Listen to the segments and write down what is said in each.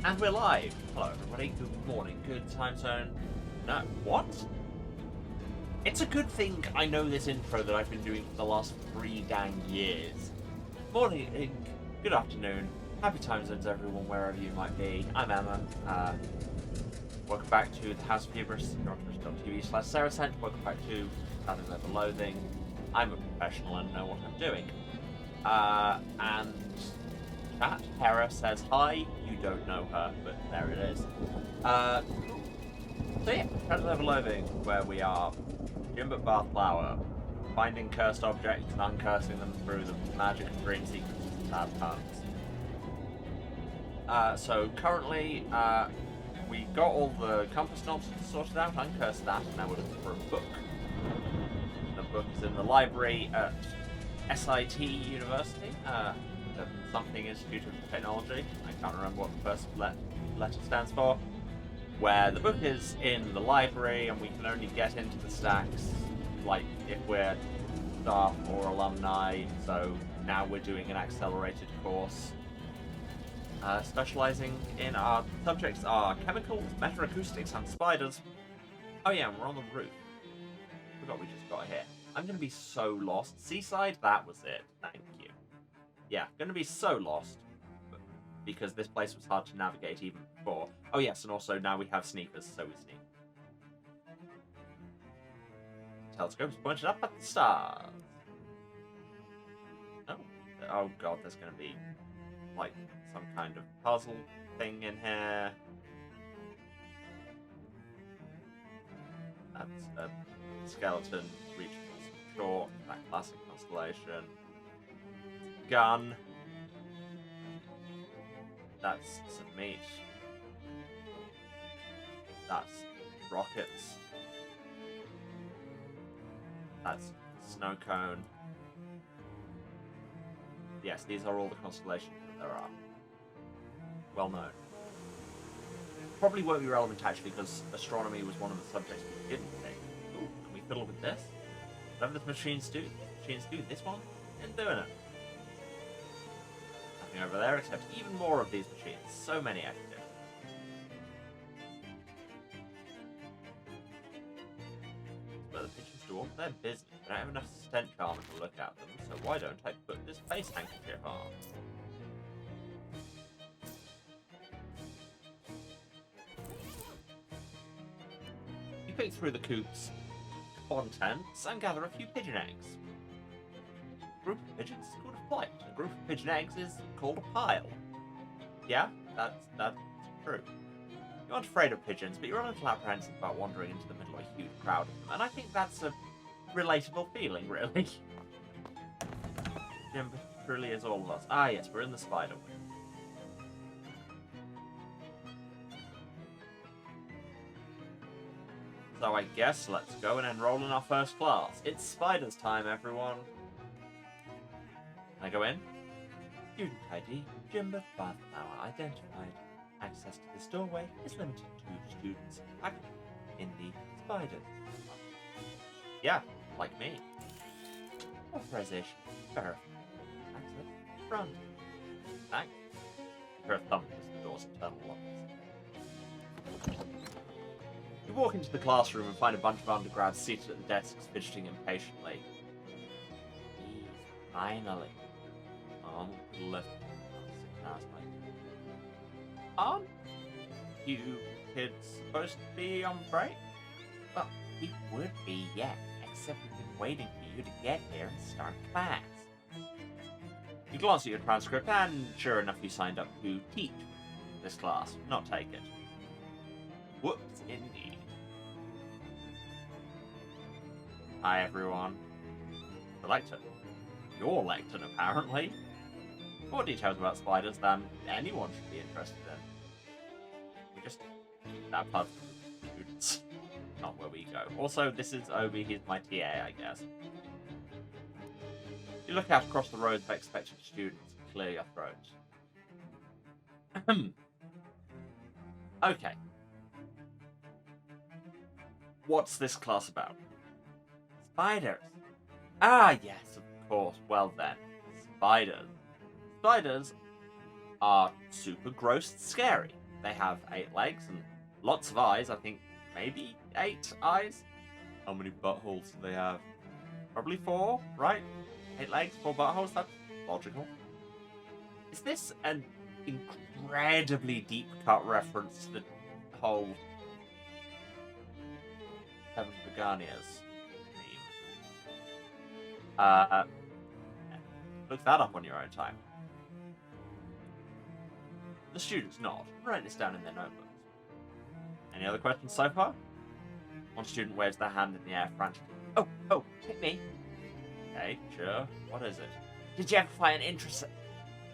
And we're live. Hello, everybody. Good morning. Good time zone. No, what? It's a good thing I know this intro that I've been doing for the last 3 dang years. Morning, good afternoon, happy time zones, everyone, wherever you might be. I'm Emma. Welcome back to the House of Hubris, you're on twitch.tv/Saracent. Welcome back to Loathing. I'm a professional and know what I'm doing. And chat, Hera says hi. You don't know her, but there it is. So yeah, Loathing, where we are Jimbo Bath Flower, finding cursed objects and uncursing them through the magic and dream sequences and bad puns. So currently, we got all the compass knobs sorted out, uncursed that, and now we're looking for a book. The book is in the library at SIT University, something Institute of Technology. I can't remember what the first letter stands for. Where the book is in the library and we can only get into the stacks like if we're staff or alumni. So now we're doing an accelerated course specializing in our subjects are chemicals, metaacoustics, and spiders. Oh yeah, and we're on the roof. Forgot we just got here. I'm gonna be so lost. Seaside, that was it. Thank you. Yeah, gonna be so lost because this place was hard to navigate even before. Oh yes, and also now we have sneakers, so we sneak. Telescope's pointed up at the stars. Oh god, there's gonna be like some kind of puzzle thing in here. That's a skeleton reaching short, that classic constellation. Gun. That's some meat. That's rockets. That's snow cone. Yes, these are all the constellations that there are. Well known. Probably won't be relevant actually because astronomy was one of the subjects we didn't take. Ooh, can we fiddle with this? Whatever the machines do, this one isn't doing it. Nothing over there except even more of these machines. So many active. But the pigeons do all their business. I don't have enough stench armor to look at them, so why don't I put this face handkerchief on? You pick through the coop's contents and gather a few pigeon eggs. A group of pigeons is called a flight. A group of pigeon eggs is called a pile. Yeah, that's true. You aren't afraid of pigeons, but you're a little apprehensive about wandering into the middle of a huge crowd of them, and I think that's a relatable feeling, really. Jim truly is all of us. Ah, yes, we're in the spider wing. So I guess let's go and enroll in our first class. It's spiders time, everyone. Can I go in? Student ID, Jimbo Bathflower identified. Access to this doorway is limited to students active in the spider. Yeah, like me. Authorization verified. Access front. Thanks. For a thump as the door's internal locks. You walk into the classroom and find a bunch of undergrads seated at the desks, fidgeting impatiently. Finally. Left. Aren't you kids supposed to be on break? Well, we would be, yeah, except we've been waiting for you to get here and start class. You glance at your transcript and, sure enough, you signed up to teach this class, not take it. Whoops, indeed. Hi, everyone. The lectern. Your lectern, apparently. More details about spiders than anyone should be interested in. We just... that part for students. Not where we go. Also, this is Obi, he's my TA, I guess. You look out across the rows of expectant students and clear your throat. Okay. What's this class about? Spiders. Ah, yes, of course. Well then. Spiders. Spiders are super gross and scary. They have 8 legs and lots of eyes. I think maybe 8 eyes. How many buttholes do they have? Probably 4, right? 8 legs, 4 buttholes. That's logical. Is this an incredibly deep cut reference to the whole 7 Beganias meme? Look that up on your own time. The students nod and write this down in their notebooks. Any other questions so far? One student waves their hand in the air frantically. Oh, hit me. Okay, sure. What is it? Did you ever fight an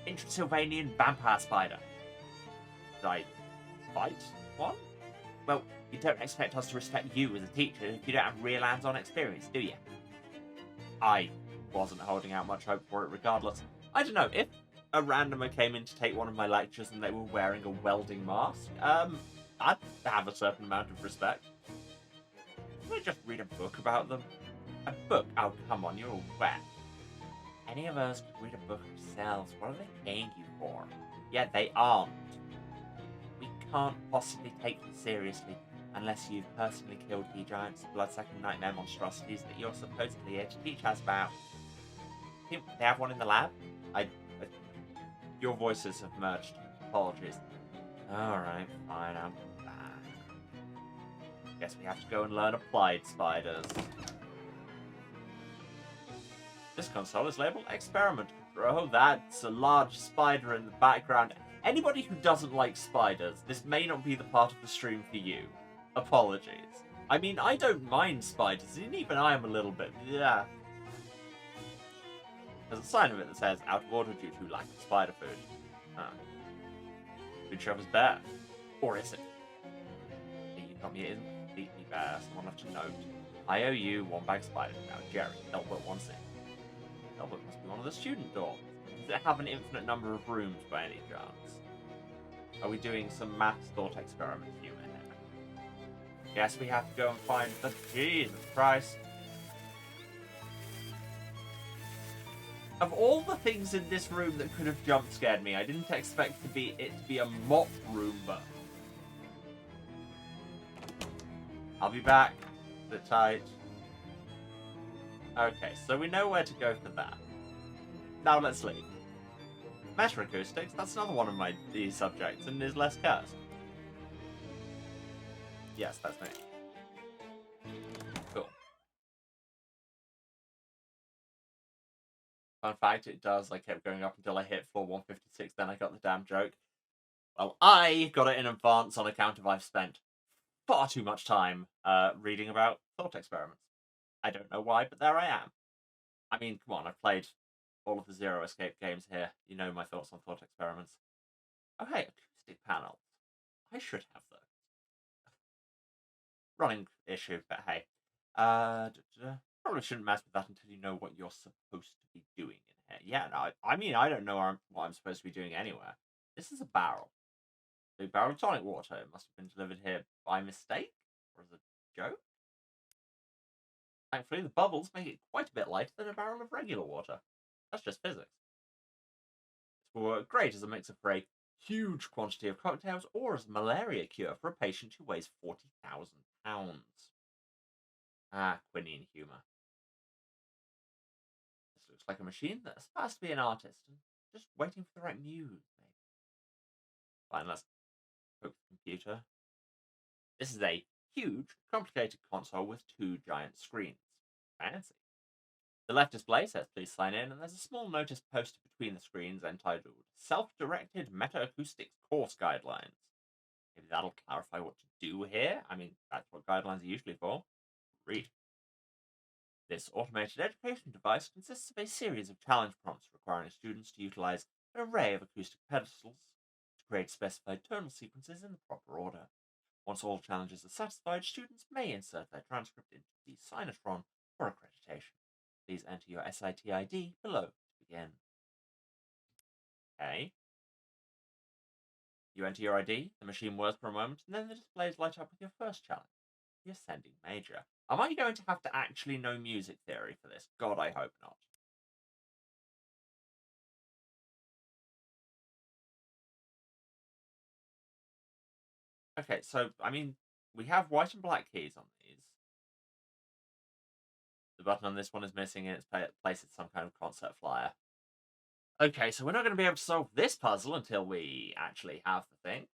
Intra-Sylvanian vampire spider? Did I fight one? Well, you don't expect us to respect you as a teacher if you don't have real hands-on experience, do you? I wasn't holding out much hope for it regardless. I don't know, if a randomer came in to take one of my lectures and they were wearing a welding mask, I'd have a certain amount of respect. Can I just read a book about them? A book? Oh, come on, you're all wet. Any of us could read a book ourselves. What are they paying you for? Yeah, they aren't. We can't possibly take you seriously unless you've personally killed e-giants, blood-sucking nightmare monstrosities that you're supposedly here to teach us about. Think they have one in the lab? Your voices have merged. Apologies. Alright, fine, I'm back. Guess we have to go and learn applied spiders. This console is labeled Experiment. Oh, that's a large spider in the background. Anybody who doesn't like spiders, this may not be the part of the stream for you. Apologies. I mean, I don't mind spiders, and even I am a little bit, yeah. There's a sign of it that says, out of order due to lack of spider food. Food shelf is bare. Or is it? You told me it isn't completely bare, someone left a note. I owe you 1 bag spider now, Jerry. Elbert wants it. Elbert must be one of the student dorms. Does it have an infinite number of rooms by any chance? Are we doing some maths thought experiment humor here? Guess we have to go and find the Jesus Christ. Of all the things in this room that could have jump scared me, I didn't expect it to be a mop room, but I'll be back. Sit tight. Okay, so we know where to go for that. Now let's leave. Meta-acoustics, that's another one of my subjects, and is less cursed. Yes, that's me. Cool. Fun fact, it does. I kept going up until I hit floor 156, then I got the damn joke. Well, I got it in advance on account of I've spent far too much time reading about thought experiments. I don't know why, but there I am. I mean, come on, I've played all of the Zero Escape games here. You know my thoughts on thought experiments. Oh, hey, acoustic panels. I should have those. Running issue, but hey. Probably shouldn't mess with that until you know what you're supposed to be doing in here. Yeah, no, I mean, I don't know what I'm supposed to be doing anywhere. This is a barrel. A barrel of tonic water. It must have been delivered here by mistake? Or as a joke? Thankfully, the bubbles make it quite a bit lighter than a barrel of regular water. That's just physics. This will work great as a mixer for a huge quantity of cocktails or as a malaria cure for a patient who weighs 40,000 pounds. Ah, quinine humour. This looks like a machine that aspires to be an artist and just waiting for the right muse, maybe. Fine, let's poke the computer. This is a huge, complicated console with 2 giant screens. Fancy. The left display says please sign in, and there's a small notice posted between the screens entitled Self-Directed Meta-Acoustics Course Guidelines. Maybe that'll clarify what to do here. I mean, that's what guidelines are usually for. Read. This automated education device consists of a series of challenge prompts requiring students to utilize an array of acoustic pedestals to create specified tonal sequences in the proper order. Once all challenges are satisfied, students may insert their transcript into the Sinatron for accreditation. Please enter your SIT ID below to begin. Okay. You enter your ID, the machine whirs for a moment, and then the displays light up with your first challenge, the Ascending Major. Am I going to have to actually know music theory for this? God, I hope not. Okay, so, I mean, we have white and black keys on these. The button on this one is missing and it's placed at some kind of concert flyer. Okay, so we're not going to be able to solve this puzzle until we actually have the thing.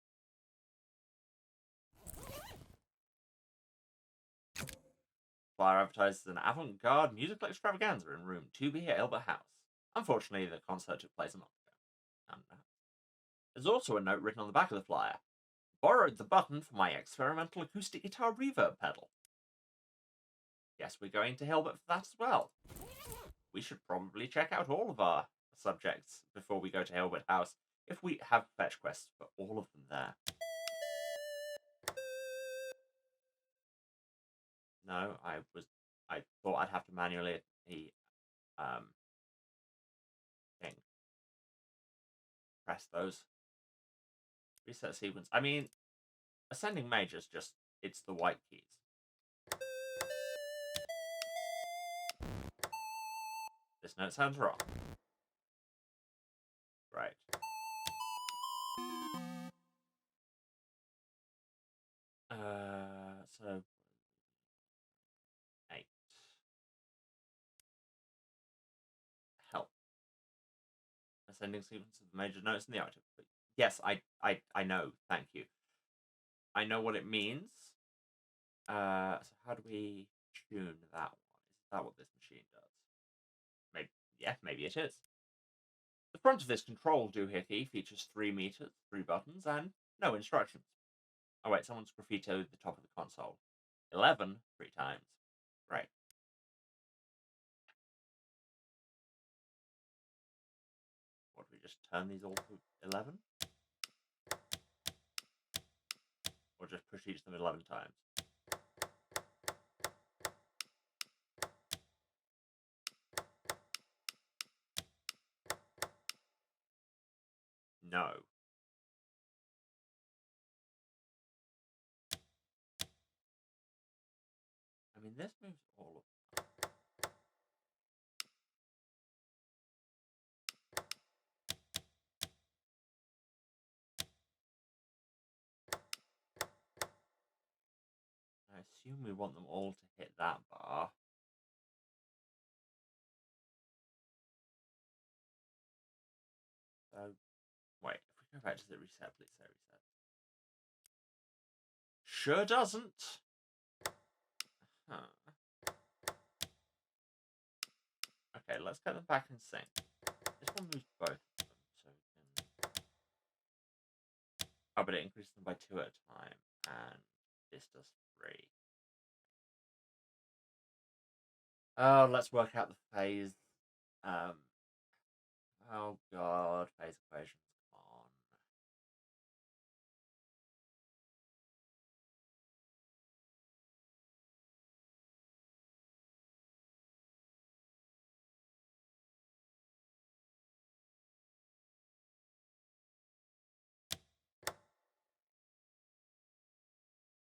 Flyer advertises an avant-garde musical extravaganza in room 2B at Albert House. Unfortunately, the concert took place a month ago. There's also a note written on the back of the flyer. Borrowed the button for my experimental acoustic guitar reverb pedal. Guess we're going to Hilbert for that as well. We should probably check out all of our subjects before we go to Hilbert House, if we have fetch quests for all of them there. No, I thought I'd have to manually thing. Press those. Reset sequence. I mean, ascending majors just, it's the white keys. This note sounds wrong. Right. So 8. Help. Ascending sequence of the major notes in the octave. Yes, I know. Thank you. I know what it means. So how do we tune that one? Is that what this machine does? Maybe, yeah, maybe it is. The front of this control doohickey features 3 meters, 3 buttons, and no instructions. Oh wait, someone's graffitoed the top of the console. 11 3 times. Right. What, do we just turn these all to 11? Or just push each of them 11 times? No. I mean, this moves all of them. I assume we want them all to hit that bar. So, wait, if we go back to the reset, please say reset. Sure doesn't. Huh. Okay, let's get them back in sync. This one moves both of them, so we can... Oh, but it increases them by 2 at a time, and this does 3. Oh, let's work out the phase. Oh god, phase equations, come on.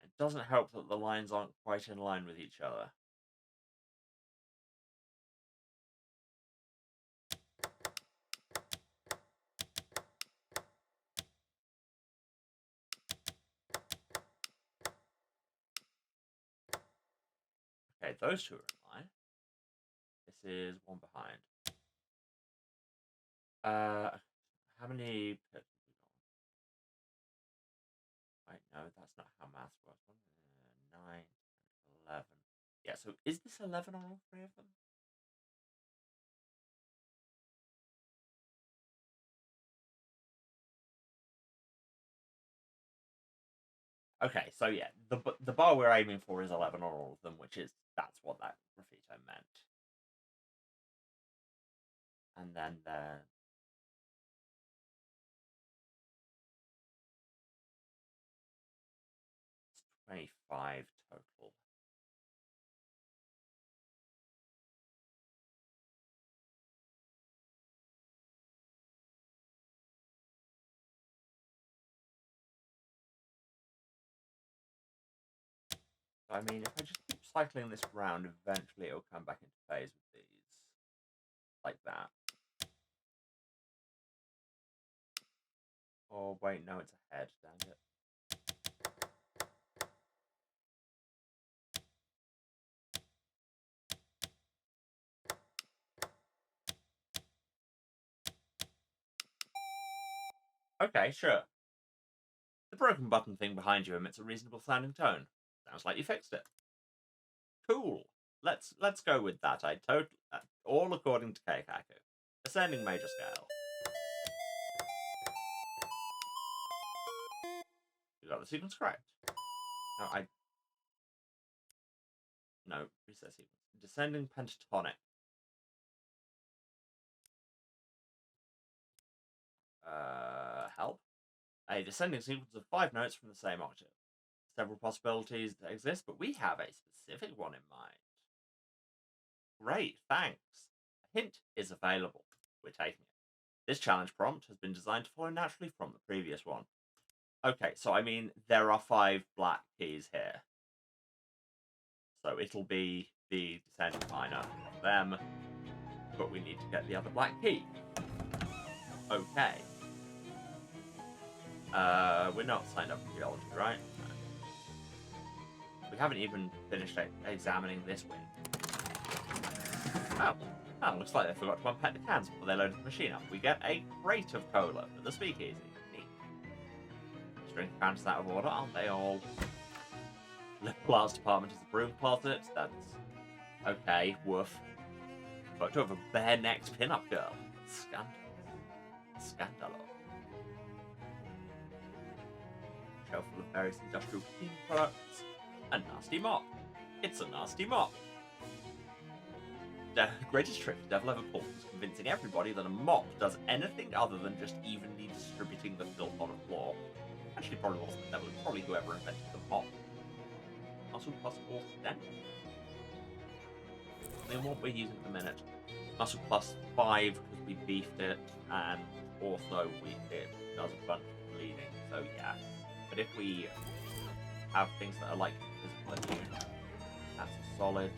It doesn't help that the lines aren't quite in line with each other. Okay, those two are in line. This is one behind. How many pits have we got? Wait, no, that's not how maths works. 9, 11. Yeah, so is this 11 on all 3 of them? Okay, so yeah, the bar we're aiming for is 11 on all of them, that's what that graffito meant. And then 25 total. I mean, if I just keep cycling this round, eventually it'll come back into phase with these. Like that. Oh, wait, no, it's ahead, dang it. Okay, sure. The broken button thing behind you emits a reasonable sounding tone. Sounds like you fixed it. Cool. Let's go with that. All according to Keikaku. Ascending major scale. You got the sequence correct. No, no, reset sequence. Descending pentatonic. Help. A descending sequence of 5 notes from the same octave. Several possibilities exist, but we have a specific one in mind. Great, thanks. A hint is available. We're taking it. This challenge prompt has been designed to follow naturally from the previous one. Okay, so I mean, there are 5 black keys here. So it'll be the descending minor of them, but we need to get the other black key. Okay. We're not signed up for geology, right? No. We haven't even finished examining this wing. Oh, looks like they forgot to unpack the cans before they loaded the machine up. We get a crate of cola for the speakeasy. Neat. Drink cans out of order, aren't they all? The glass department is the broom closet. That's okay. Woof. Photo of a bare-necked pin-up girl. Scandalo. Shelf full of various industrial cleaning products. A nasty mop. It's a nasty mop. The greatest trick the devil ever pulled was convincing everybody that a mop does anything other than just evenly distributing the filth on a floor. Actually, probably wasn't the devil, it was probably whoever invented the mop. Muscle plus 4 then. Then what we're using at the minute. Muscle plus 5 because we beefed it, and also it does a bunch of bleeding, so yeah. But if we have things that are like physical immune, that's a solid.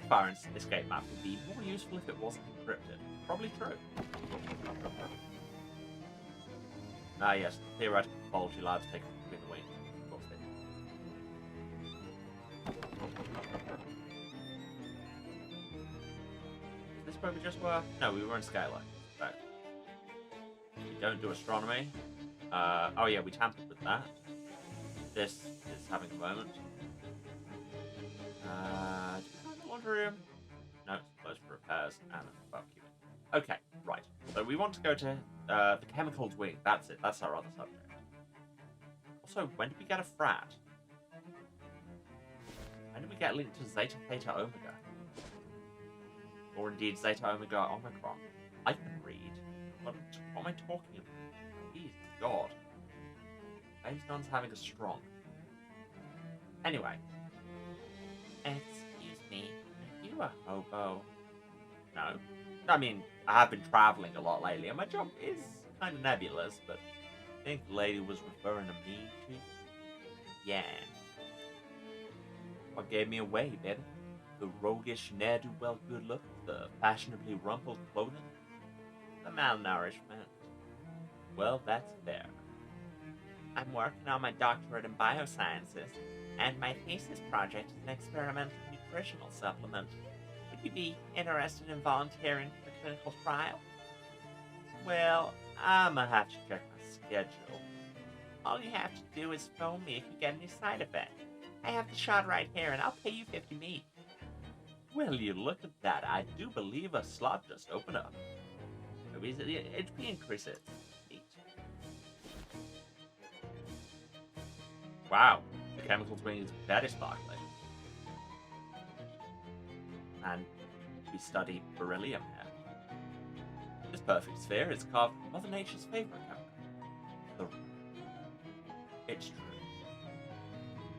Fire escape map would be more useful if it wasn't encrypted. Probably true. Ah yes, theoretical pathology labs take between the wings. Of course they do. Is this where we just were? No, we were in Skyline. Right. We don't do astronomy. Oh yeah, we tampered with that. This is having a moment. Laundry room? No, it's closed for repairs and barbecue. Okay, right. So we want to go to the chemicals wing. That's it. That's our other subject. Also, when did we get a frat? When did we get linked to Zeta Theta Omega? Or indeed Zeta Omega Omicron? I can read. What am I talking about? Please, God. Babestone's having a strong. Anyway. Excuse me, are you a hobo? No. I mean, I have been traveling a lot lately, and my job is kind of nebulous, but I think the lady was referring to me, too. Yeah. What gave me away, baby? The roguish, ne'er-do-well good look, the fashionably rumpled clothing, the malnourishment. Well, that's fair. I'm working on my doctorate in biosciences, and my thesis project is an experimental nutritional supplement. Would you be interested in volunteering for the clinical trial? Well, I'ma have to check my schedule. All you have to do is phone me if you get any side effects. I have the shot right here, and I'll pay you 50 meat. Well, you look at that. I do believe a slot just opened up. Maybe the HP increases. Neat. Wow, the chemical wing is very sparkly. And we study beryllium here. This perfect sphere is carved from Mother Nature's favorite chemical. It's true.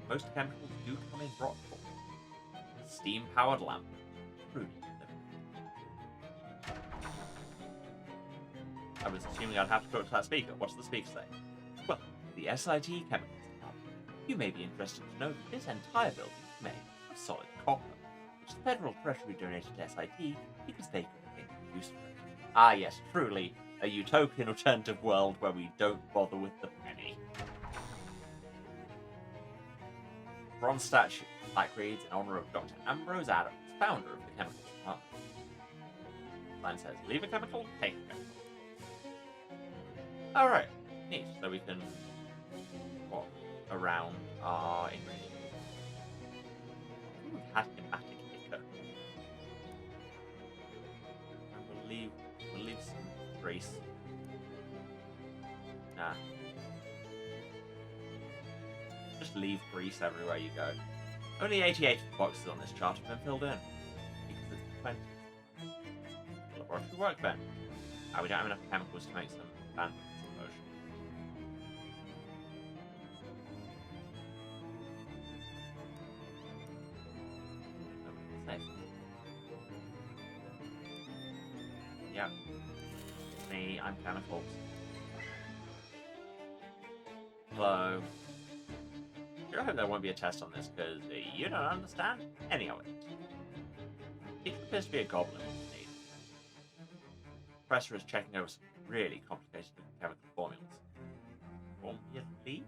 Most chemicals do come in rock form. Steam-powered lamp. Truly. I was assuming I'd have to talk to that speaker. What's the speaker say? Well, the SIT chemicals department. You may be interested to know that this entire building is made of solid copper, which the Federal Treasury donated to SIT because they couldn't get use for it. Ah yes, truly, a utopian alternative world where we don't bother with the penny. Bronze statue, plaque reads in honor of Dr. Ambrose Adams, founder of the chemicals department. Sign says, leave a chemical, take a chemical. Alright, neat. So we can walk around our ingredients. Ooh, asthmatic liquor. And we'll leave some grease. Nah. Just leave grease everywhere you go. Only 88 boxes on this chart have been filled in. Because it's the 20s. Laboratory workbench. We don't have enough chemicals to make some fancy potion. Safe. Yep. Me, I'm chemicals. Hello. I hope there won't be a test on this, because you don't understand any of it. It appears to be a goblin indeed. The professor is checking over some really complicated chemical formulas. Formulae?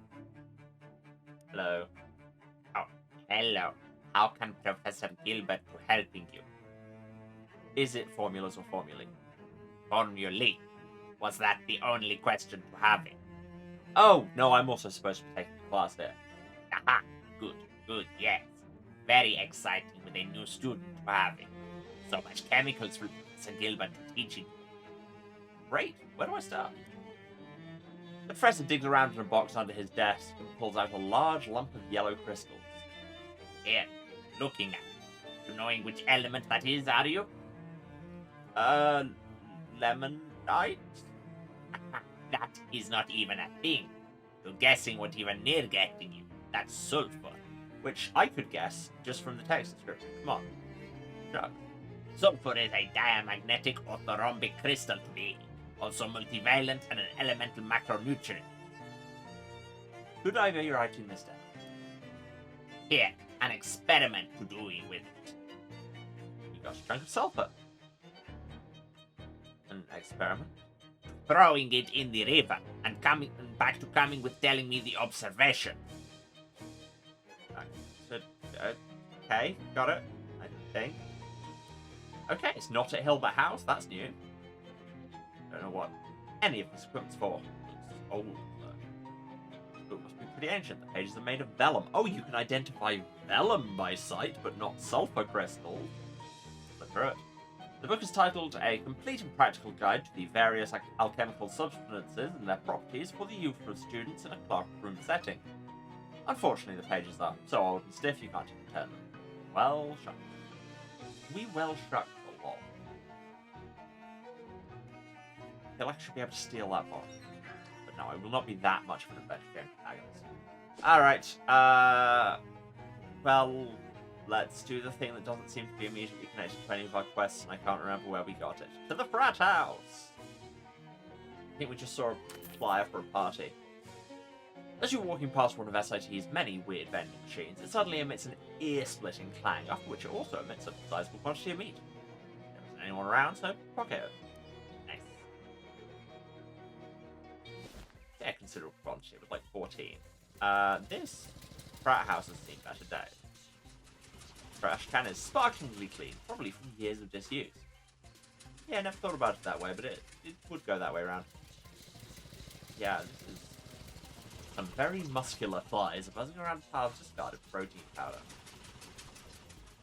Hello. Oh, hello. How can Professor Gilbert be helping you? Is it formulas or formulae? Formulae. Was that the only question to having? Oh, no, I'm also supposed to be taking the class there. Aha, good, yes. Very exciting with a new student to having. So much chemicals for Professor Gilbert teaching. Great, where do I start? The professor digs around in a box under his desk and pulls out a large lump of yellow crystals. Here, looking at it. You knowing which element that is, are you? Lemonite? That is not even a thing. You're guessing what even near getting you. That's sulfur. Which I could guess just from the text description. Come on. Sure. Sulfur is a diamagnetic orthorhombic crystal to me. Also multivalent and an elemental macronutrient. Could I be writing this down? Here, an experiment to do with it. You got a chunk of sulfur. An experiment? Throwing it in the river and coming back to coming with telling me the observation. Okay, got it. I think. Okay, it's not at Hilbert House. That's new. Don't know what any of this equipment's for. It's old. This book must be pretty ancient. The pages are made of vellum. Oh, you can identify vellum by sight, but not sulfur crystals. Look through it. The book is titled A Complete and Practical Guide to the Various Alchemical Substances and Their Properties for the Use of Students in a Classroom Setting. Unfortunately, the pages are so old and stiff you can't even turn them. Well shucked. We well shucked a lot. He'll actually be able to steal that box. But no, it will not be that much of an adventure game protagonist. Alright, well, let's do the thing that doesn't seem to be immediately connected to any of our quests, and I can't remember where we got it. To the frat house! I think we just saw a flyer for a party. As you're walking past one of SIT's many weird vending machines, it suddenly emits an ear-splitting clang, after which it also emits a sizable quantity of meat. There isn't anyone around, so pocket it. Nice. Yeah, considerable quantity. It was like 14. This frat house has seen better days. Trash can is sparklingly clean, probably from years of disuse. Yeah, never thought about it that way, but it would go that way around. Yeah, this is some very muscular flies buzzing around piles of discarded protein powder.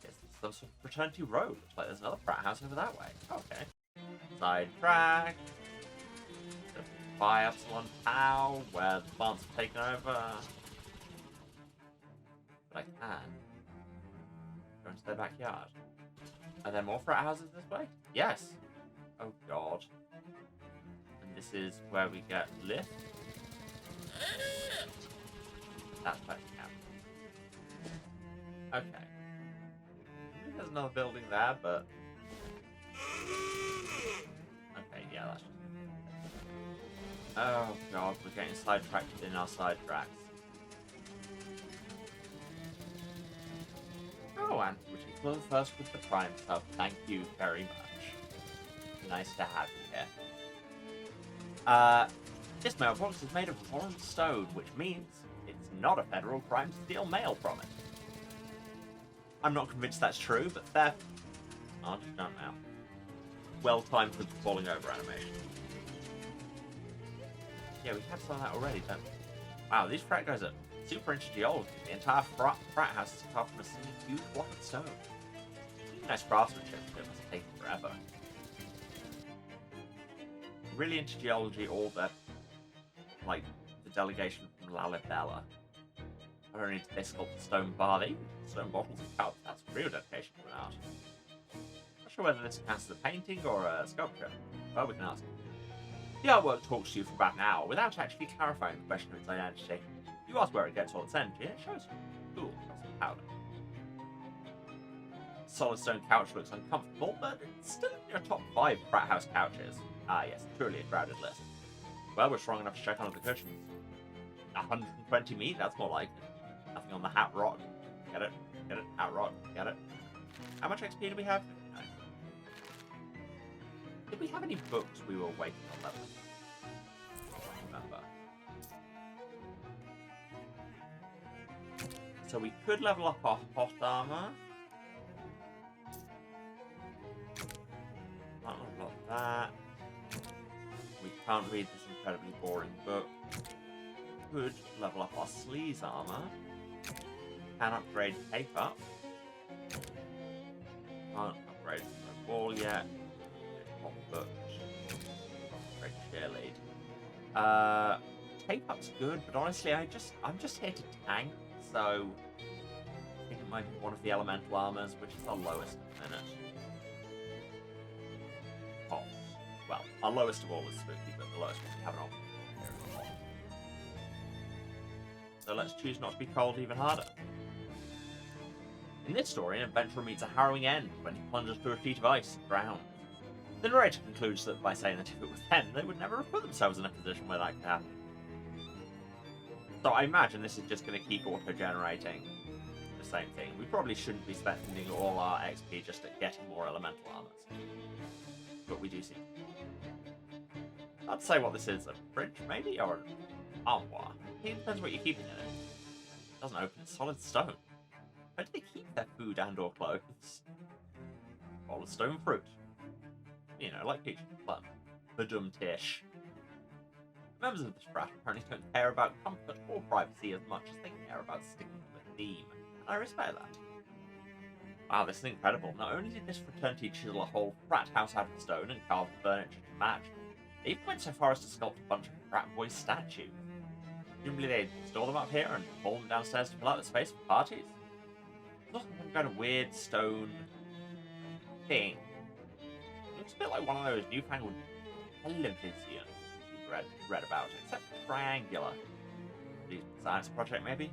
Yes, some sort of fraternity road. Looks like there's another frat house over that way. Okay. Side track. By Epsilon Tau, where the plants have taken over. But I can go into their backyard. Are there more frat houses this way? Yes. Oh god. And this is where we get lift. That's where we go. Okay. I think there's another building there, but... Okay, yeah, that's just... Oh god, we're getting sidetracked in our side tracks. Oh, and which is well first with the prime stuff. Thank you very much. Nice to have you here. This mailbox is made of foreign stone, which means it's not a federal crime to steal mail from it. I'm not convinced that's true, but theft... Oh, just done now. Well timed for the falling over animation. Yeah, we had some of that already, don't we? Wow, these frat guys are super into geology. The entire frat house is carved from a single huge block of stone. Nice craftsmanship, but it must take forever. Really into geology, all the, like, the delegation from Lalibela. Not only did they sculpt a stone bar, they even stone bottles and cups. That's real dedication to an art. Not sure whether this counts as a painting or a sculpture. Well, we can ask. The artwork talks to you for about an hour without actually clarifying the question of its identity. You ask where it gets all its energy, and it shows you. Cool, that's some powder. The solid stone couch looks uncomfortable, but it's still in your top 5 frat house couches. Ah yes, truly a crowded list. Well, we're strong enough to check under the cushions. 120 meat, that's more like it. Nothing on the hat rot. Get it? Get it? Hat rot. Get it? How much XP do we have? No. Did we have any books we were waiting on leveling? I don't remember. So we could level up our hot armor. Not a lot of that. We can't read this incredibly boring book. Could level up our sleaze armor. Can upgrade cape up. Can't upgrade the ball yet. Hot book. Upgrade cheerlead. Cape up's good, but honestly, I'm just here to tank, so I think it might be one of the elemental armors, which is the lowest at the minute. Hot. Well, our lowest of all is spooky, but the lowest one we have an option. So let's choose not to be cold even harder. In this story, an adventurer meets a harrowing end when he plunges through a sheet of ice and drowns. The narrator concludes that by saying that if it was them, they would never have put themselves in a position where that could happen. So I imagine this is just going to keep auto-generating the same thing. We probably shouldn't be spending all our XP just at getting more elemental armors. But we do see. I'd say what this is, a fridge maybe, or an armoire. It depends what you're keeping in it. It doesn't open, it's solid stone. How do they keep their food and or clothes? Bowl of stone fruit. You know, like peach and plum. Badum-tish. Members of this frat apparently don't care about comfort or privacy as much as they care about sticking to the theme, and I respect that. Wow, this is incredible. Not only did this fraternity chisel a whole frat house out of stone and carve the furniture to match, they even went so far as to sculpt a bunch of frat boys' statues. Presumably they store them up here and haul them downstairs to fill out the space for parties. There's also some kind of weird stone thing. It looks a bit like one of those newfangled televisions you've read about, except triangular. Science project, maybe?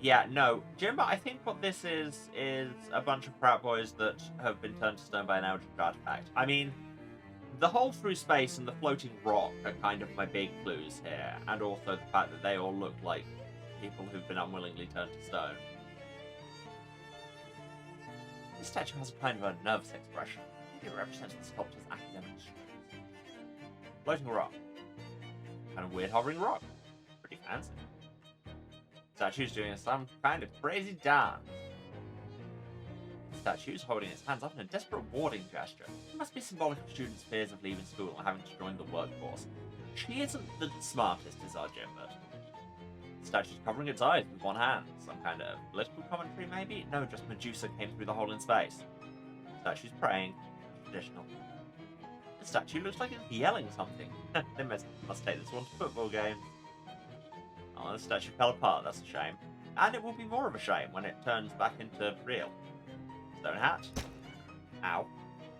Yeah, no. Jimbo, I think what this is a bunch of frat boys that have been turned to stone by an eldritch artifact. I mean, the hole through space and the floating rock are kind of my big clues here, and also the fact that they all look like people who've been unwillingly turned to stone. This statue has a kind of a nervous expression. It represents the sculptor's academic strength. Floating rock. Kind of weird hovering rock. Pretty fancy. Statue's doing some kind of crazy dance. The statue's holding its hands up in a desperate warding gesture. It must be symbolic of students' fears of leaving school and having to join the workforce. She isn't the smartest, is our Jimbert. The statue's covering its eyes with one hand. Some kind of political commentary, maybe? No, just Medusa came through the hole in space. The statue's praying. Traditional. The statue looks like it's yelling something. They must take this one to football games. Oh, the statue fell apart, that's a shame. And it will be more of a shame when it turns back into real. Stone hat. Ow.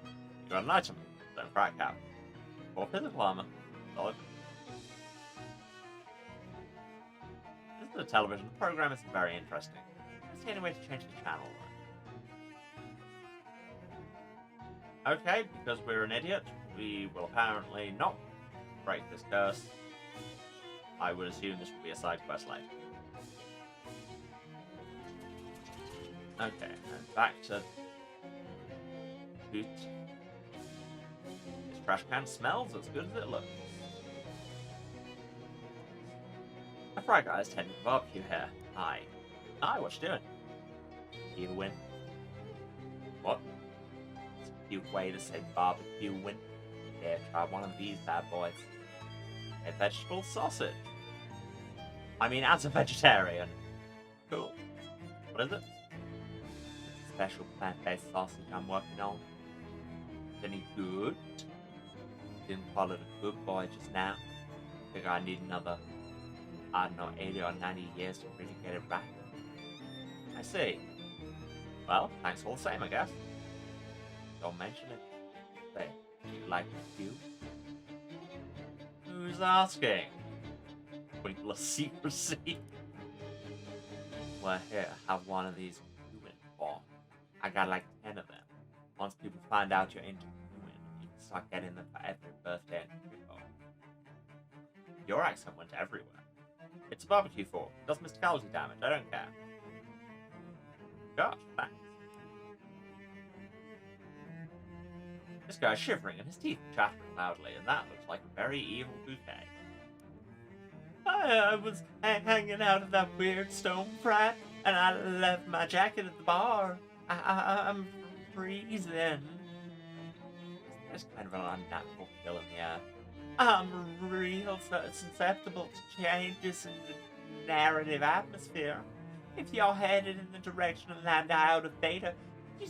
You got an item. Stone crack cap. 4 physical armor. Solid. This is the television. The program is very interesting. Is there any way to change the channel? Okay, because we're an idiot, we will apparently not break this curse. I would assume this will be a side quest later. Okay, and back to Hoot. This trash can smells as good as it looks. A fry guy's tending to barbecue here. Hi. Hi, what you doing? You win. What? It's a cute way to say barbecue win. Here, try one of these bad boys. A vegetable sausage. I mean, as a vegetarian. Cool. What is it? It's a special plant-based sausage I'm working on. Any good? Didn't call it a good boy just now. Figure I need another, I don't know, 80 or 90 years to really get it right. I see. Well, thanks all the same, I guess. Don't mention it. Say, you like you? Who's asking? Pointless secrecy. Well, here, have one of these human form. I got like 10 of them. Once people find out you're into human, you can start getting them for every birthday and funeral. Your accent went everywhere. It's a barbecue fork. Does mysticality damage. I don't care. Gosh, thanks. This guy's shivering and his teeth are chattering loudly, and that looks like a very evil bouquet. I was hanging out at that weird stone frat, and I left my jacket at the bar. I'm freezing. There's kind of an unnatural feel in the air. I'm real susceptible to changes in the narrative atmosphere. If you're headed in the direction of that out of Beta, you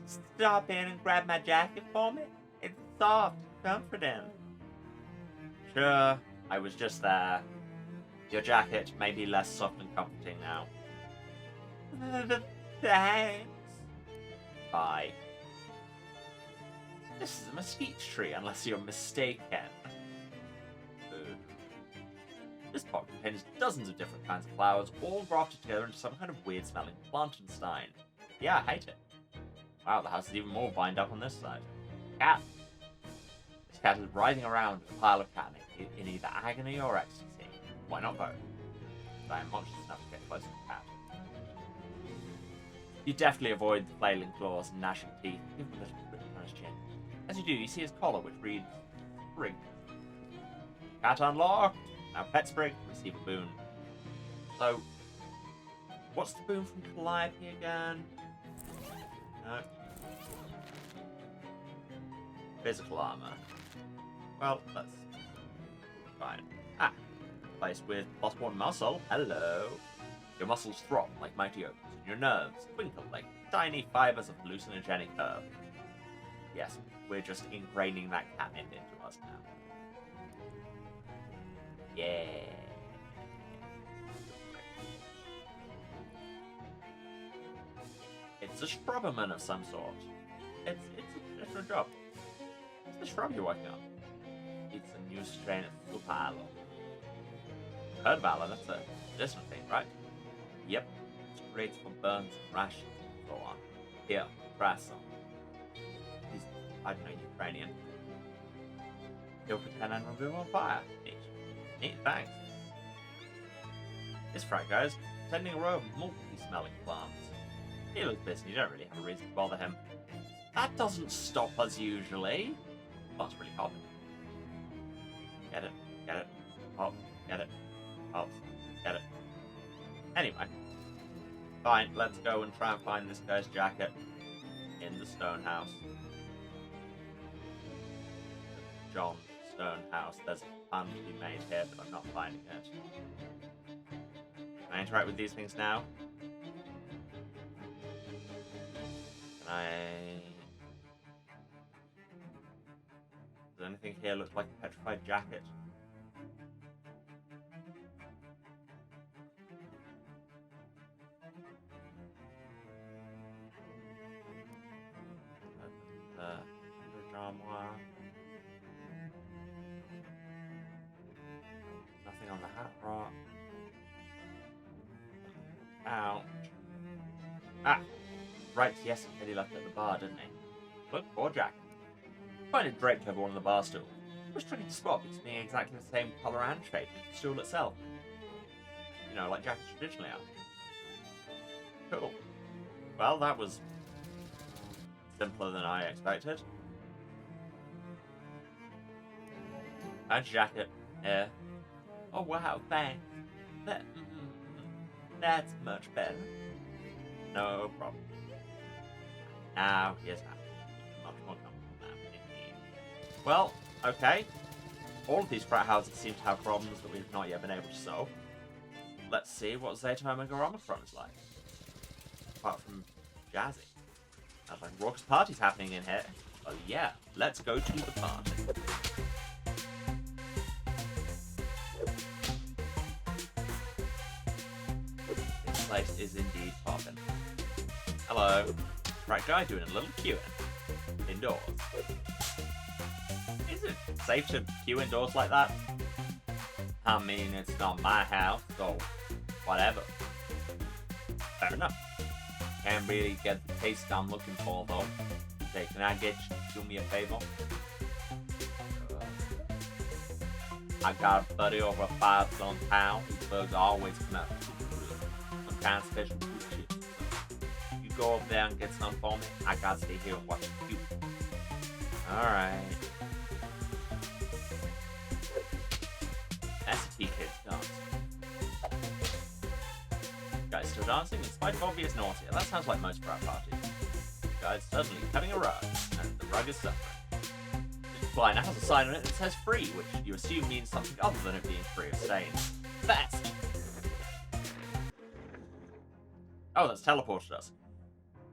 stop in and grab my jacket for me. It's soft and comforting. Sure, I was just there. Your jacket may be less soft and comforting now. Thanks. Bye. This is a mesquite tree, unless you're mistaken. This pot contains dozens of different kinds of flowers, all grafted together into some kind of weird-smelling plantenstein. Yeah, I hate it. Wow, the house is even more vined up on this side. Cat. This cat is writhing around in a pile of catnip in either agony or ecstasy. Why not both? But I am monstrous enough to get close to the cat. You deftly avoid the flailing claws and gnashing teeth, give him a little grip on his chin. As you do, you see his collar, which reads Sprig. Cat unlocked! Now Pet Sprig, receive a boon. So, what's the boon from Calliope again? No. Physical armor. Well, that's fine. Ah, placed with +1 muscle. Hello. Your muscles throb like mighty oaks, and your nerves twinkle like tiny fibers of hallucinogenic herb. Yes, we're just ingraining that catnip into us now. Yeah. It's a shrubberman of some sort. It's a different job. What's the shrub you're working on? It's a new strain of super aloe. Heard of aloe, that's a medicinal thing, right? Yep. It's great for burns and rashes and so on. Here, try some. He's, I don't know, Ukrainian. He'll pretend and remove on fire. Neat. Neat, thanks. This frat guy's tending a row of multi-smelling plants. He looks busy, you don't really have a reason to bother him. That doesn't stop us usually. Oh, it's really hot. Get it, get it, hop, get it, hop, get it. Anyway. Fine, let's go and try and find this guy's jacket in the stone house. John Stone House. There's a pun to be made here, but I'm not finding it. Can I interact with these things now? Can I... Does anything here look like a petrified jacket? Nothing on the hat rock. Ouch. Ah! Right, yes, he said he left it at the bar, didn't he? Look, poor Jack. Find it draped over one of the bar stools. It was tricky to spot because being exactly the same colour and shape as the stool itself. You know, like jackets traditionally are. Cool. Well, that was simpler than I expected. A jacket. Yeah. Oh wow, thanks. That's much better. No problem. Now, here's how. Much more comfortable now, indeed. Well, Okay. All of these frat houses seem to have problems that we've not yet been able to solve. Let's see what Zeta Omega Omicron is like. Apart from jazzy. Sounds like raucous parties happening in here. Well, yeah, let's go to the party. This place is indeed poppin'. Hello. Right guy doing a little queuing. Indoors. Is it safe to queue indoors like that? I mean, it's not my house, so whatever. Fair enough. Can't really get the taste I'm looking for, though. Say, can I get you to do me a favor? I got a buddy over 5 on town. These bugs always come out some kind of special food shit. You go over there and get some for me. I gotta stay here and watch you. Alright. ST kids dance. Guys still dancing in spite of obvious nausea. That sounds like most frat parties. Guys suddenly cutting a rug, and the rug is suffering. This fly now has a sign on it that says free, which you assume means something other than it being free of stains. Best! Oh, that's teleported us.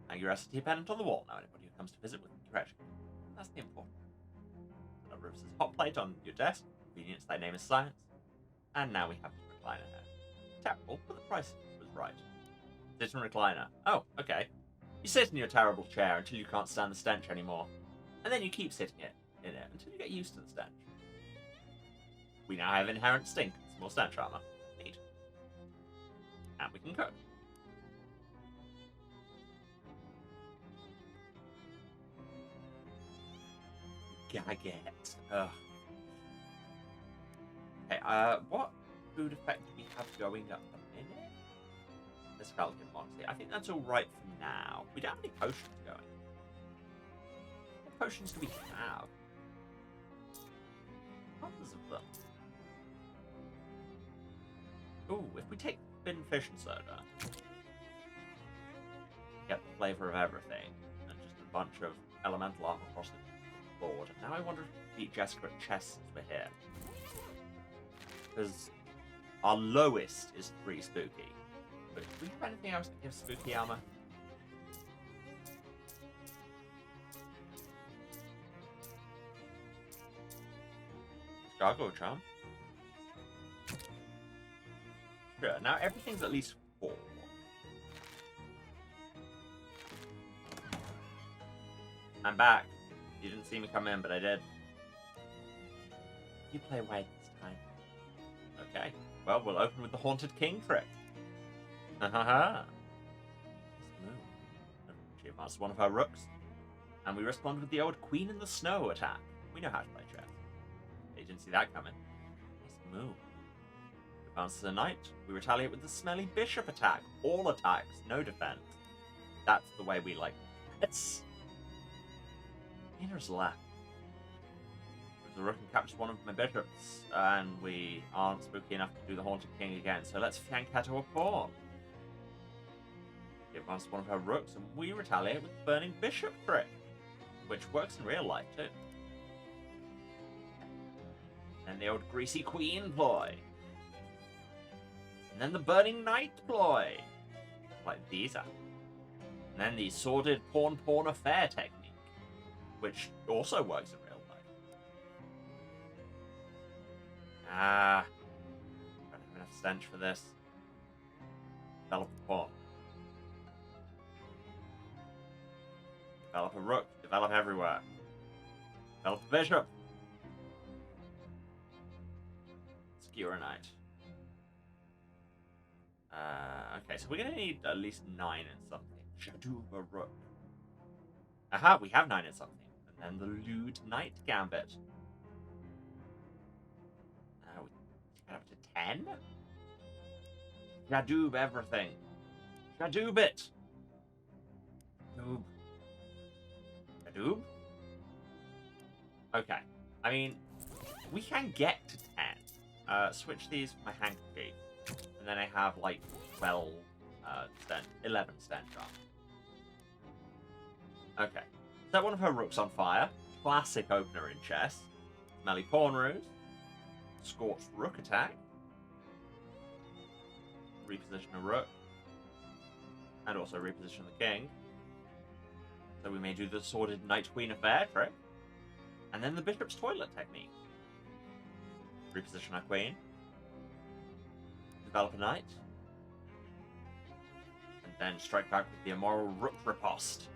Now your ST pendant on the wall. Now anybody who comes to visit with correction. That's the important. The roof's hot plate on your desk. Convenience, thy name is science. And now we have the recliner here. Terrible, but the price was right. Sit and recliner. Oh, okay. You sit in your terrible chair until you can't stand the stench anymore. And then you keep sitting in it until you get used to the stench. We now have inherent stink and some more stench armor. Neat. And we can cook. Gaget. Ugh. Okay, what food effect do we have going up a minute? Let's calculate Moxie. I think that's alright for now. We don't have any potions going. What potions do we have? Tons of them. Ooh, if we take thin fish and soda, get the flavour of everything, and just a bunch of elemental armor across the board. Now I wonder if we beat Jessica at chess since we're here. Because our lowest is 3 spooky. But do we have anything else that gives spooky armor? Gargoyle charm. Sure, now everything's at least 4. I'm back. You didn't see me come in, but I did. You play white this time. Okay. Well, we'll open with the Haunted King trick. Ha ha ha. She advanced one of her rooks, and we respond with the old Queen in the Snow attack. We know how to play chess. You didn't see that coming. Nice move. Advances a knight. We retaliate with the Smelly Bishop attack. All attacks, no defense. That's the way we like it. It's Inner's left. The rook and captures one of my bishops, and we aren't spooky enough to do the Haunted King again, so let's flank her to a pawn. She advances one of her rooks, and we retaliate with the Burning Bishop trick, which works in real life too. And the old Greasy Queen ploy. And then the Burning Knight ploy. Like these are. And then the Sordid Pawn Affair technique, which also works in real life. Ah. Don't have enough stench for this. Develop a pawn. Develop a rook. Develop everywhere. Develop a bishop. Skewer a knight. Okay, so we're going to need at least 9 and something. Shaduba rook. Aha, we have 9 and something. And then the lewd knight gambit. We get up to 10? Shadoob everything. Shadoob it. Shadoob. Shadoob? Okay. I mean, we can get to 10. Switch these for my handkerchief. And then I have like 12 stench, 11 stench on. Okay. Set one of her rooks on fire. Classic opener in chess. Smelly Pawn Ruse. Scorched Rook attack. Reposition a Rook. And also reposition the King. So we may do the Sordid Knight Queen affair trick. And then the Bishop's Toilet technique. Reposition our Queen. Develop a Knight. And then strike back with the Immoral Rook Riposte.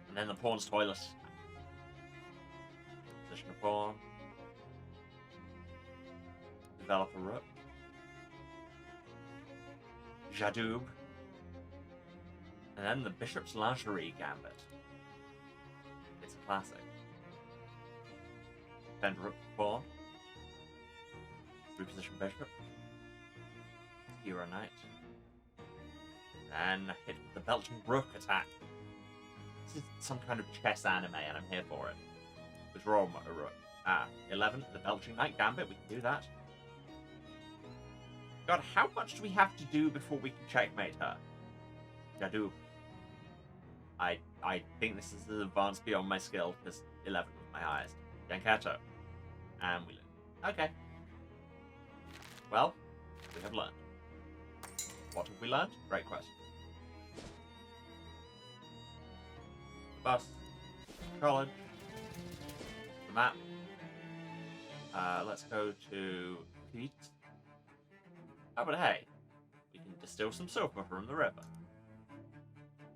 And then the Pawn's Toilet. Position a Pawn. Develop a Rook. Jadoub. And then the Bishop's Lingerie Gambit. It's a classic. Defend Rook Pawn. Reposition Bishop. Hero Knight. Then hit with the Belching Rook attack. This is some kind of chess anime and I'm here for it. Withdraw a Rook. 11, the Belching Knight Gambit, we can do that. God, how much do we have to do before we can checkmate her? Jadoub. I think this is advanced beyond my skill, because 11 was my highest. Yankato. And we lose. Okay. Well, we have learned. What have we learned? Great question. Bus. College. The map. Let's go to Pete. Oh, but hey, we can distill some sulfur from the river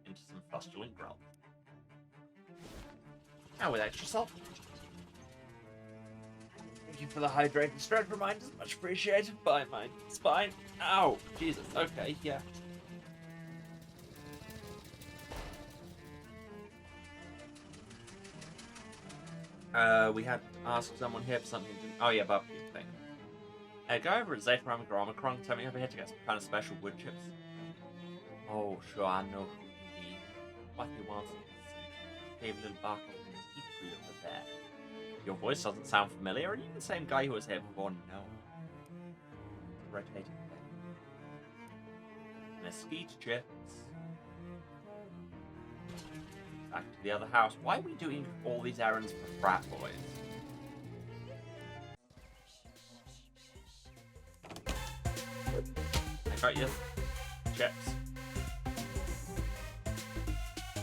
into some fustulent grub. Now with extra salt. Thank you for the hydrated strength reminders, much appreciated by my spine. Ow, Jesus, okay, yeah. We had asked someone here for something. Oh yeah, barbecue thing. Go over at Zeta or Omicron, tell me over here to get some kind of special wood chips. Oh, sure, I know who you mean. What he wants is a little bark on his heat tree over there. Your voice doesn't sound familiar. Are you the same guy who was here before? No. Rotating thing. Mesquite chips. Back to the other house. Why are we doing all these errands for frat boys? I got you. Chips.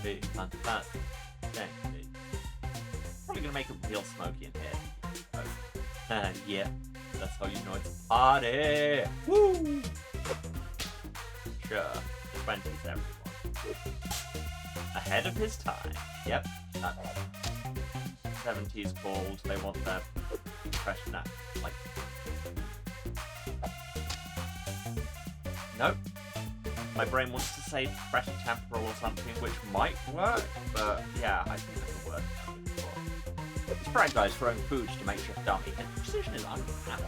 Hey, plant that. Thanks, probably gonna make it real smoky in here. Oh. Yeah, that's how you know it's a party. Woo! Sure, 20s everyone. Ahead of his time. Yep, that's 70s called. They want their fresh nap. Like, nope. My brain wants to say fresh and temporal or something, which might work, but yeah, I think that'll work. This brag guy's throwing food to makeshift dummy, and precision is uncapped.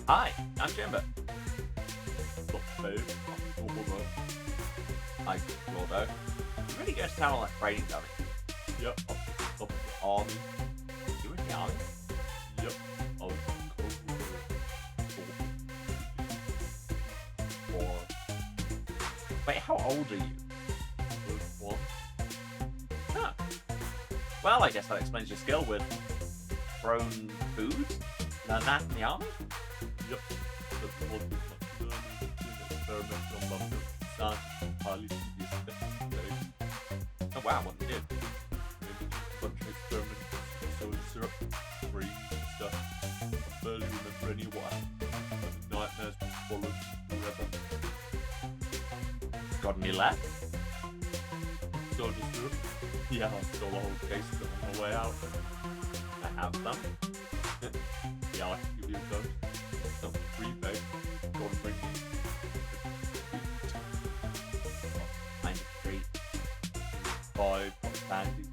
Hi, I'm Jimbo. Hi, Gordo. You really go to town on that training dummy. Yep, up the army. You in the army? Yep, I was Wait, how old are you? 1. Huh. Well, I guess that explains your skill with thrown food. Learn that in the army? Yep. Oh wow, what they did? Bunch of experiments, soda syrup, cream and stuff. I barely remember any what happened. Nightmares followed forever. Got any left? Soda syrup? Yeah, I stole a whole case of them on my way out. I have some. Yeah, I can give you those. Some free bag. Gotta bring me. Kind of treat. 5 candy.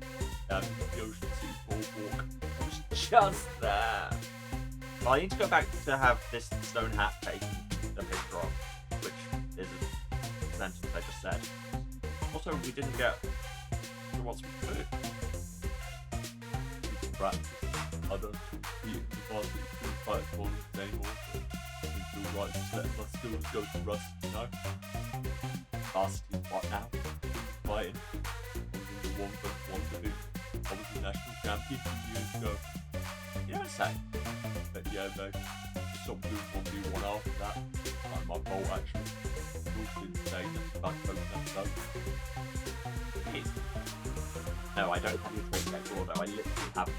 The Ocean Sea boardwalk. I was just there. Well, I need to go back to have this stone hat taken a picture of, which is a sentence I just said. Also, we didn't get to what's we could. Practice. I don't eat in the past that fight for it anymore. I feel right just letting my skills go to rust, you know? Varsity, what now? Fighting. I was in the 1v1 division. I was the national champion 2 years ago. You don't say. But yeah, they stopped doing 1v1 after that. Not my fault, actually. Rules didn't say nothing about coconut though. Please. No, I don't have your trait check order. I literally have it.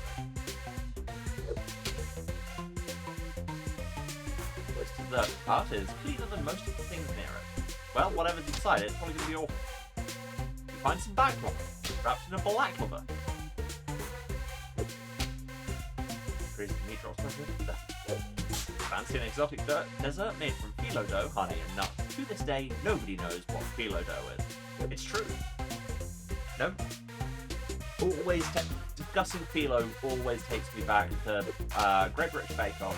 This dessert part is cleaner than most of the things near it. Well, whatever's inside it's probably going to be awful. You find some baklava, wrapped in a baklava. Increase the meat drops. Fancy and exotic dessert made from phyllo dough, honey, and nuts. To this day, nobody knows what phyllo dough is. It's true. No. Always discussing phyllo always takes me back to Great British Bake Off.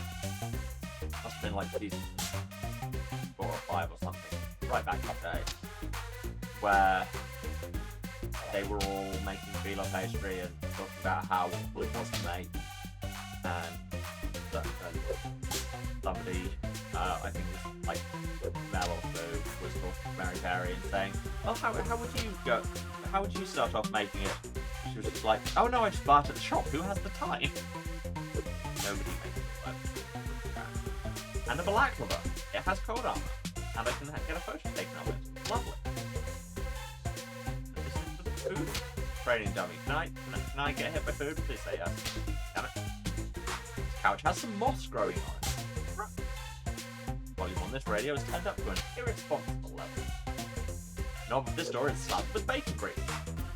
Must have been like season 4 or 5 or something. Right back in the day. Where they were all making phyllo pastry and talking about how awful it was to make. And somebody, I think it was like Mel or Sue, was talking to Mary Berry and saying, "Oh, how would you go? How would you start off making it?" She was just like, "Oh no, I just buy it at the shop. Who has the time?" Nobody makes it like. And the baklava, it has cold armor, and I can get a photo taken of it. Lovely. This is the food training dummy. Can I get hit by food? Please say yes. Damn it. This couch has some moss growing on it. Volume on this radio is turned up to an irresponsible level. The knob of this door is slapped with bacon grease,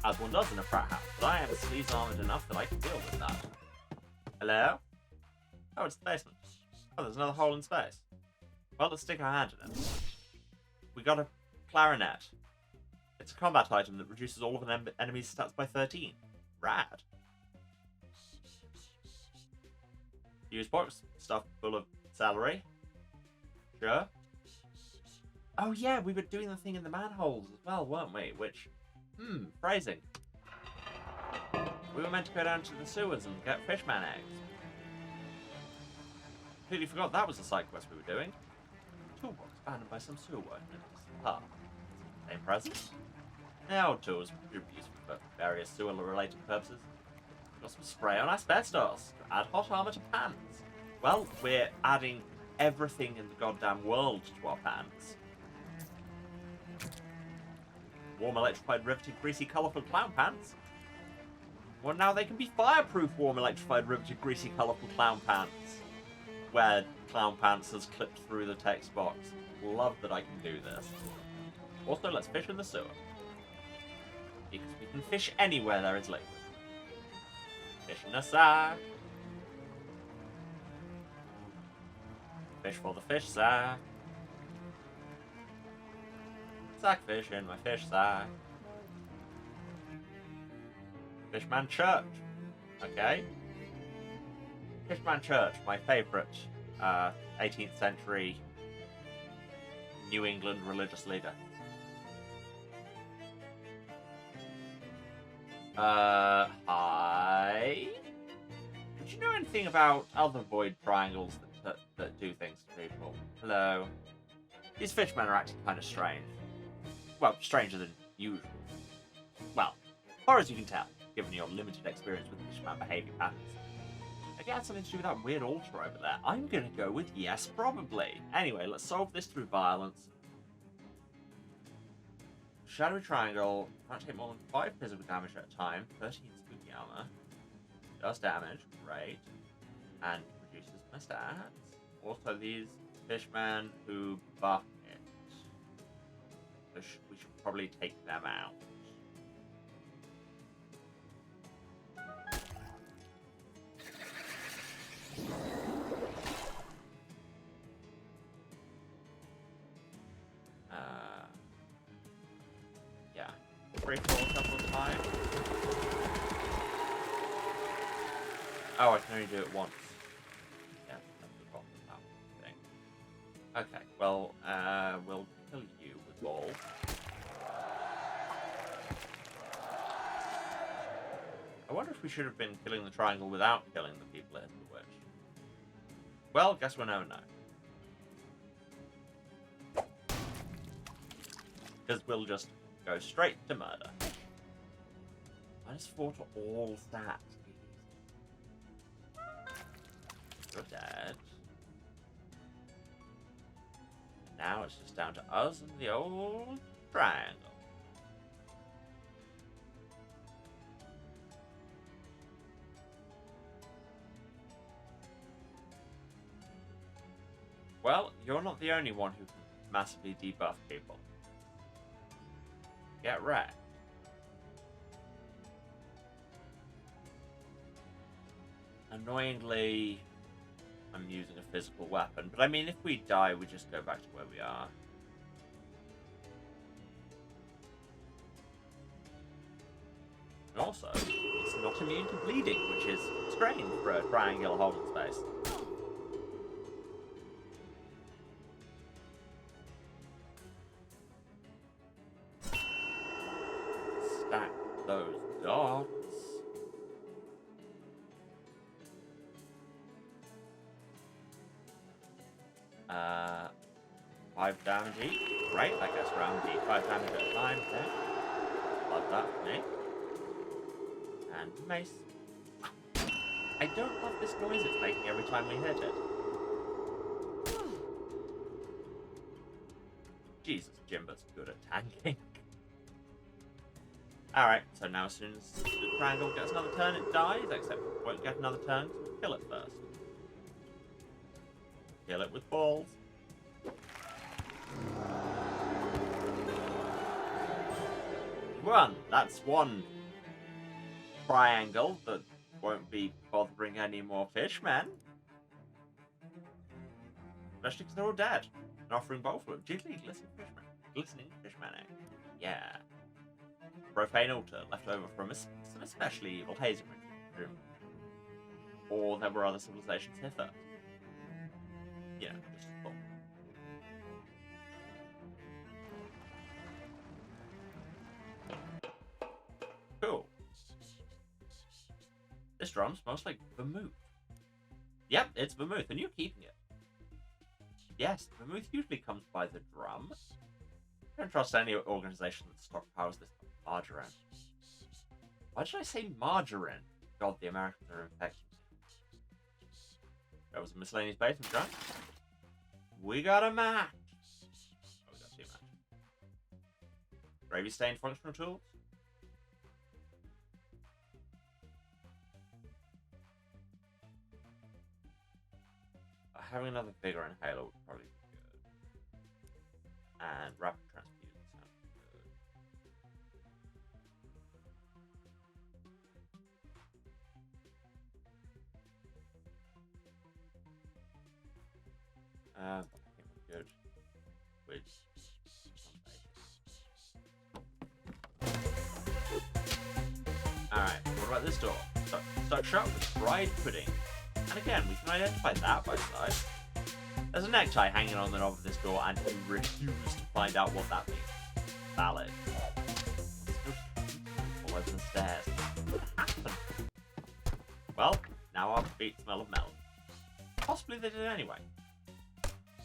as one does in a frat house, but I am sleaze armored enough that I can deal with that. Hello? Oh, it's the basement. Oh, there's another hole in space. Well, let's stick our hand in it. We got a clarinet. It's a combat item that reduces all of an enemy's stats by 13. Rad. Fuse box, stuffed full of celery. Sure. Oh yeah, we were doing the thing in the manholes as well, weren't we? Which, phrasing. We were meant to go down to the sewers and get fishman eggs. Completely forgot that was a side quest we were doing. Toolbox abandoned by some sewer workers. Ah, same presents? Yeah, old tools would be useful for various sewer-related purposes. Got some spray on asbestos to add hot armor to pans. Well, we're adding everything in the goddamn world to our pans. Warm electrified riveted greasy colourful clown pants. Well, now they can be fireproof warm electrified riveted greasy colourful clown pants. Where clown pants has clipped through the text box. Love that I can do this. Also, let's fish in the sewer. Because we can fish anywhere there is liquid. Fish in a sack. Fish for the fish sack. Sack fish in my fish sack. Fishman Church. Okay. Fishman Church, my favourite 18th century New England religious leader. Hi? Would you know anything about other void triangles that do things to people? Hello? These fishmen are acting kind of strange. Well, stranger than usual. Well, as far as you can tell, given your limited experience with fishman behaviour patterns. Maybe it had something to do with that weird altar over there. I'm gonna go with yes, probably. Anyway, let's solve this through violence. Shadowy triangle. Can't take more than 5 physical damage at a time. 13 spooky armor. Does damage. Great. And reduces my stats. Also, these fishmen who buff it. So we should probably take them out. Yeah. Break roll a couple of times. Oh, I can only do it once. Yeah, that's the problem with that thing. Okay, well, we'll kill you with ball. I wonder if we should have been killing the triangle without killing the people that hit the witch. Well, guess we'll never know. Because we'll just go straight to murder. -4 to all stats. You're dead. Now it's just down to us and the old triangle. Well, you're not the only one who can massively debuff people. Get wrecked. Annoyingly, I'm using a physical weapon, but I mean, if we die, we just go back to where we are. And also, it's not immune to bleeding, which is strange for a triangular holding space. Stack those dots. 5 damage each. Right, I guess round D5 damage at a time. Okay. Love that for me. And mace. I don't love this noise it's making every time we hit it. Jesus, Jimbo's good at tanking. Alright, so now as soon as the triangle gets another turn, it dies, except it won't get another turn, so we'll kill it first. Kill it with balls. One. That's one triangle that won't be bothering any more fishmen. Especially because they're all dead. And offering both with jiggly glistening fishman egg. Yeah. Profane altar left over from some especially evil hazer room. Or there were other civilizations here first. You know, just a thought. Cool. This drum smells like vermouth. Yep, it's vermouth, and you're keeping it. Yes, vermouth usually comes by the drum. I don't trust any organization that stockpiles this margarine. Why did I say margarine? God, the Americans are infected. That was a miscellaneous basement drum. We got a match. Oh, we got 2 matches. Gravy stained functional tools. Having another vigor inhaler would probably be good. And rapid transfusion sounds good. I think we're good with Alright, what about this door? Stuck shut with fried pudding. And again, we can identify that by size. There's a necktie hanging on the knob of this door, and we refuse to find out what that means. Valid. All over the stairs. What happened? Well, now our feet smell of melon. Possibly they did anyway.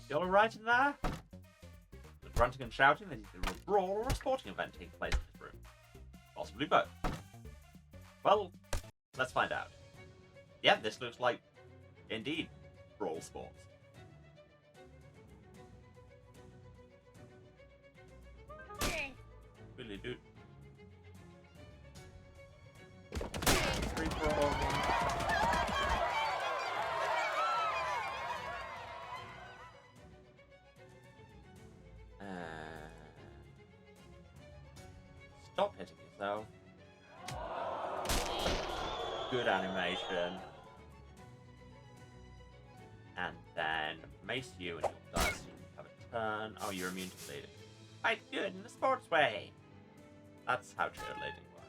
You all alright in there? The grunting and shouting that either a brawl or a sporting event taking place in this room. Possibly both. Well, let's find out. Yeah, this looks like, indeed, brawl sports. Really do. Free for all. Stop hitting yourself. Good animation. And then mace you and you'll die as soon as you have a turn. Oh, you're immune to bleeding. Fight good in the sports way. That's how cheerleading works.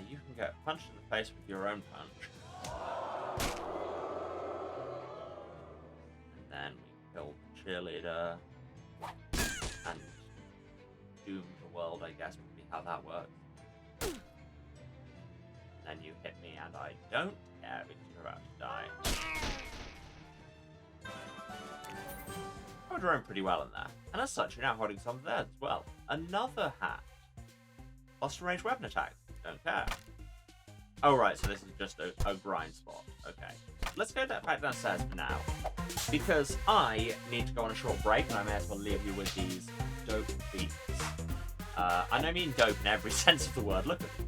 You can get punched in the face with your own punch. And then we kill the cheerleader and doom the world, I guess, would be how that works. Then you hit me, and I don't care because you're about to die. Oh, doing pretty well in there. And as such, you're now holding some there as well. Another hat. Lost range weapon attack. Don't care. Oh, right, so this is just a grind spot. Okay. Let's go back downstairs for now. Because I need to go on a short break, and I may as well leave you with these dope beats. And I mean dope in every sense of the word. Look at them.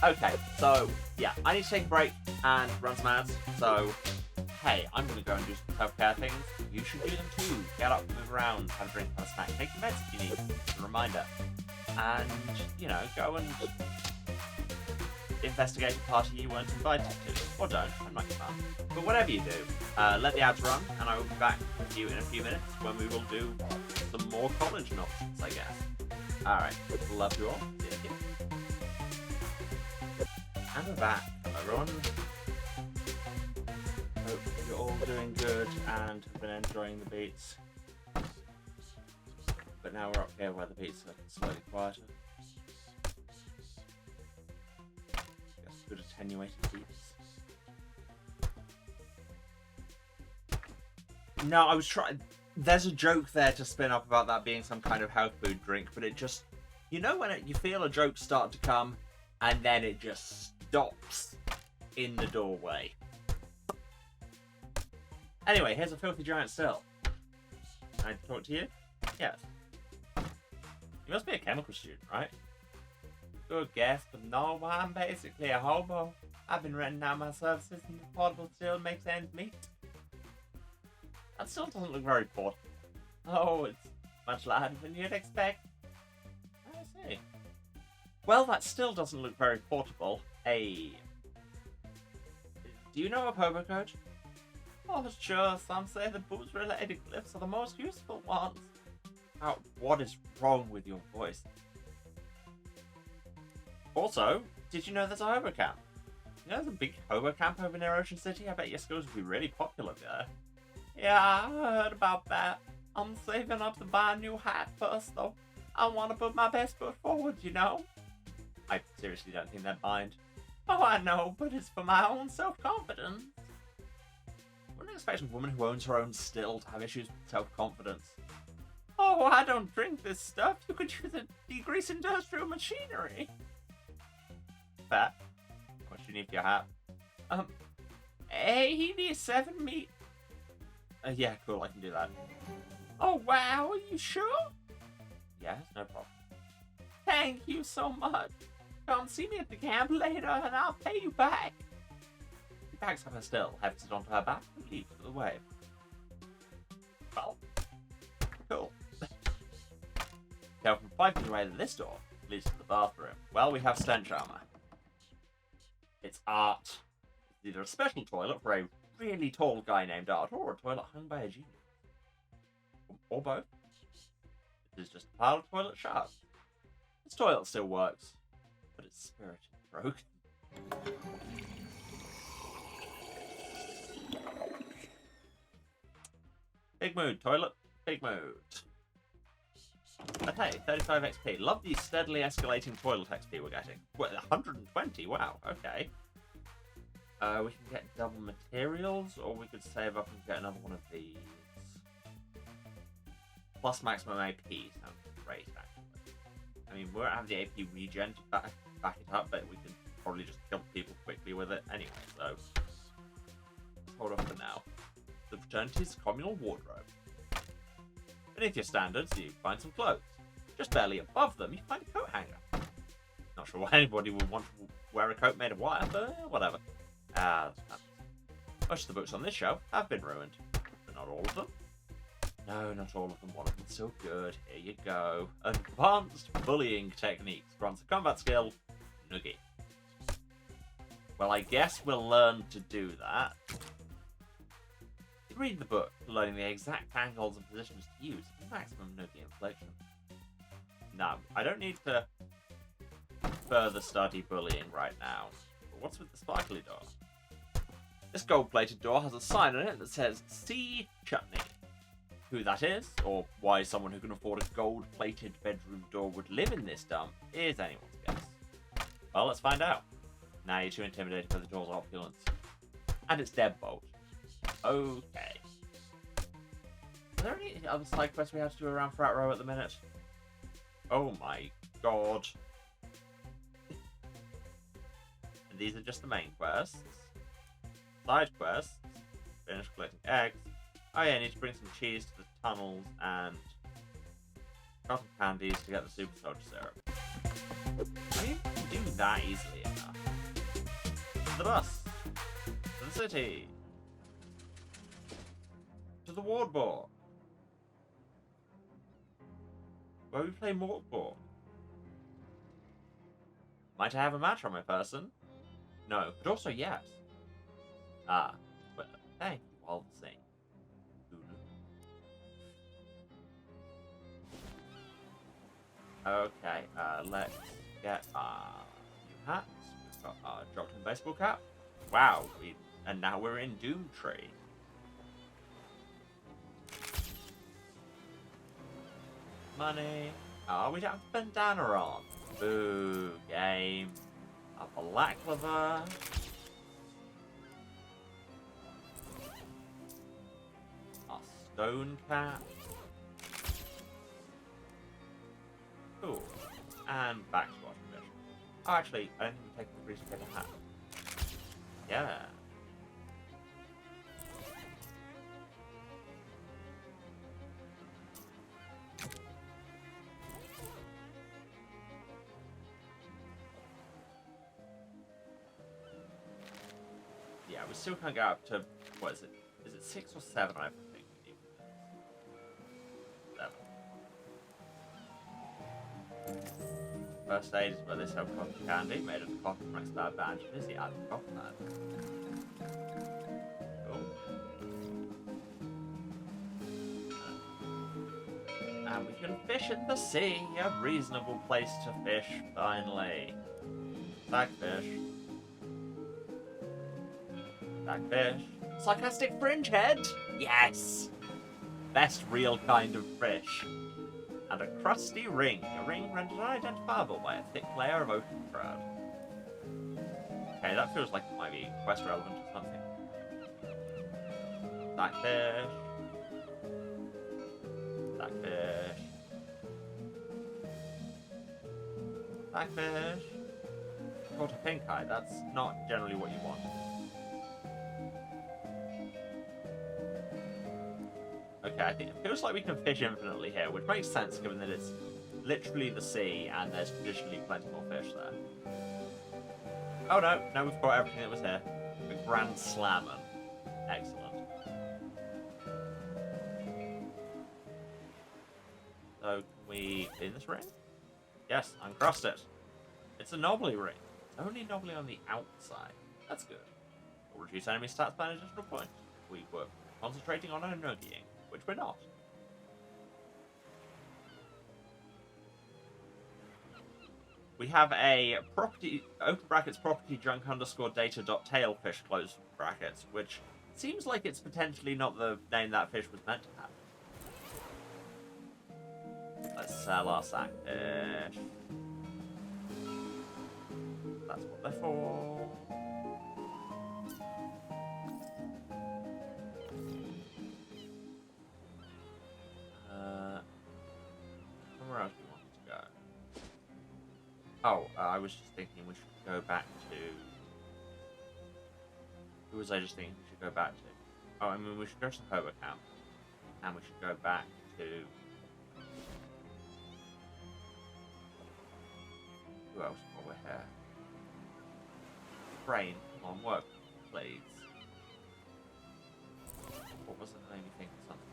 Okay, so, yeah, I need to take a break and run some ads. So, hey, I'm going to go and do some self-care things. You should do them too. Get up, move around, have a drink, have a snack, take your meds if you need. Just a reminder. And, you know, go and investigate a party you weren't invited to. Or don't, I'm not your fan. But whatever you do, let the ads run, and I will be back with you in a few minutes when we will do some more college nonsense, I guess. Alright, love you all. See you again. And we're back, everyone. Hope you're all doing good and have been enjoying the beats. But now we're up here where the beats are slightly quieter. Just good attenuated beats. No, I was trying. There's a joke there to spin up about that being some kind of health food drink, but it just, you know, when you feel a joke start to come, and then it just stops in the doorway. Anyway, here's a filthy giant still. Can I talk to you? Yes. You must be a chemical student, right? Good guess, but no, I'm basically a hobo. I've been renting out my services and the portable still makes ends meet. That still doesn't look very portable. Oh, it's much larger than you'd expect. I see. Well, that still doesn't look very portable. Hey. Do you know of hobo code? Oh, sure. Some say the booze-related glyphs are the most useful ones. Oh, what is wrong with your voice? Also, did you know there's a hobo camp? You know there's a big hobo camp over near Ocean City? I bet your schools would be really popular there. Yeah, I heard about that. I'm saving up to buy a new hat first, though. I want to put my best foot forward, you know? I seriously don't think they'd mind. Oh, I know, but it's for my own self-confidence. I wouldn't expect a woman who owns her own still to have issues with self-confidence. Oh, I don't drink this stuff. You could use it to degrease industrial machinery. Fair. What do you need for your hat? $87 yeah, cool, I can do that. Oh, wow, are you sure? Yes, no problem. Thank you so much. Come see me at the camp later and I'll pay you back. He backs up her still, hefts it onto her back, and leaves with a wave. Well, cool. Go from 5 feet away to this door, leads to the bathroom. Well, we have stench armor. It's art. It's either a special toilet for a really tall guy named Art, or a toilet hung by a genius. Or both. This is just a pile of toilet shards. This toilet still works, but its spirit is broken. Big mood, toilet. Big mood. But hey, 35 XP. Love the steadily escalating toilet XP we're getting. What, 120? Wow, okay. We can get double materials, or we could save up and get another one of these. Plus maximum AP sounds great, actually. I mean, we won't have the AP regen to back it up, but we can probably just kill people quickly with it anyway, so let's hold off for now. The fraternity's communal wardrobe. Beneath your standards, you find some clothes. Just barely above them, you find a coat hanger. Not sure why anybody would want to wear a coat made of wire, but whatever. Most of the books on this shelf have been ruined, but not all of them. No, not all of them. One of them's still good. Here you go. Advanced bullying techniques. Grants a combat skill. Noogie. Well, I guess we'll learn to do that. You read the book, learning the exact angles and positions to use for maximum noogie infliction. No, I don't need to further study bullying right now. But what's with the sparkly door? This gold-plated door has a sign on it that says, "See Chutney." who that is, or why someone who can afford a gold-plated bedroom door would live in this dump, is anyone's guess. Well, let's find out. Now you're too intimidated by the door's opulence. And its deadbolt. Okay. Are there any other side quests we have to do around Frat Row at the minute? Oh my god. And these are just the main quests. Side quests. Finish collecting eggs. Oh yeah, I need to bring some cheese to the tunnels and cotton candies to get the super soldier syrup. I mean, you can do that easily enough. To the bus. To the city. To the ward ball. Where we play Morkball. Might I have a match on my person? No, but also yes. Ah, well, thank you all the same. Okay, let's get our new hats. We've got our dropped-in baseball cap. Wow, and now we're in Doomtree. Money. Oh, we don't have bandana on. Boo, game. A baklava. A stone cap. Cool. And back to washing fish. Oh, actually, I don't think we take the breeze to get a hat. Yeah. Yeah, we still can't get up to, what is it? Is it 6 or 7, I think we need? 7. First aid is where they sell cotton candy, made of the cotton from expired bandages, the added cotton man. Cool. And we can fish in the sea, a reasonable place to fish, finally. Blackfish. Blackfish. Sarcastic fringe head? Yes! Best real kind of fish. And a crusty ring. A ring rendered unidentifiable by a thick layer of ocean crud. Okay, that feels like it might be quest relevant or something. Blackfish. Blackfish. Blackfish. Caught a pink eye. That's not generally what you want. Okay, I think it feels like we can fish infinitely here, which makes sense given that it's literally the sea and there's traditionally plenty more fish there. Oh no, no, we've caught everything that was here. A grand salmon. Excellent. So, can we clean this ring? Yes, uncrossed it. It's a knobbly ring. It's only knobbly on the outside. That's good. We'll reduce enemy stats by an additional point. We were concentrating on our nuggying, which we're not. We have a property, open brackets, property junk underscore data dot tailfish close brackets, which seems like it's potentially not the name that fish was meant to have. Let's sell our sackfish. That's what they're for. Where else do we want to go? Oh, I was just thinking we should go back to... Who was I just thinking we should go back to? Oh, I mean, we should go to the Hobo camp. And we should go back to... Who else while we're here? Brain, come on, work, please. What was it that made me think of something?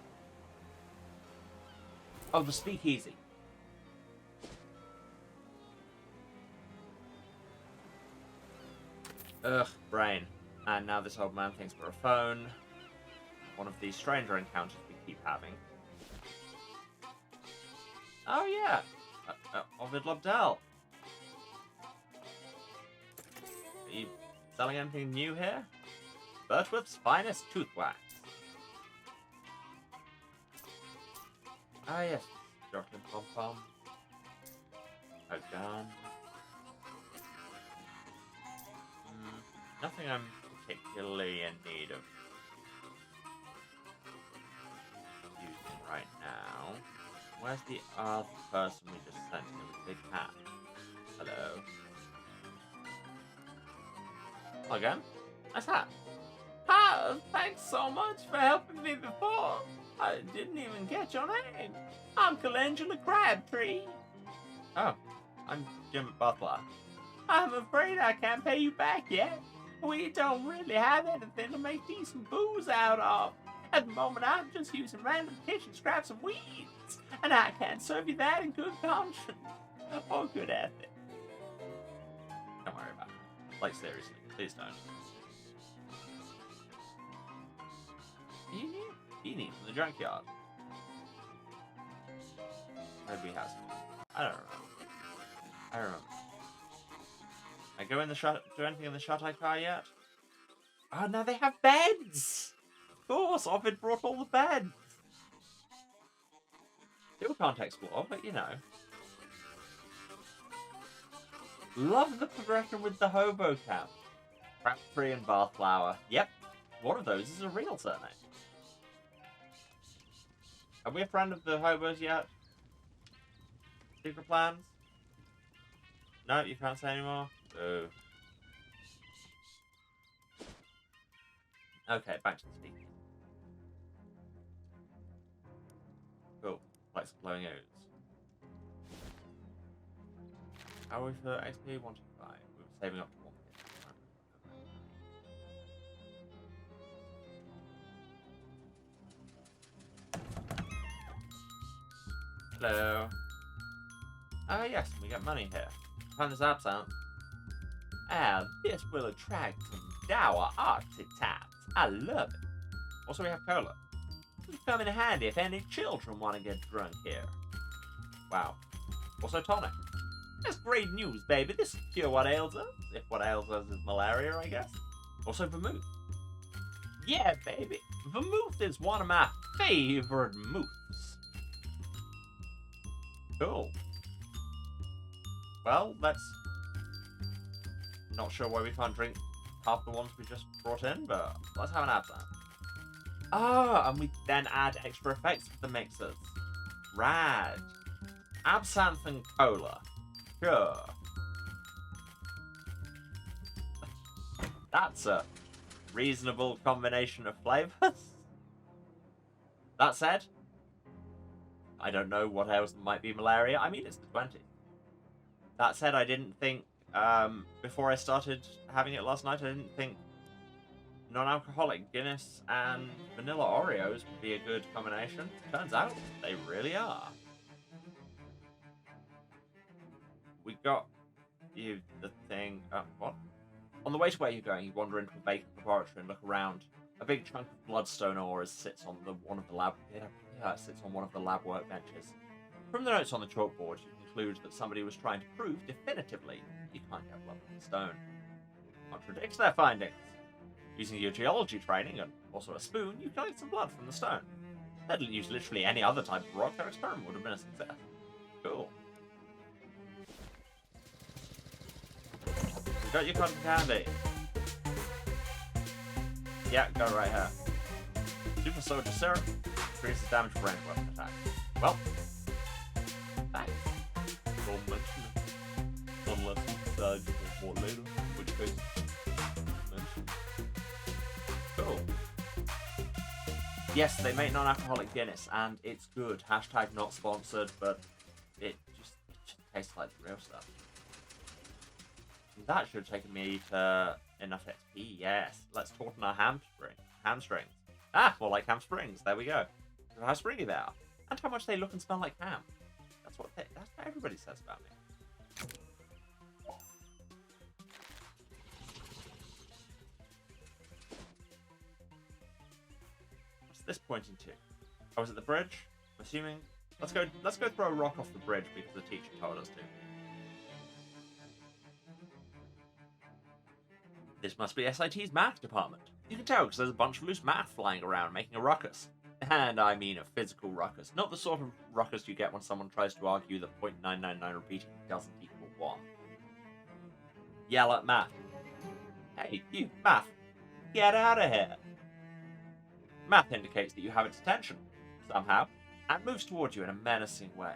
Oh, the speakeasy. Ugh, brain. And now this old man thinks we're a phone. One of these stranger encounters we keep having. Oh yeah! Ovid Lobdell. Are you selling anything new here? Birchworth's finest tooth wax. Ah, yes. Chocolate pom-pom. A gun. Nothing I'm particularly in need of using right now. Where's the other person we just sent here with the big hat? Hello. Again? Nice hat. Ah, thanks so much for helping me before. I didn't even get your name. I'm Calendula Crabtree. Oh, I'm Jim Butler. I'm afraid I can't pay you back yet. We don't really have anything to make decent booze out of. At the moment, I'm just using random kitchen scraps and weeds, and I can't serve you that in good conscience or good ethics. Don't worry about it. Like, seriously, please don't. Beanie from the junkyard. Maybe we have some. I don't remember. I go in the shot. Do anything in the shot-eye car yet? Oh, now they have beds! Of course, Ovid brought all the beds. Still can't explore, but you know. Love the progression with the hobo camp. Crabtree and Bathflower. Yep, one of those is a real surname. Are we a friend of the hobos yet? Secret plans? No, you can't say anymore? Oh. Okay, back to the speaking. Cool. Like some glowing ooze. How are we for XP? 125. We were saving up to 1. Hello. Ah, yes, we get money here. Find this absinthe. Ah, this will attract some dour archetypes. I love it. Also, we have cola. This will come in handy if any children want to get drunk here. Wow. Also, tonic. That's great news, baby. This will cure what ails us. If what ails us is malaria, I guess. Also, vermouth. Yeah, baby. Vermouth is one of my favorite moves. Cool. Well, let's... Not sure why we can't drink half the ones we just brought in, but let's have an absinthe. Ah, and we then add extra effects to the mixers. Rad. Absinthe and cola. Sure. That's a reasonable combination of flavors. That said, I don't know what else might be malaria. I mean, it's the 20s. That said, I didn't think, before I started having it last night, I didn't think non-alcoholic Guinness and vanilla Oreos would be a good combination. Turns out, they really are. We got you the thing. What? On the way to where you're going, you wander into a vacant laboratory and look around. A big chunk of bloodstone ore sits on one of the lab workbenches. From the notes on the chalkboard, you conclude that somebody was trying to prove definitively you can't get blood from the stone. Contradicts their findings. Using your geology training and also a spoon, you collect some blood from the stone. They'd use literally any other type of rock, their experiment would have been a success. Cool. You got your cotton candy. Yeah, go right here. Super soldier syrup increases damage for range weapon attack. Well, thanks. Don't mention it. Unless you decide you want more later, in which case, mention. Cool. Yes, they make non-alcoholic Guinness, and it's good. Hashtag not sponsored, but it just tastes like the real stuff. That should have taken me to enough XP, yes. Let's tauten our hamstrings. Ah, more like hamstrings. There we go. How springy they are. And how much they look and smell like ham. That's what everybody says about me. What's this pointing to? Oh, is it the bridge? I'm assuming. Let's go throw a rock off the bridge because the teacher told us to. This must be SIT's math department. You can tell because there's a bunch of loose math flying around making a ruckus. And I mean a physical ruckus, not the sort of ruckus you get when someone tries to argue that .999 repeating doesn't equal 1. Yell at Math. Hey, you, Math, get out of here. Math indicates that you have its attention, somehow, and moves towards you in a menacing way.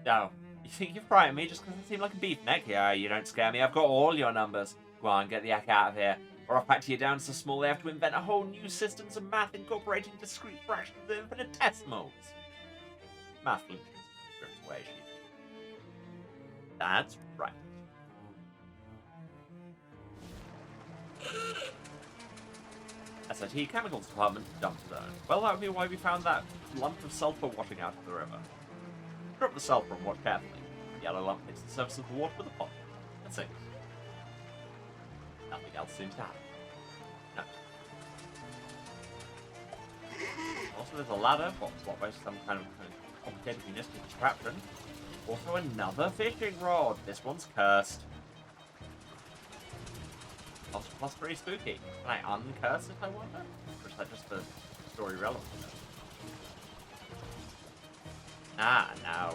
Oh, you think you frighten me just because I seem like a beefneck? Yeah, you don't scare me. I've got all your numbers. Go on, get the heck out of here. Or I'll factor you down so small they have to invent a whole new systems of math incorporating discrete fractions of infinitesimals. Math flinches and drifts away. That's right. SIT Chemicals Department dump zone. Well, that would be why we found that lump of sulfur washing out of the river. Drop the sulfur and watch carefully. The yellow lump hits the surface of the water with a pop. And sinks. Nothing else seems to happen. No. Also, there's a ladder, blocked by some kind of complicated municipal contraption. Also, another fishing rod. This one's cursed. Plus pretty spooky. Can I uncurse it, I wonder? Or is that just for story relevant? Ah, now.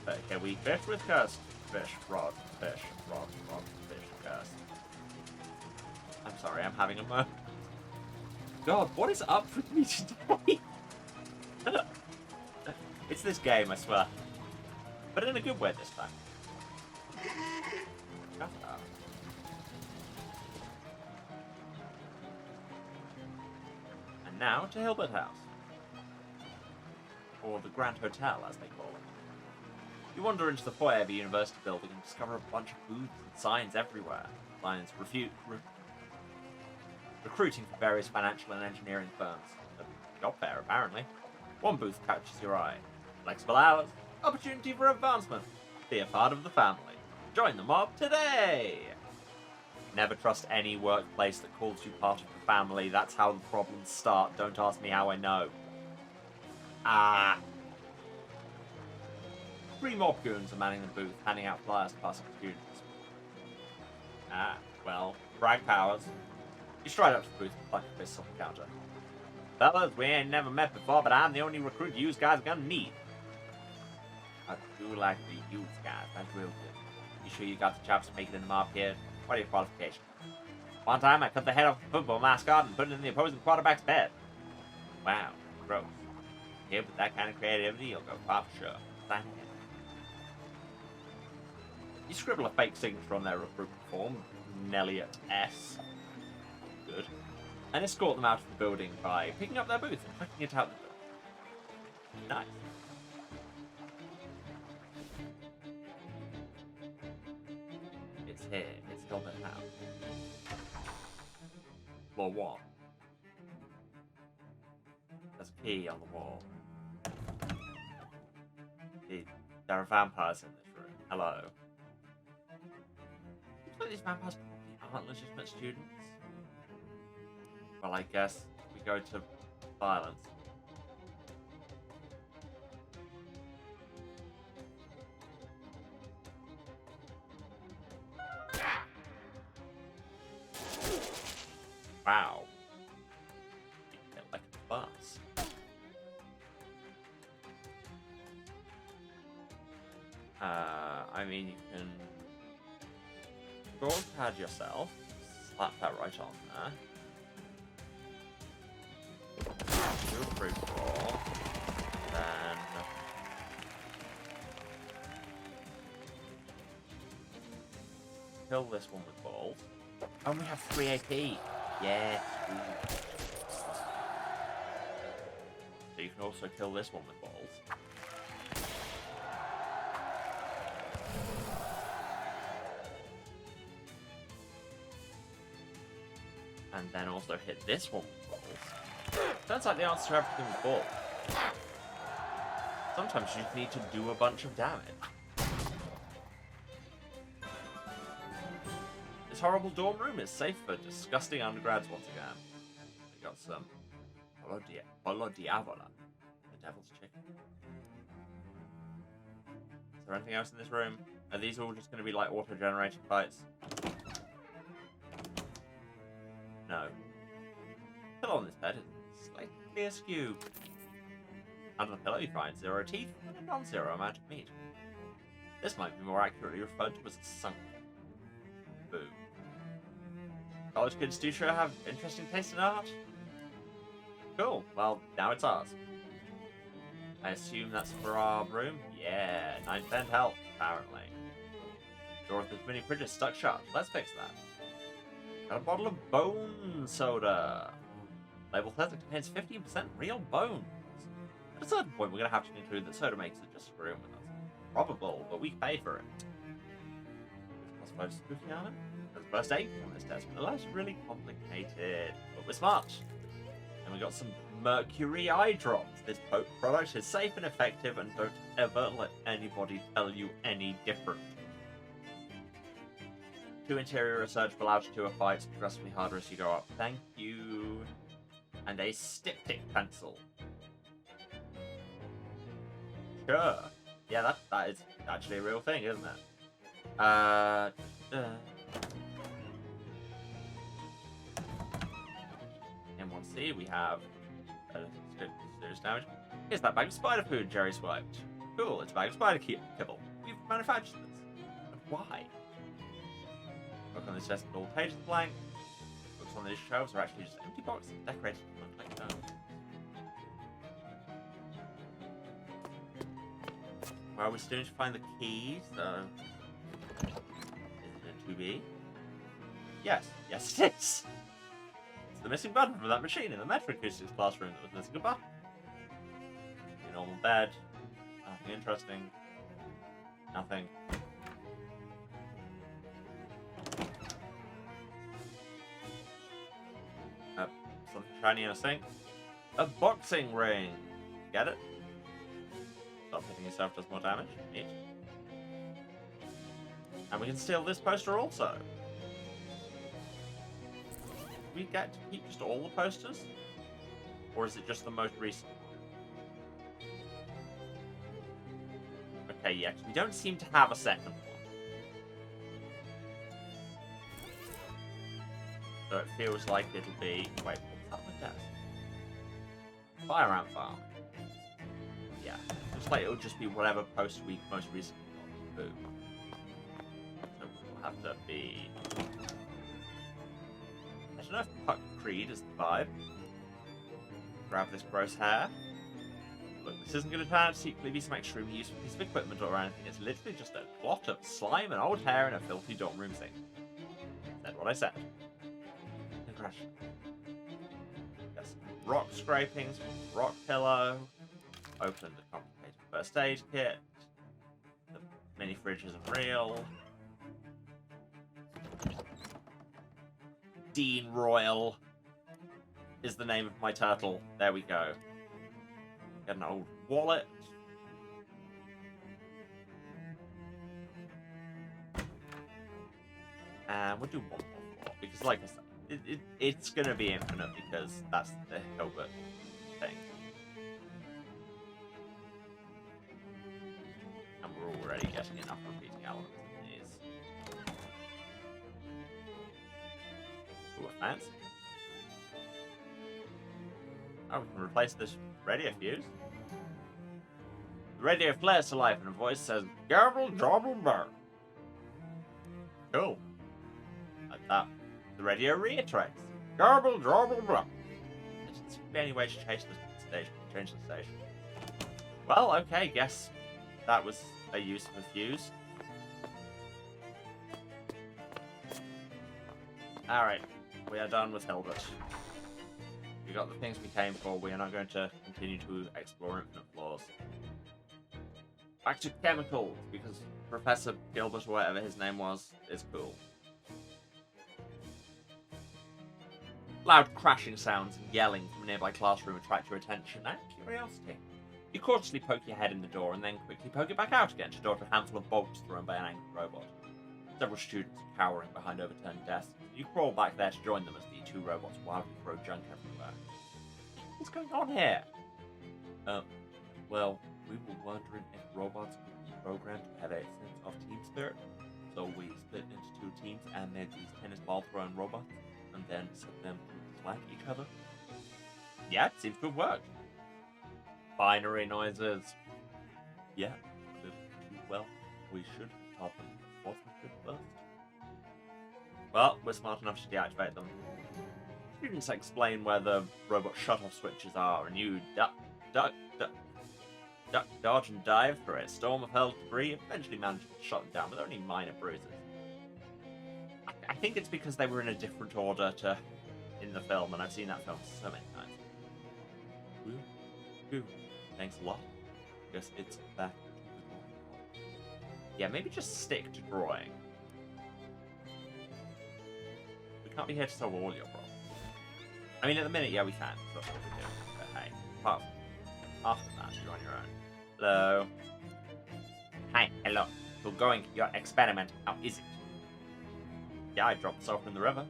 Okay, we fish with cursed. Fish, rod, fish, curse. I'm sorry, I'm having a moment. God, what is up with me today? It's this game, I swear. But in a good way this time. Shut up. And now to Hilbert House. Or the Grand Hotel, as they call it. You wander into the foyer of a university building and discover a bunch of booths and signs everywhere. Signs recruiting for various financial and engineering firms. A job fair, apparently. One booth catches your eye. Flexible hours, opportunity for advancement. Be a part of the family. Join the mob today! Never trust any workplace that calls you part of the family. That's how the problems start. Don't ask me how I know. Ah. 3 mob goons are manning the booth, handing out flyers to passing students. Ah, well, brag powers. You stride up to the booth and plunk your fists on the counter. Fellas, we ain't never met before, but I'm the only recruit you guys are gonna need. I do like the youth guys, that's real good. You sure you got the chops to make it in the mob here? What are your qualifications? One time I cut the head off the football mascot and put it in the opposing quarterback's bed. Wow, gross. Here with that kind of creativity, you'll go far for sure. Sign it. You scribble a fake signature on their recruitment form, Nelliot S. Good. And escort them out of the building by picking up their booth and checking it out the door. Nice. It's here. It's Hilbert House. Floor 1. There's a key on the wall. There are vampires in this room. Hello. Looks like these vampires probably aren't legitimate students. Well, I guess we go to violence. Wow. You get like a bus. I mean, you can draw a pad yourself, slap that right on there. Do a free roll, then kill this one with balls. And we have 3 AP. Yes. Ooh. So you can also kill this one with balls. And then also hit this one with balls. Turns out the answer to everything with balls. Sometimes you just need to do a bunch of damage. This horrible dorm room is safe for disgusting undergrads once again. We got some Pollo Diavola, the devil's chicken. Is there anything else in this room? Are these all just going to be like auto-generated fights? No. The pillow on this bed is slightly askew. Under the pillow you find 0 teeth and a non-zero amount of meat. This might be more accurately referred to as a sunk. Boo. College kids do sure have interesting taste in art. Cool, well, now it's ours. I assume that's for our room? Yeah, 9% health, apparently. Door with the mini fridge is stuck shut. Let's fix that. Got a bottle of bone soda. Label says it contains 15% real bones. At a certain point, we're going to have to conclude that soda makes it just screwing with us. Probable, but we pay for it. Classified spooky on it? There's first aid on this test, but the life's really complicated. But we're smart. And we got some mercury eye drops. This product is safe and effective, and don't ever let anybody tell you any different. 2 interior research will allow 2 fights progressively harder as you go up. Thank you. And a styptic pencil. Sure. Yeah, that is actually a real thing, isn't it? In 1C, we have serious damage. Here's that bag of spider food Jerry swiped. Cool, it's a bag of spider kibble. We've manufactured this. But why? Look on this desk, all pages are blank. Books on these shelves are actually just empty boxes decorated like that. Well, we're still need to find the keys, so... Is it a 2B? Yes, yes it is! It's the missing button from that machine in the Metroacoustics classroom that was missing a button. A normal bed. Nothing interesting. Nothing. Something shiny in a sink. A boxing ring! Get it? Stop hitting yourself does more damage. Neat. And we can steal this poster also. Do we get to keep just all the posters? Or is it just the most recent one? Okay, yeah, because we don't seem to have a second one. So it feels like it'll be... Wait, what's up with that? Fire ant farm. Yeah. Looks like it'll just be whatever post we most recently got. Boom. So we'll have to be... I don't know if Puck Creed is the vibe. Grab this gross hair. Look, this isn't going to turn out to secretly be some extremely useful piece of equipment or anything. It's literally just a clot of slime and old hair in a filthy dorm room sink. That's what I said. Congratulations. Got some rock scrapings, rock pillow. Opened a complicated first aid kit. The mini fridge isn't real. Dean Royal is the name of my turtle. There we go. Get an old wallet. And we'll do one more floor, because like I said, it's going to be infinite because that's the Hilbert thing. And we're already getting enough repeating elements in these. Ooh, a fancy. Oh, we can replace this radio fuse. The radio flares to life and a voice says, "Gobble, gobble, burr." Cool. Like that. The radio reiterates, "Gobble, gobble, burr." There doesn't seem to be any way to change the station. Well, okay, guess that was a use of a fuse. Alright, we are done with Hilbert. We got the things we came for. We are not going to continue to explore infinite floors. Back to chemicals, because Professor Gilbert, or whatever his name was, is cool. Loud crashing sounds and yelling from a nearby classroom attract your attention and curiosity. You cautiously poke your head in the door and then quickly poke it back out again to dodge a handful of bolts thrown by an angry robot. Several students are cowering behind overturned desks. You crawl back there to join them as the 2 robots wildly throw junk everywhere. What's going on here? Well, we were wondering if robots could be programmed to have a sense of team spirit. So we split into 2 teams and made these tennis ball throwing robots and then set them to dislike each other. Yeah, it seems to have worked. binary noises. Yeah. Well, we should have taught them arithmetic first. Well, we're smart enough to deactivate them. Students explain where the robot shut-off switches are, and you dodge and dive through a storm of hurled debris, eventually managing to shut them down with only minor bruises. I think it's because they were in a different order to in the film, and I've seen that film so many times. Ooh, thanks a lot. Guess it's back to the drawing board. Yeah, maybe just stick to drawing. We can't be here to solve all your problems. I mean, at the minute, yeah, we can. That's what we're doing. But hey, after that, you're on your own. Hello. Hi, hello. We're going your experiment. How is it? Yeah, I dropped sulfur in the river.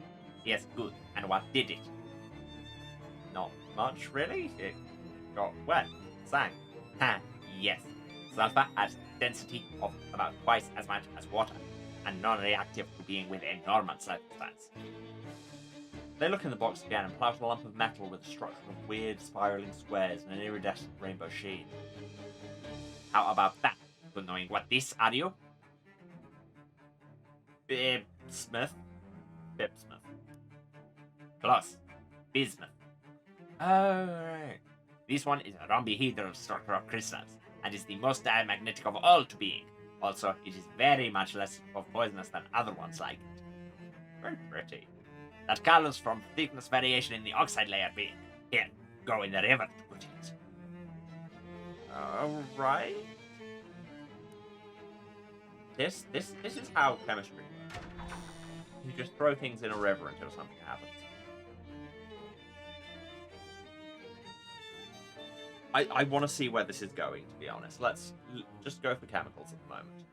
Yes, good. And what did it? Not much, really. It got wet. Sank. Ha, yes. Sulfur has density of about twice as much as water, and non-reactive to being within normal circumstance. They look in the box again and pull out a lump of metal with a structure of weird spiraling squares and an iridescent rainbow sheen. How about that? Good knowing what this are you? Smith? Smith. Close. Bismuth. Oh, right. This one is a rhombohedral structure of crystals, and is the most diamagnetic of all to being. Also, it is very much less poisonous than other ones like it. Very pretty. That colors from thickness variation in the oxide layer being. Here, go in the river to put it. Alright. This is how chemistry works. You just throw things in a river until something happens. I want to see where this is going, to be honest. Let's just go for chemicals at the moment.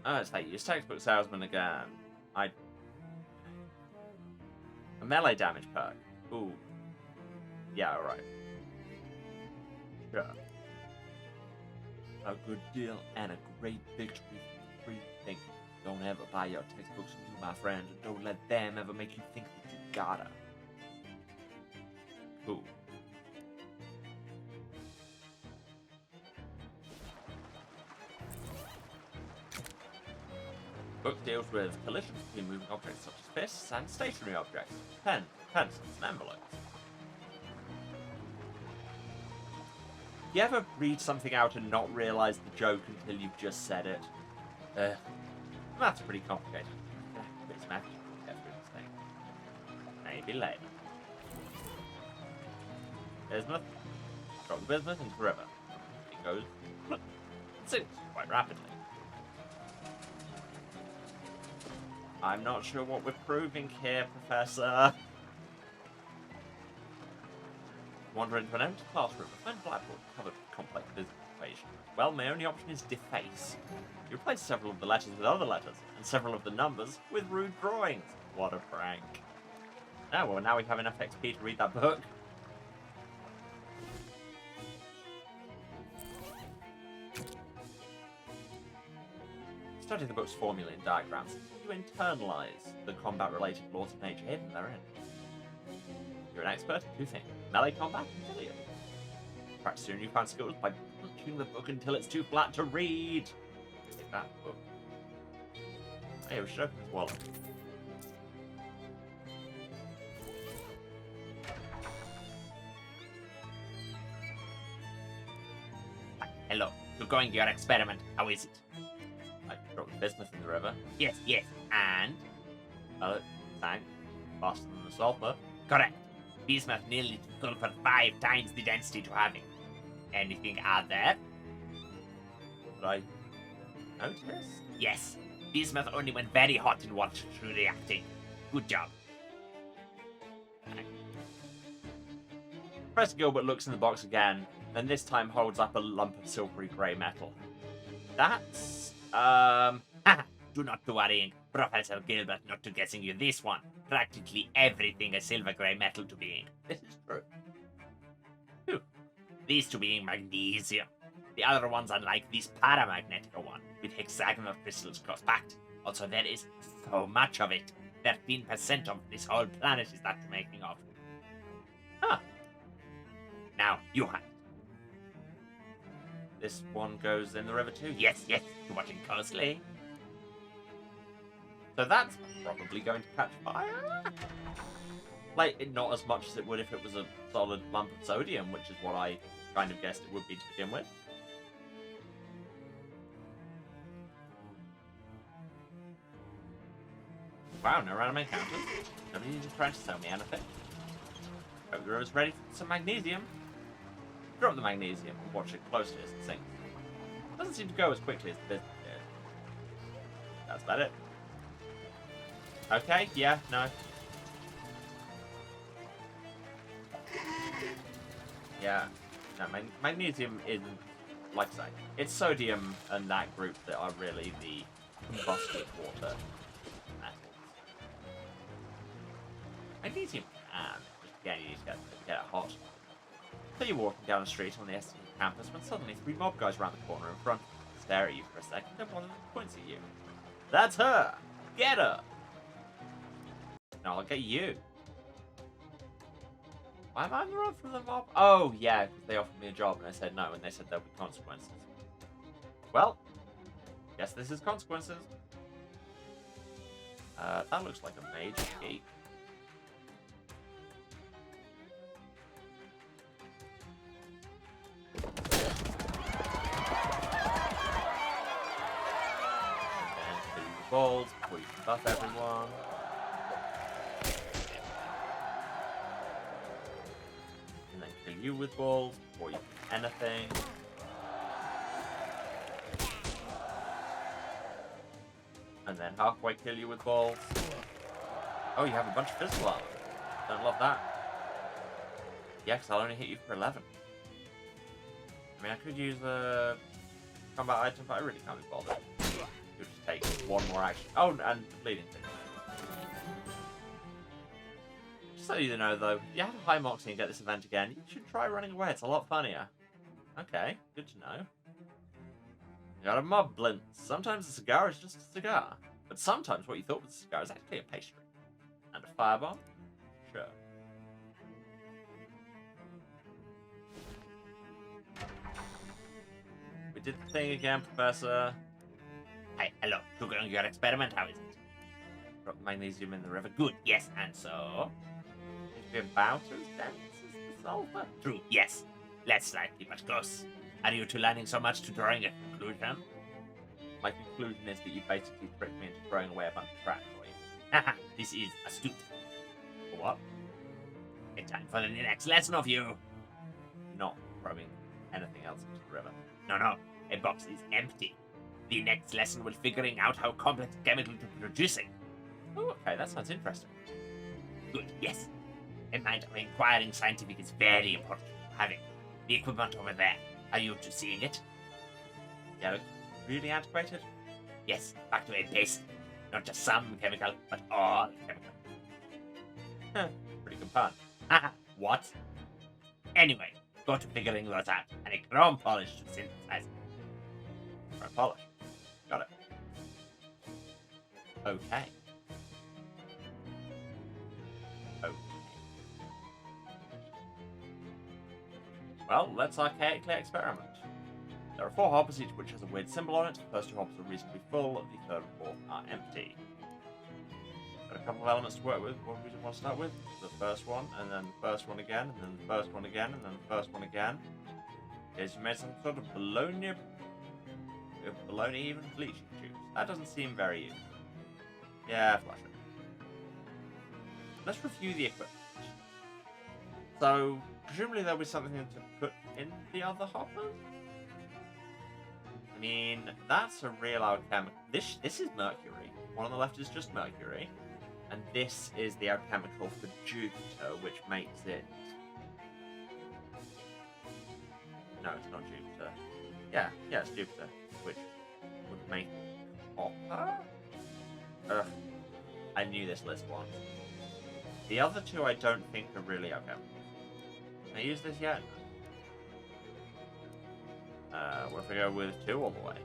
Oh, it's like use textbook salesman again. A melee damage perk. Ooh. Yeah, alright. Sure. A good deal and a great victory for free thinking. Don't ever buy your textbooks new, my friend, and don't let them ever make you think that you gotta. Cool. Book deals with collisions between moving objects such as fists and stationary objects, pens, pencils, and envelopes. You ever read something out and not realise the joke until you've just said it? That's pretty complicated. It's math to get through this thing. Maybe later. Bismuth. Drop the bismuth into the river. It goes. It sinks quite rapidly. I'm not sure what we're proving here, Professor. Wander into an empty classroom and find blackboard covered with complex physics equations. Well, my only option is deface. You replace several of the letters with other letters, and several of the numbers with rude drawings. What a prank. Oh, well, now we have enough XP to read that book. Study the book's formula and diagrams. You internalize the combat-related laws of nature hidden therein. You're an expert in two things: melee combat and billiard. Practice your newfound skills by punching the book until it's too flat to read. Take that book. Hey, we should open his wallet. Hello, you're going to your experiment. How is it? I dropped the bismuth in the river. Yes, yes. And? Well, it sank faster than the sulfur. Correct. Bismuth nearly sulfur 5 times the density to having. Anything out there? Did I notice? Yes. Bismuth only went very hot in water through reacting. Good job. Professor Gilbert looks in the box again, and this time holds up a lump of silvery grey metal. That's, do not be worrying. Professor Gilbert not to guessing you this one. Practically everything a silver grey metal to being. This is true. Phew. These two being magnesium. The other ones are like this paramagnetic one, with hexagonal crystals close packed. Also, there is so much of it. 13% of this whole planet is that you're making of. Huh. Now, you have it. This one goes in the river too. Yes, yes, you're watching closely. So that's probably going to catch fire. Like, not as much as it would if it was a solid lump of sodium, which is what I kind of guessed it would be to begin with. Wow, no random encounters. Nobody's even trying to sell me anything. Hope the river's ready for some magnesium. Drop the magnesium and watch it closely as it sinks. Doesn't seem to go as quickly as the business did. That's about it. Okay, yeah, no. Yeah, no, magnesium isn't, like I say, it's sodium and that group that are really the combusted water metals. Magnesium can, just again, you need to get it hot. So you're walking down the street on the SU campus when suddenly 3 mob guys round the corner in front stare at you for a second, then one of them points at you. That's her! Get her! No, I'll get you. Why am I on the run from the mob? Oh, yeah, because they offered me a job and I said no, and they said there'll be consequences. Well, guess this is consequences. That looks like a mage gate. And then the balls before you can buff everyone. And then kill you with balls before you do anything. And then halfway kill you with balls. Oh, you have a bunch of physical armor. Don't love that. Yeah, because I'll only hit you for 11. I mean, I could use a combat item, but I really can't be bothered. You'll just take one more action. Oh, and the bleeding thing. Just so you know, though, if you have a high moxie and get this event again, you should try running away. It's a lot funnier. Okay, good to know. You got a mob blint. Sometimes a cigar is just a cigar. But sometimes what you thought was a cigar is actually a pastry. And a firebomb? Sure. We did the thing again, Professor. Hey, hello. Took on your experiment, how is it? Drop the magnesium in the river. Good, yes, and so? If we're about as dense as the sulfur? True, yes. Let's slightly but close. Are you two learning so much to drawing a conclusion? My conclusion is that you basically tricked me into throwing away a bunch of trash for you. Haha, this is astute. For what? It's time for the next lesson of you. Not throwing anything else into the river. No, a box is empty. The next lesson will figuring out how complex chemical to producing. Oh, okay, that sounds interesting. Good, yes. A mind of inquiring scientific is very important. Having the equipment over there. Are you two seeing it? Yeah, look really antiquated. Yes, back to a base. Not just some chemical, but all chemical. Huh, pretty good pun. Haha, what? Anyway, go to figuring those out, and a chrome polish to synthesize it. Chrome polish. Got it. Okay. Well, let's archaically experiment. There are 4 hoppers, each which has a weird symbol on it. The first 2 hoppers are reasonably full, the third and fourth are empty. Got a couple of elements to work with. What do we want to start with? The first one, and then the first one again, and then the first one again, and then the first one again. Is you made some sort of bologna even bleaching juice. That doesn't seem very even. Yeah, flush it. Let's review the equipment. So, presumably there'll be something to put in the other hoppers? I mean, that's a real alchemical. This is mercury. One on the left is just mercury. And this is the alchemical for Jupiter, which makes it... No, it's not Jupiter. Yeah, it's Jupiter, which would make it copper? Ugh. I knew this list once. The other 2 I don't think are really alchemical. Can I use this yet? What if I go with 2 all the way?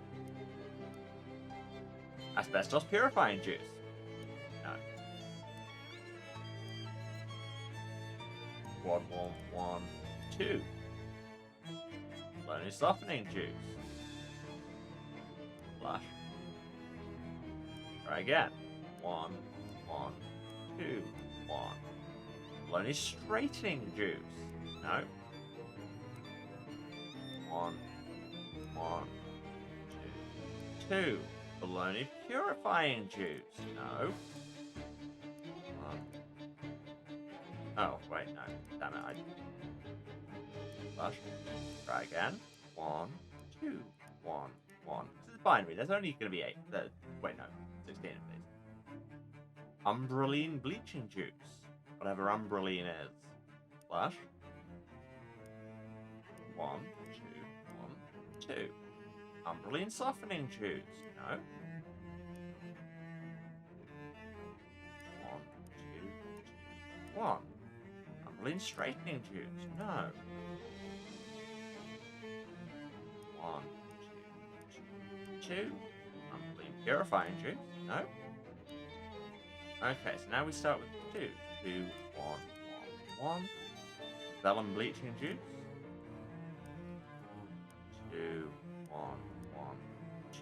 Asbestos purifying juice. No. 1, 1, 1, 2. Learning Bologna softening juice. Flush. Try again. 1, 1, 2, 1. Bologna straightening juice. No. 1, 1, 2, 2. Bologna purifying juice. No. 1. Oh, wait, no. Damn it, Flush. Try again. 1, 2, 1, 1. This is binary. There's only going to be 8. Wait, no. 16 of these. Umbraline bleaching juice. Whatever umbraline is. Flush. 1, 2, 1, 2. Umbraline softening juice. No. 1, 2, 1. Umbraline straightening juice. No. 1, 2, 2. Umbraline purifying juice. No. Okay, so now we start with 2. 2, 1, 1, 1. Vellum bleaching juice. 2, 1, 1,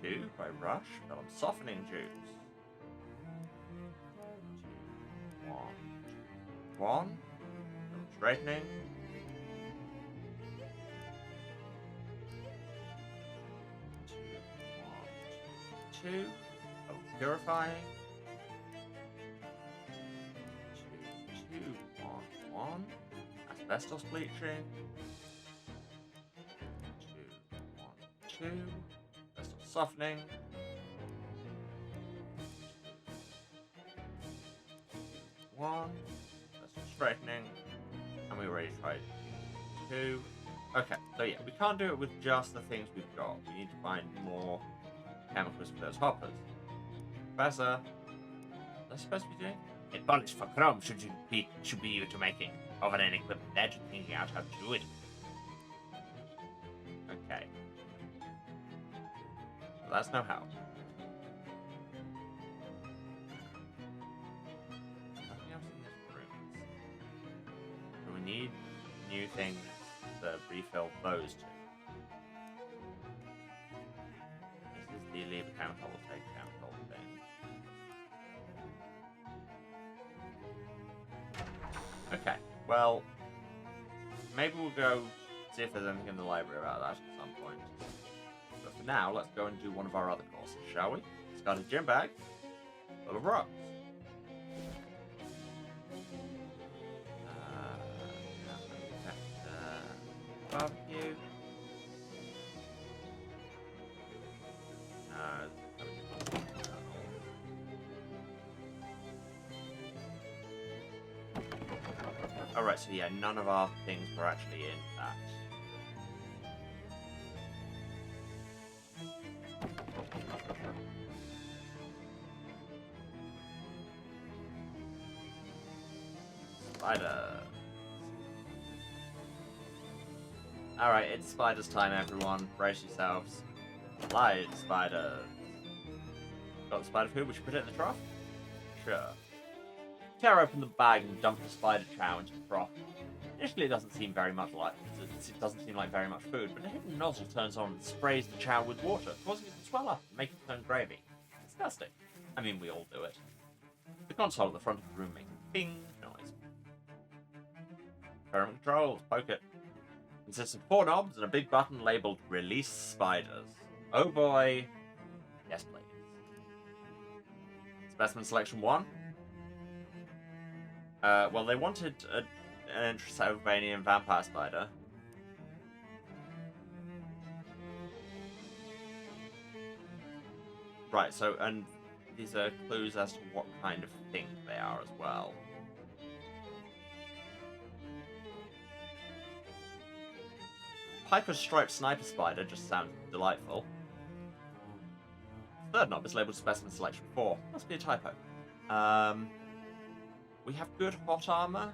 2 by Rush. Vellum softening juice. 2, 1, 1. Vellum straightening. 2, 1, 2. Vellum purifying. 2, 2, 1, 1. Asbestos bleaching. 2, 1, 2. Asbestos softening. 1. Asbestos straightening. And we already tried 2. Okay, so yeah, we can't do it with just the things we've got. We need to find more chemicals for those hoppers. Professor, what's supposed to be doing? It polished for chrome should be you to making of an equipment edge and thinking out how to do it. Okay. So that's no help. Nothing else in this room. So we need new things to refill those two. This is the leave chemical, take chemical thing. Okay, well, maybe we'll go see if there's anything in the library about that at some point. But for now, let's go and do one of our other courses, shall we? It's got a gym bag full of rocks. Barbecue. Alright, so yeah, none of our things were actually in that. Spider. Alright, it's spiders time, everyone. Brace yourselves. Light spiders. Got the spider food? We should put it in the trough? Sure. Tear open the bag and dump the spider chow into the trough. Initially, it doesn't seem very much like it doesn't seem like very much food, but a hidden nozzle turns on and sprays the chow with water, causing it to swell up and make its own gravy. Disgusting. I mean, we all do it. The console at the front of the room makes a bing noise. Experiment controls. Poke it. Consists of 4 knobs and a big button labeled "Release Spiders." Oh boy. Yes, please. Specimen selection 1. Well, they wanted an Intra-Sylvanian vampire spider. Right, so, and these are clues as to what kind of thing they are as well. Piper's striped sniper spider just sounds delightful. Third knob is labeled specimen selection 4. Must be a typo. We have good hot armor.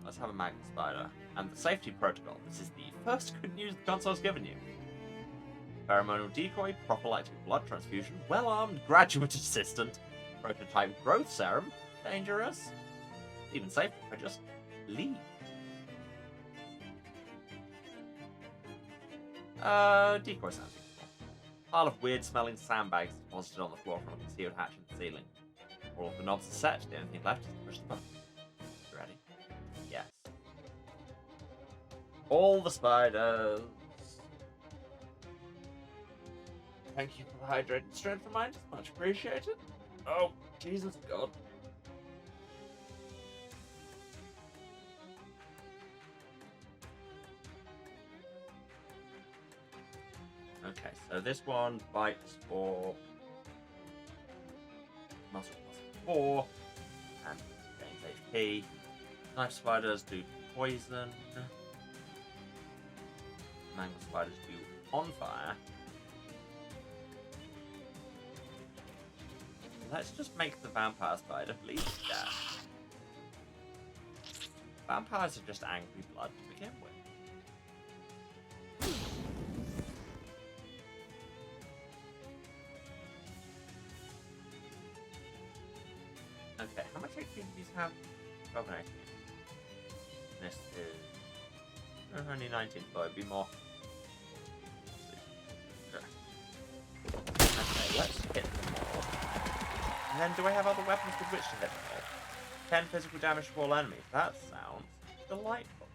Let's have a magnet spider. And the safety protocol. This is the first good news the console's given you. Pheromonal decoy, prophylactic blood transfusion, well-armed graduate assistant, prototype growth serum, dangerous. Even safer if I just leave. Decoy sounds useful. Pile of weird-smelling sandbags deposited on the floor from a concealed hatch in the ceiling. All of the knobs are set. The only thing left is to push the button. You ready? Yes. All the spiders. Thank you for the hydrated strength reminders. Much appreciated. Oh, Jesus God. Okay, so this one bites for muscle plus 4 and gains HP. Knife spiders do poison. Mangle spiders do on fire. Let's just make the vampire spider bleed to death. Vampires are just angry blood to begin with. Okay, how much HP do these have? 12 and 18. This is only 19, so it'd be more. Okay, let's hit them all. And then do I have other weapons with which to hit them all? 10 physical damage to all enemies. That sounds delightful.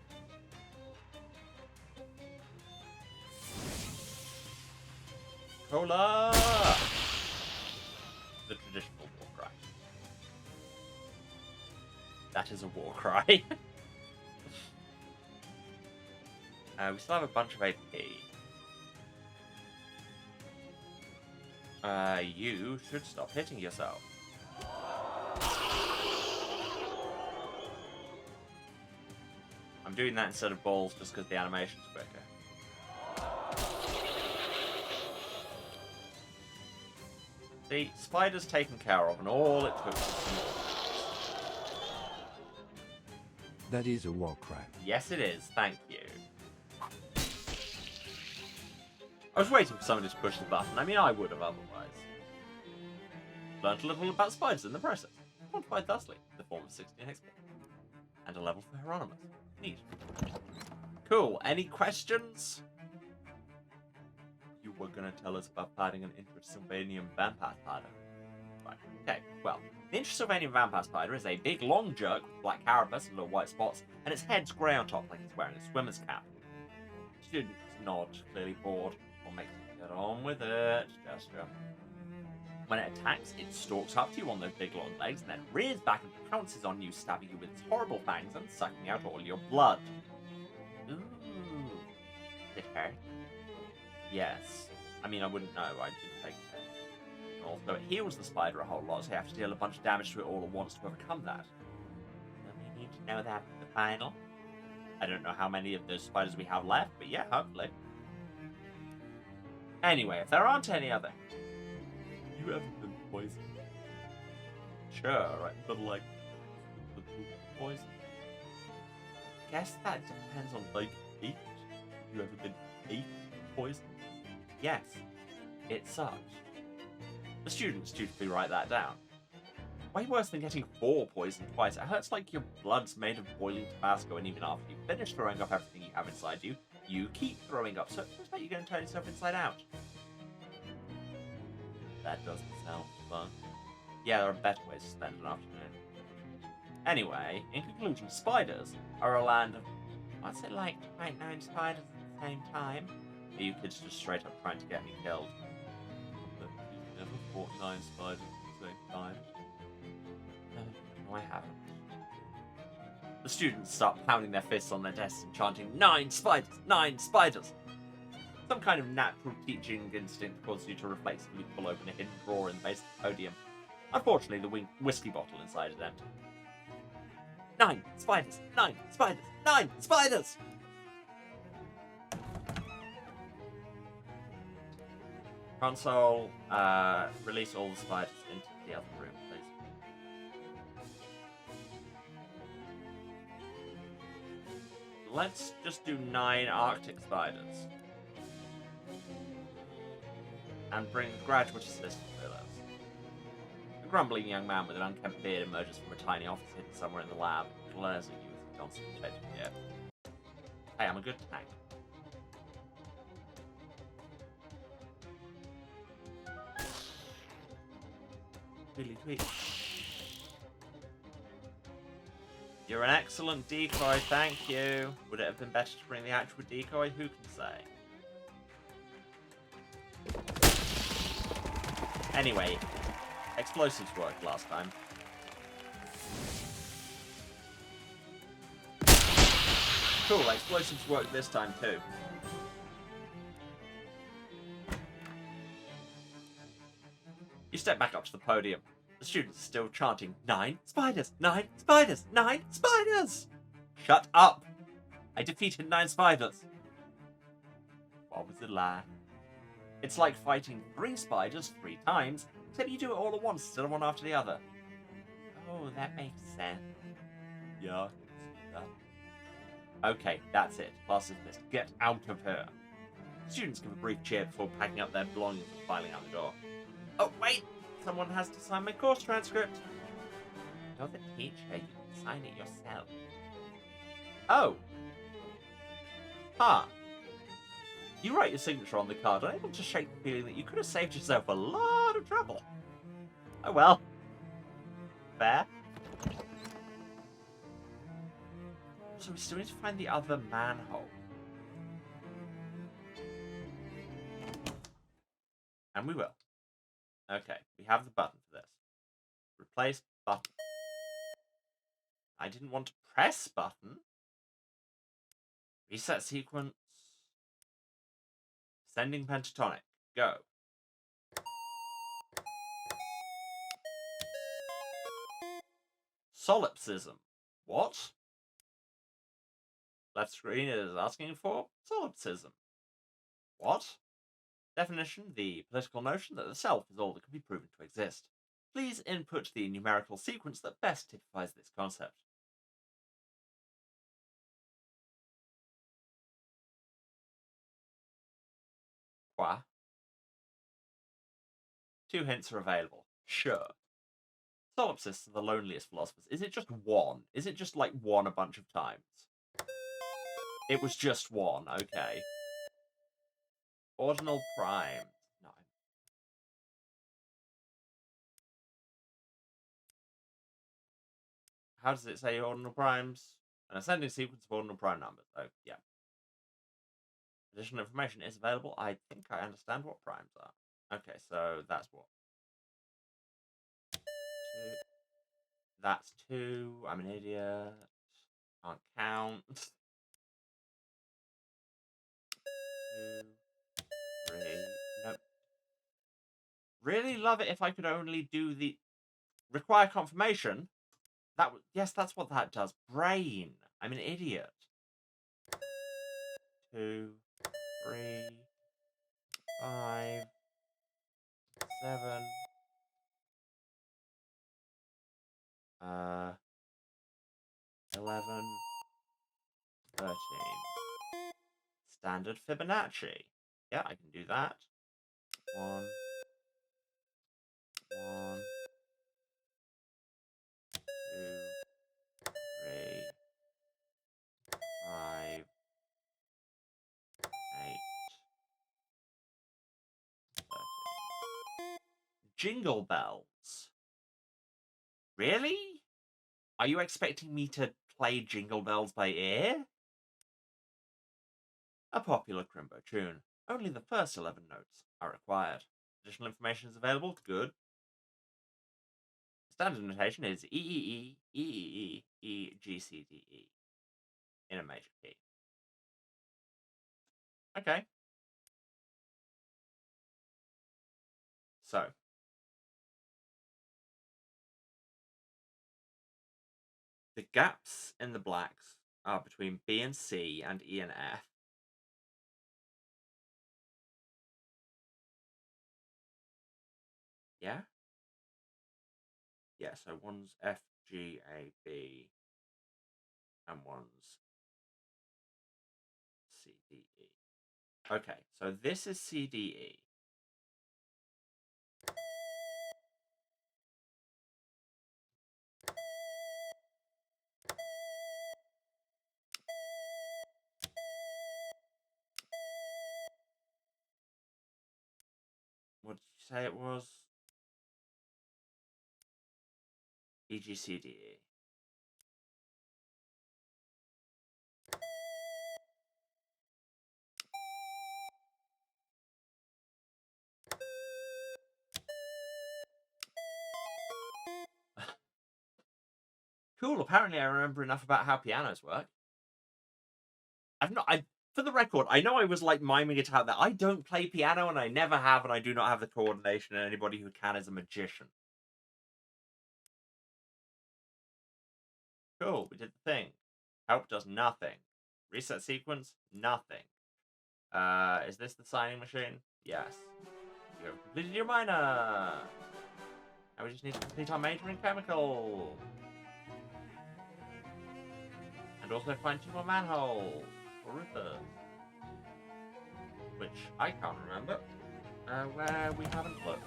Cola! The traditional war cry. That is a war cry. We still have a bunch of AP. You should stop hitting yourself. I'm doing that instead of balls just because the animation's quicker. See, spider's taken care of, and all it took was some more. That is a war cry. Yes, it is. Thank you. I was waiting for somebody to push the button. I mean, I would have otherwise. Learned a little about spiders in the process. Quantified thusly, the form of 16 XP. And a level for Hieronymus. Neat. Cool. Any questions? You were going to tell us about fighting an Intrasylvanian vampire spider. Right. Okay, well, the Intrasylvanian vampire spider is a big, long jerk with black carapace and little white spots, and its head's grey on top like it's wearing a swimmer's cap. Students nod, clearly bored. What makes you get on with it? Gesture. When it attacks, it stalks up to you on those big long legs and then rears back and pounces on you, stabbing you with its horrible fangs and sucking out all your blood. Ooh. It hurt? Yes. I mean, I wouldn't know. I didn't take it. Also, it heals the spider a whole lot, so you have to deal a bunch of damage to it all at once to overcome that. We need to know that for the final. I don't know how many of those spiders we have left, but yeah, hopefully. Anyway, if there aren't any other... You haven't been poisoned. Sure, right, but like... poison? Guess that depends on, like, eat. You ever been ate poisoned? Yes, it sucks. The students dutifully write that down. Way worse than getting 4 poisoned twice. It hurts like your blood's made of boiling Tabasco, and even after you finish throwing up everything you have inside you, you keep throwing up, so it looks like you're going to turn yourself inside out. That doesn't sound fun. Yeah, there are better ways to spend an afternoon. Anyway, in conclusion, spiders are a land of... What's it like to fight 9 spiders at the same time? Are you kids just straight up trying to get me killed? You've never fought 9 spiders at the same time? No, I haven't. The students start pounding their fists on their desks and chanting, 9 spiders! 9 spiders! Some kind of natural teaching instinct causes you to reflexively pull open a hidden drawer in the base of the podium. Unfortunately, the whiskey bottle inside is empty. 9 spiders! 9 spiders! 9 spiders! Console, release all the spiders into the other room, please. Let's just do 9 Arctic spiders. And bring graduate assistant with us. A grumbling young man with an unkempt beard emerges from a tiny office hidden somewhere in the lab, glares at you as Johnson detective here. Hey, I'm a good tank. Tweedly tweet. You're an excellent decoy, thank you. Would it have been better to bring the actual decoy? Who can say? Anyway, explosives worked last time. Cool, explosives worked this time too. You step back up to the podium. The students are still chanting, 9 spiders, 9 spiders, 9 spiders! Shut up! I defeated 9 spiders. What was the lie? It's like fighting 3 spiders 3 times, except you do it all at once instead of one after the other. Oh, that makes sense. Yeah, I can see that. Okay, that's it. Class dismissed. Get out of here. Students give a brief cheer before packing up their belongings and filing out the door. Oh, wait! Someone has to sign my course transcript. You're the teacher. You can sign it yourself. Oh. Huh. You write your signature on the card, unable to shake the feeling that you could have saved yourself a lot of trouble. Oh well. Fair. So we still need to find the other manhole. And we will. Okay, we have the button for this. Replace button. I didn't want to press button. Reset sequence. Sending pentatonic. Go. Solipsism. What? Left screen is asking for solipsism. What? Definition, the political notion that the self is all that can be proven to exist. Please input the numerical sequence that best typifies this concept. Qua. 2 hints are available. Sure. Solipsists are the loneliest philosophers. Is it just one? Is it just like one a bunch of times? It was just one, okay. Ordinal primes. No. How does it say ordinal primes? An ascending sequence of ordinal prime numbers. Oh, yeah. Additional information is available. I think I understand what primes are. Okay, so that's what? 2. That's 2. I'm an idiot. Can't count. 2, 3. Nope. Really love it if I could only do the require confirmation. That yes, that's what that does. Brain. I'm an idiot. 2, 3, 5, 7. 11, 13. Standard Fibonacci. Yeah, I can do that. 1, 1, 2, 3, 5, 8, 13. Jingle bells. Really? Are you expecting me to play Jingle Bells by ear? A popular Crimbo tune. Only the first 11 notes are required. Additional information is available. Good. Standard notation is E E E E E E E G C D E in a major key. Okay. So the gaps in the blacks are between B and C and E and F. Yeah? Yeah, so one's F, G, A, B, and one's C, D, E. Okay, so this is C, D, E. What did you say it was? EGCDE. Cool, apparently I remember enough about how pianos work. For the record, I know I was like miming it out there. I don't play piano and I never have, and I do not have the coordination, and anybody who can is a magician. Cool, we did the thing. Help does nothing. Reset sequence, nothing. Is this the signing machine? Yes. You have completed your minor. Now we just need to complete our major in chemical. And also find 2 more manholes. For Rufus. Which I can't remember. Where we haven't looked.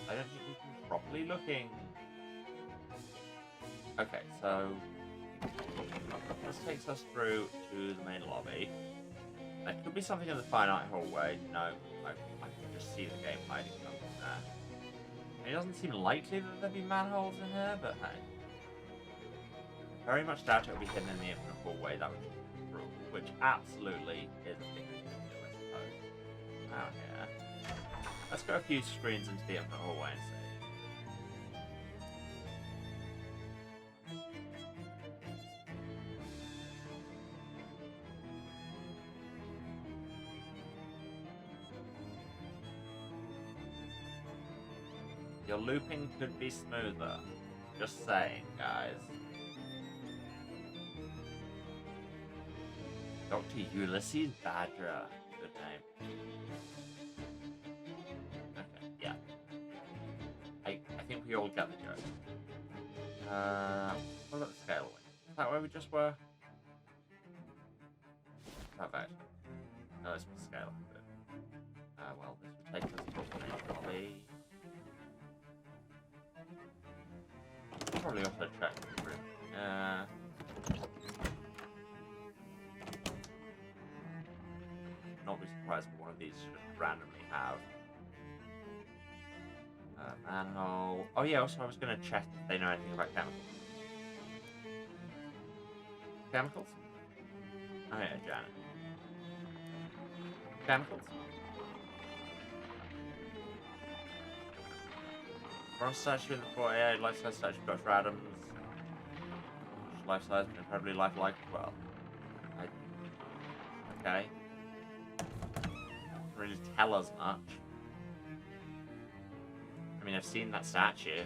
I don't think we've been properly looking. Okay, so this takes us through to the main lobby. There could be something in the finite hallway. No, I can just see the game hiding something there. It doesn't seem likely that there'd be manholes in here, but hey. Very much doubt it'll be hidden in the infinite hallway. That would be cruel, which absolutely is a thing we can do, I suppose. Out here. Let's go a few screens into the infinite hallway and see. Your looping could be smoother. Just saying, guys. Dr. Ulysses Badger. Good name. Okay, yeah. I think we all get the joke. What about the scale wing? Is that where we just were? Perfect. No, this was the scale bit. Well, this will take us to the main lobby. Probably also check the room. Not be surprised if one of these should randomly have manhole. Oh yeah, also I was gonna check if they know anything about chemicals. Chemicals? Oh yeah, Janet. Chemicals? Bronze statue in the foyer, life-size statue of Dr. Adams. Life-size but incredibly lifelike as well. Okay. Doesn't really tell us much. I mean, I've seen that statue.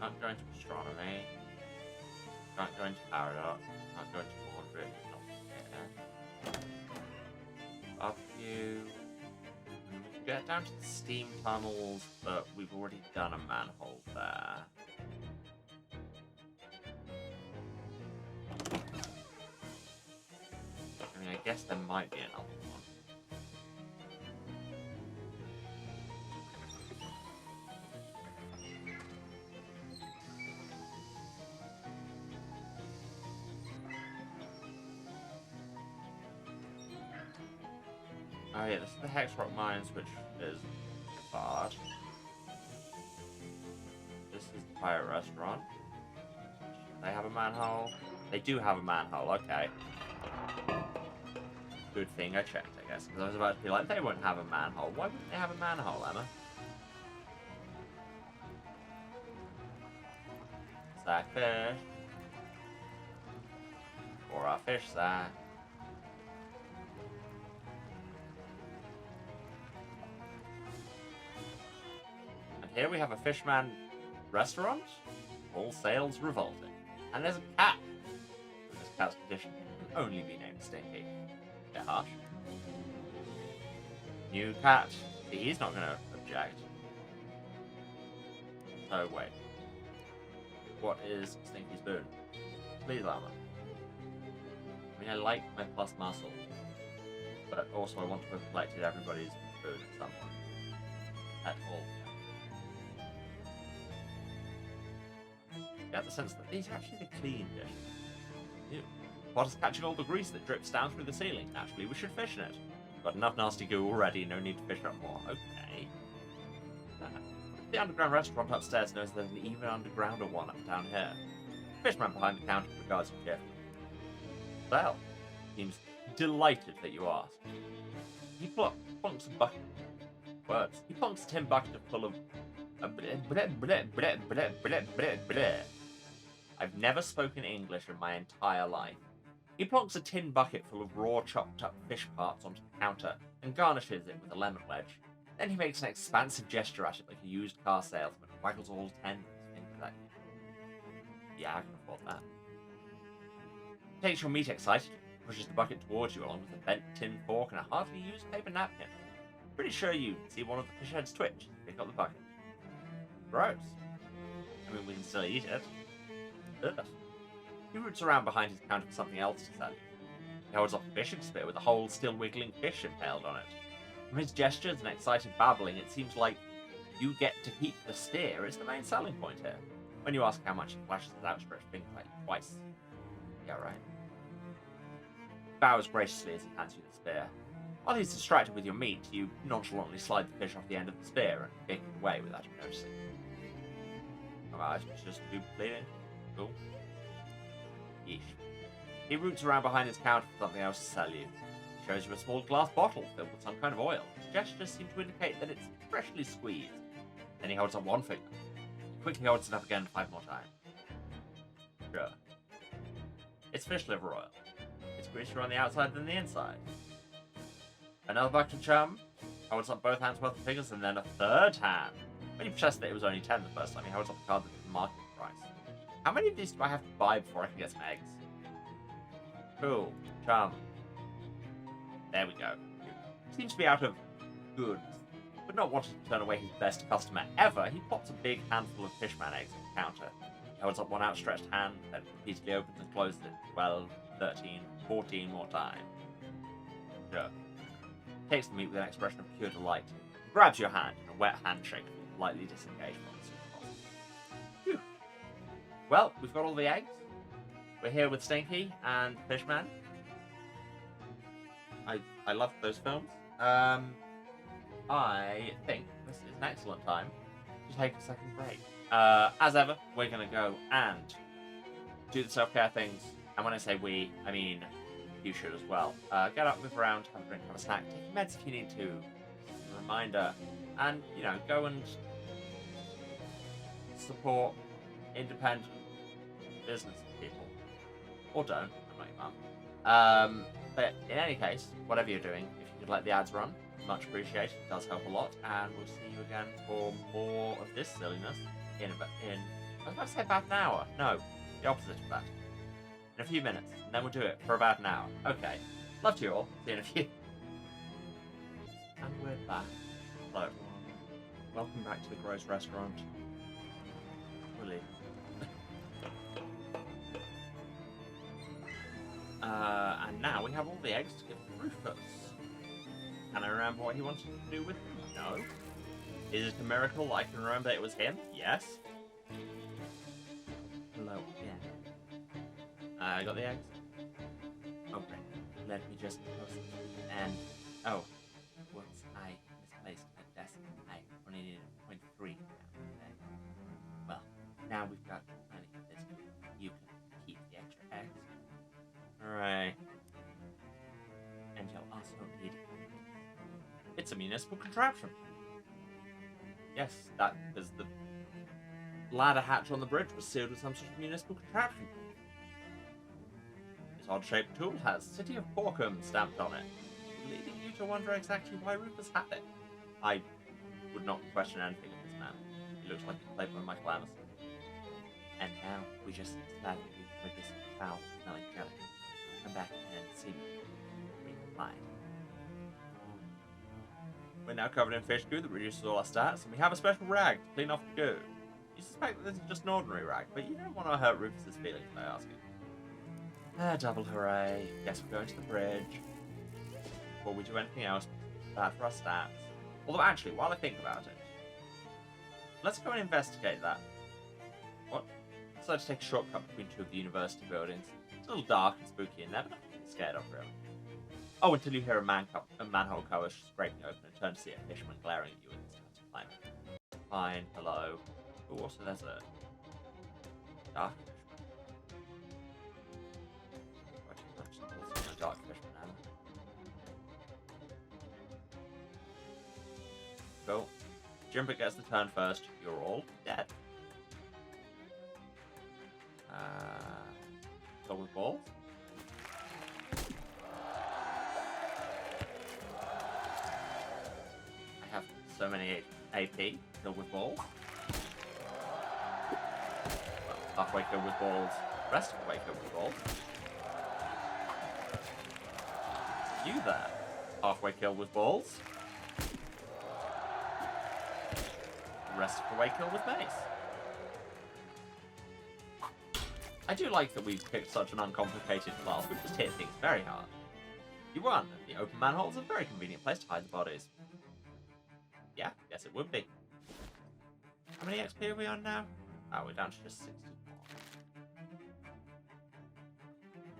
Can't go into astronomy. Can't go into paradox. Can't go into laundry. Not here. Barbecue. We can get down to the steam tunnels, but we've already done a manhole there. I mean, I guess there might be another one. Oh yeah, this is the Hex Rock Mines, which is bad. This is the Pirate Restaurant. They have a manhole. They do have a manhole, okay. Good thing I checked, I guess. Because I was about to be like, they won't have a manhole. Why wouldn't they have a manhole, Emma? Sack fish. Or a fish sack. And here we have a Fishman restaurant. All sales revolting. And there's a cat. This cat's condition can only be named Stinky. Bit harsh. New cat. He's not going to object. So, wait. What is Stinky's boon? Please, armor. I mean, I like my plus muscle. But also I want to have collected everybody's boon at some point. At all. Get the sense that these are actually the clean dishes. Ew. Pot is catching all the grease that drips down through the ceiling. Naturally, we should fish in it. Got enough nasty goo already, no need to fish up more. Okay. The underground restaurant upstairs knows there's an even undergrounder one up down here. The fishman behind the counter regards you carefully. Well, seems delighted that you asked. He plunks a bucket. Words. He plunks a tin bucket full of. I've never spoken English in my entire life. He plonks a tin bucket full of raw chopped up fish parts onto the counter and garnishes it with a lemon wedge. Then he makes an expansive gesture at it like a used car salesman and waggles all 10 of his fingers at you. Yeah, I can afford that. He takes your meat excitedly, pushes the bucket towards you along with a bent tin fork and a hardly used paper napkin. Pretty sure you see one of the fish heads twitch and pick up the bucket. Gross. I mean, we can still eat it. Ugh. He roots around behind his counter for something else to sell you. He holds up a fishing spear with a whole still wiggling fish impaled on it. From his gestures and excited babbling, it seems like you get to keep the spear is the main selling point here. When you ask how much, he flashes his outstretched finger at you twice. Yeah, right. He bows graciously as he hands you the spear. While he's distracted with your meat, you nonchalantly slide the fish off the end of the spear and kick it away without him noticing. Alright, it's just too bleeding. Cool. Yeesh. He roots around behind his counter for something else to sell you. He shows you a small glass bottle filled with some kind of oil. His gestures seem to indicate that it's freshly squeezed. Then he holds up one finger. He quickly holds it up again 5 more times. Sure. It's fish liver oil. It's greasier on the outside than the inside. Another bucket of chum. Holds up both hands worth of figures and then a third hand. When you protested that it was only 10 the first time, he holds up a card that's the market price. How many of these do I have to buy before I can get some eggs? Cool. Chum. There we go. Seems to be out of goods, but not wanting to turn away his best customer ever, he pops a big handful of fishman eggs on the counter. He holds up one outstretched hand, then repeatedly opens and closes it 12, 13, 14 more times. Sure. He takes the meat with an expression of pure delight. He grabs your hand in a wet handshake and lightly disengage from it. Phew. Well, we've got all the eggs. We're here with Stinky and Fishman. I love those films. I think this is an excellent time to take a second break. As ever, we're going to go and do the self-care things. And when I say we, I mean you should as well. Get up, move around, have a drink, have a snack, take meds if you need to. A reminder. And, you know, go and support independent business people. Or don't. I'm not your mum. But in any case, whatever you're doing, if you could let the ads run, much appreciated. It does help a lot. And we'll see you again for more of this silliness I was about to say about an hour. No, the opposite of that. In a few minutes. And then we'll do it for about an hour. Okay. Love to you all. See you in a few. And we're back. Hello, everyone. Welcome back to the Gross Restaurant. Really. And now we have all the eggs to give to Rufus. Can I remember what he wanted to do with them? No. Is it a miracle I can remember it was him? Yes. Hello, yeah. I got the eggs. Okay. Let me just close it. And, oh. Whoops, I misplaced my desk. I only needed 0.3 now. Okay. Well, now we've got plenty of this. You can keep the extra eggs. Alright. And you'll also need it. It's a municipal contraption. Yes, that because the ladder hatch on the bridge was sealed with some sort of municipal contraption. This odd-shaped tool has City of Porkinson stamped on it, leading you to wonder exactly why Rufus had it. I would not question anything of this man. He looks like he played by Michael Anderson. And now we just stab you with this foul-smelling jelly. Come back and see me. Replied. We're now covered in fish goo that reduces all our stats, and we have a special rag to clean off the goo. You suspect that this is just an ordinary rag, but you don't want to hurt Rufus's feelings by asking. Double hooray. Guess we're going to the bridge. Before we do anything else, bad for our stats. Although actually, while I think about it, let's go and investigate that. What? I decided to take a shortcut between two of the university buildings. It's a little dark and spooky in there, but nothing to be scared of, really. Oh, until you hear a manhole cover scraping open and turn to see a fisherman glaring at you in this kind of climate. fine. Hello. Oh, also there's a dark fishman. Dark fishman now. Cool. Jumper gets the turn first. You're all dead. Go with balls. I have so many AP. Kill with balls. Well, halfway kill with balls. Rest of the way kill with balls. You there. Halfway kill with balls. Rest of the way kill with mace. I do like that we've picked such an uncomplicated class. We just hit things very hard. You won. The open manhole is a very convenient place to hide the bodies. Yeah, yes it would be. How many XP are we on now? Oh, we're down to just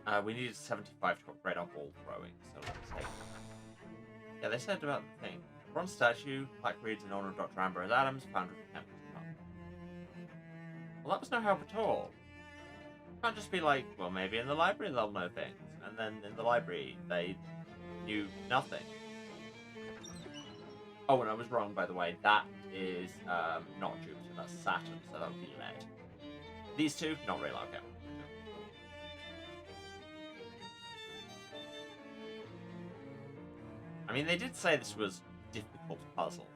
64. We needed 75 to upgrade our ball throwing, so let's take that. Yeah, they said about the thing. Bronze statue, Black reads in honor of Dr. Ambrose Adams, founder of the Temple. Well, that was no help at all. Can't just be like, well, maybe in the library they'll know things, and then in the library they knew nothing. Oh, and I was wrong, by the way. That is not Jupiter, that's Saturn, so that would be lead. These two, not real, okay. I mean, they did say this was a difficult puzzle.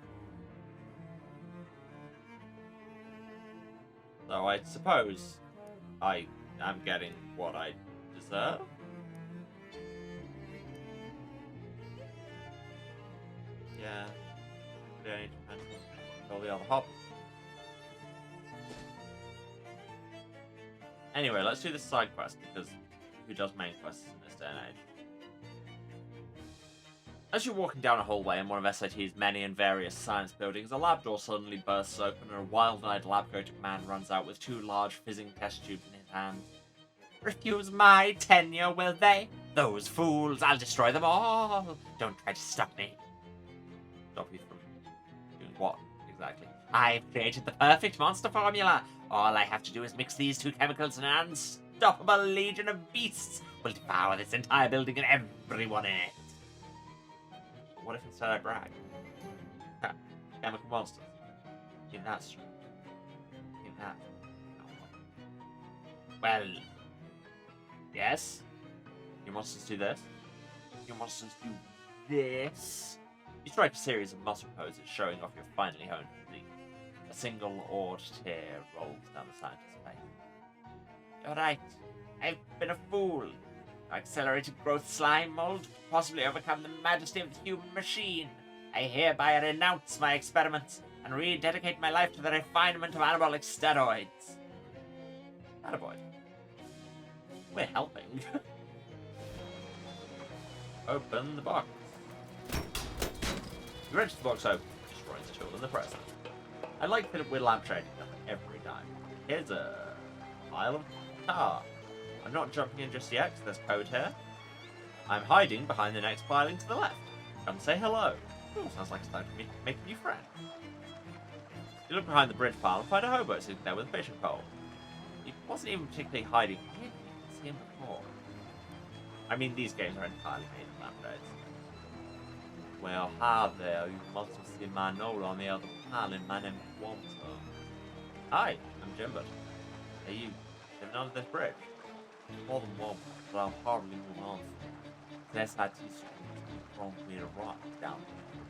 So I suppose I am getting what I deserve. Yeah. I need to kill the other hop. Anyway, let's do this side quest, because who does main quests in this day and age? As you're walking down a hallway in one of SIT's many and various science buildings, a lab door suddenly bursts open and a wild-eyed lab-coated man runs out with 2 large fizzing test tubes in his hands. Refuse my tenure, will they? Those fools, I'll destroy them all! Don't try to stop me. Stop you from doing what, exactly? I've created the perfect monster formula! All I have to do is mix these 2 chemicals and an unstoppable legion of beasts will devour this entire building and everyone in it. What if instead I brag? Chemical monsters. In that stream. In that. Well. Yes. Your monsters do this. Your monsters do this. You strike a series of muscle poses showing off your finely honed physique. A single odd tear rolls down the scientist's face. You're right. I've been a fool. Accelerated growth slime mold, possibly overcome the majesty of the human machine. I hereby renounce my experiments and rededicate my life to the refinement of anabolic steroids. Attaboy. We're helping. Open the box. You wrench the box open, destroying the tool in the present. I like that we're lab trading every time. Here's a pile of tar. I'm not jumping in just yet, because there's code here. I'm hiding behind the next piling to the left. Come say hello. Ooh, sounds like it's time for me to make a new friend. You look behind the bridge pile and find a hobo sitting there with a fishing pole. He wasn't even particularly hiding. You didn't see him before. I mean, these games are entirely made in lab days. Well, hi there. You must have seen my note on the other piling. My name's Walter. Hi, I'm Jimbert. Are you living under this bridge? More than one, but I'll hardly move on. The SIT school thrown me a rock down there.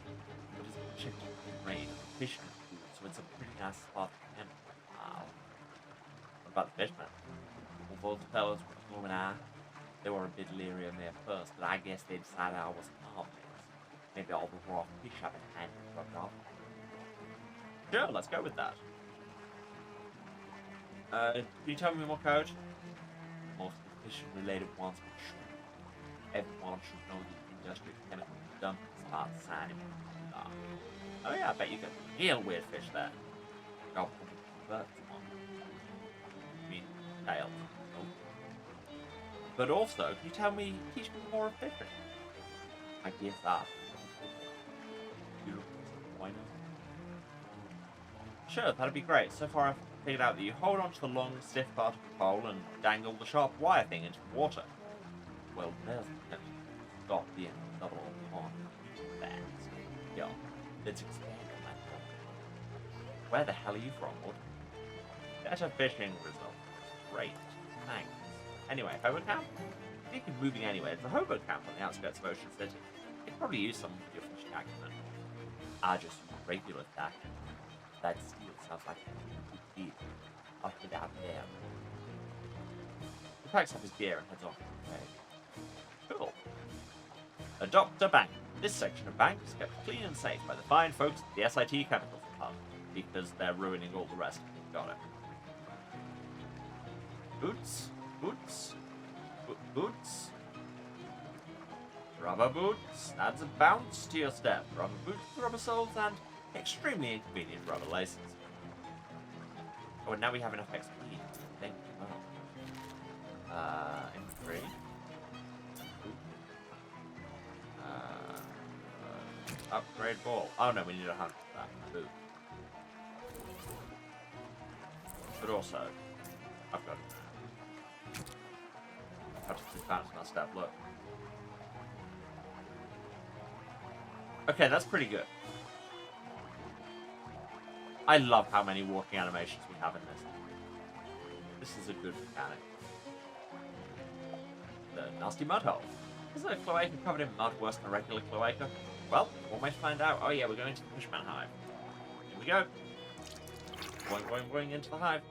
But it's particularly rain and fishing food, so it's a pretty nice spot for him. Wow. What about the fishermen? Well, those fellows were cool and they were a bit leery of me at first, but I guess they decided I was harmless. Maybe all the raw fish I've been handed rubbed off. Sure, let's go with that. Can you tell me more code? Most fishing-related ones for sure. Everyone should know the industrial chemical dump spot sign in the dock. Oh yeah, I bet you got real weird fish there. Got birds on. I mean, tails. Oh. But also, can you teach me more of fishing? I guess that. You look disappointed. Sure, that'd be great. So far I've figured out that you hold onto the long, stiff part of the pole and dangle the sharp wire thing into the water. Well, there's the stop being double on that. Yeah, let's expand on that. Where the hell are you from, Lord? Better fishing results. Great. Thanks. Anyway, Hobo Camp? Speaking of moving anywhere, it's the Hobo Camp on the outskirts of Ocean City. You could probably use some of your fishing acumen. I just use regular that. That steel sounds like a good deal. Up and down there. He packs up his gear and heads off. Okay. Cool. Adopt a bank. This section of bank is kept clean and safe by the fine folks at the SIT Chemicals Club because they're ruining all the rest of it. Got it. Boots, boots, boots. Rubber boots adds a bounce to your step. Rubber boots, rubber soles, and extremely inconvenient rubber laces. Oh, and now we have enough XP. Thank you. Inventory. Upgrade ball. Oh no, we need 100 for that. Boom. But also, I've got it. I've just bounced my step. Look. Okay, that's pretty good. I love how many walking animations we have in this. This is a good mechanic. The nasty mud hole. Is a cloaca covered in mud worse than a regular cloaca? Well, we'll almost find out. Oh yeah, we're going to the Fishman Hive. Here we go. Going into the hive.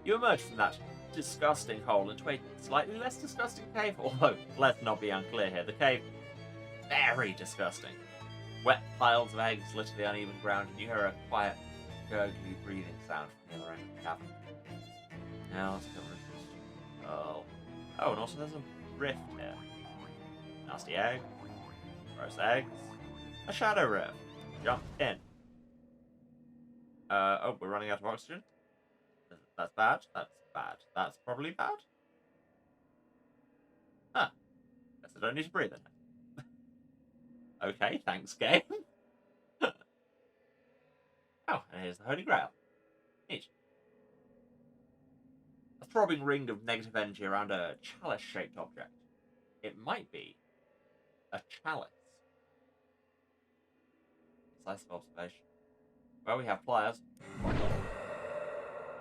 You emerge from that disgusting hole into a slightly less disgusting cave. Although, let's not be unclear here. The cave, very disgusting. Wet piles of eggs litter the uneven ground, and you hear a quiet, gurgly breathing sound from the other end of the cavern. Now let's go with oh, and also there's a rift here. Nasty egg. Gross eggs. A shadow rift. Jump in. Oh, we're running out of oxygen. That's bad. That's bad. That's probably bad. Huh. Guess I don't need to breathe in it. Okay, thanks, game. Oh, and here's the Holy Grail. Neat. A throbbing ring of negative energy around a chalice-shaped object. It might be a chalice. Decisive observation. Well, we have pliers.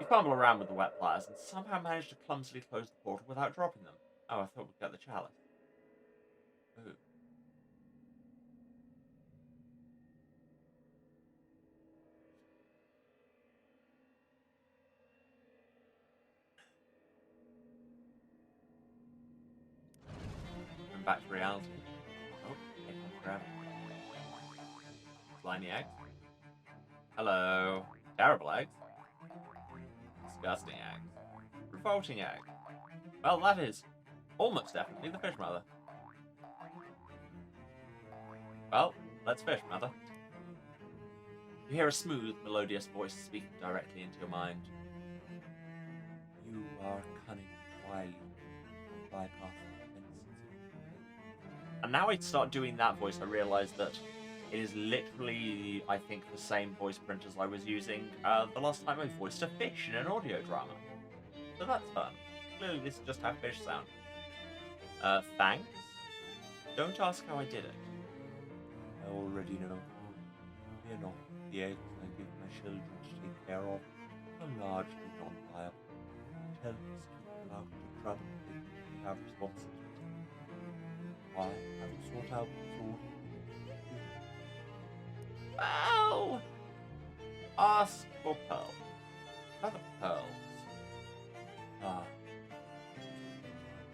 You fumble around with the wet pliers and somehow manage to clumsily close the portal without dropping them. Oh, I thought we'd get the chalice. Ooh. And back to reality. Oh, here comes gravity. Slimy eggs. Hello. Terrible eggs. Disgusting egg. Revolting egg. Well, that is almost definitely the fish mother. Well, let's fish, mother. You hear a smooth, melodious voice speaking directly into your mind. You are cunning, wily, bypassing defenses. And now I start doing that voice, I realise that it is literally, I think, the same voice print as I was using the last time I voiced a fish in an audio drama. So that's fun. Clearly this is just how fish sound. Thanks? Don't ask how I did it. I already know. Fear not, the eggs I give my children to take care of are largely non-viable. Tell us to keep out of trouble if we have responsibility. Why have you sought out the sword? Well, ask for pearls. Other pearls. Ah.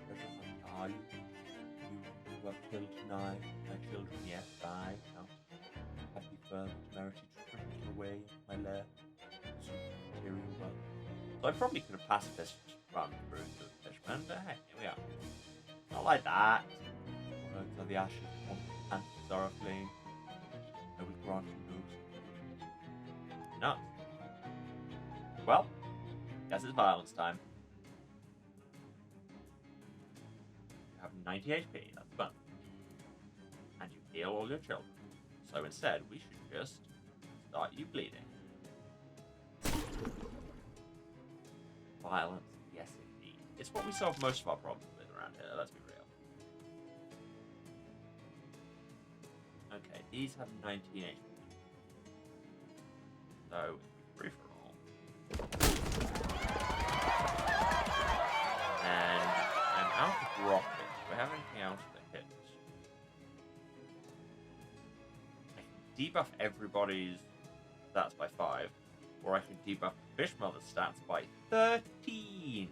Treasure hunter, are you? You who have killed nigh my children, yes, I count happy further temerity to trickle away my lair. So material wealth. So I probably could have passed this run through to the fishman, but hey, here we are. Not like that. Words are the ashes, one panties are aflame. I would grant you those. No. Well, guess it's violence time. You have 90 HP, that's fun. And you heal all your children. So instead, we should just start you bleeding. violence. Yes, indeed. It's what we solve most of our problems with around here, let's be real. Okay, these have 19 HP. So, free for all. And I'm out of rockets. Do I have anything else that hits? I can debuff everybody's stats by 5, or I can debuff Fishmother's stats by 13.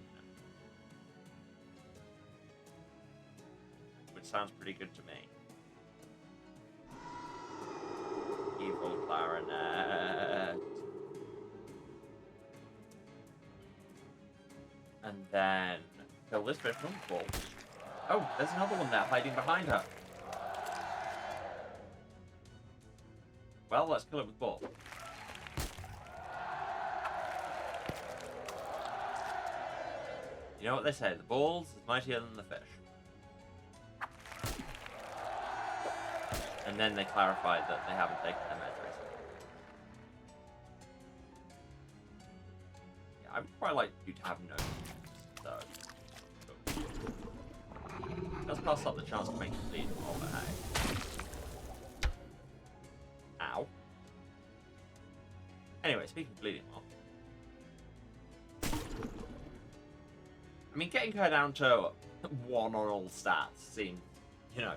Which sounds pretty good to me. Evil clarinet. And then kill this fish from the ball. Oh, there's another one there hiding behind her. Well, let's kill it with ball. You know what they say, the balls is mightier than the fish. And then they clarified that they haven't taken their meds recently. Yeah, I would quite like you to have no so. Let's pass up the chance to make it bleed more, but hey. Ow. Anyway, speaking of bleeding more. I mean, getting her down to 1 on all stats seemed, you know,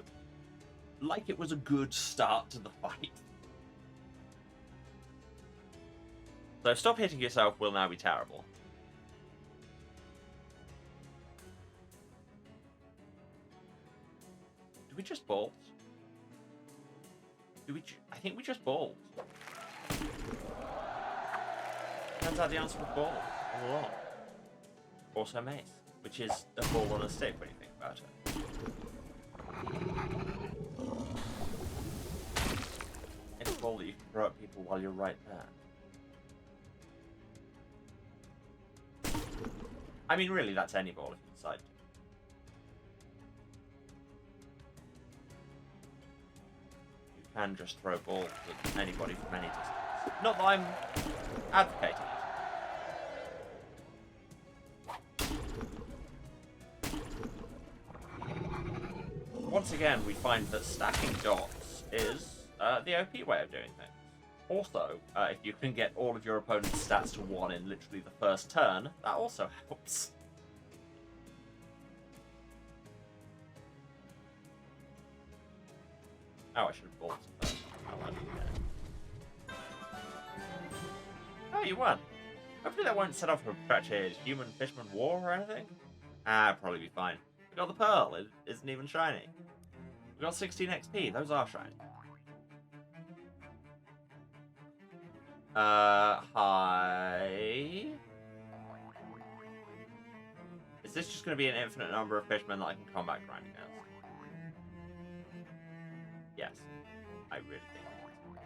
like it was a good start to the fight. So stop hitting yourself will now be terrible. Do we just bolt? I think we just bolt. Turns out the answer was ball all along. Also mace, which is a ball on a stick when you think about it. It's a ball that you can throw at people while you're right there. I mean, really, that's any ball if you decide to. You can just throw balls at anybody from any distance. Not that I'm advocating it. Once again, we find that stacking dots is the OP way of doing things. Also, if you can get all of your opponent's stats to 1 in literally the first turn, that also helps. Oh, I should have bought some first. Oh, you won. Hopefully that won't set off a protracted human-fishman war or anything. Ah, probably be fine. We got the pearl. It isn't even shiny. We got 16 XP. Those are shiny. Hi. Is this just going to be an infinite number of fishmen that I can combat grind against? Yes. I really think it is.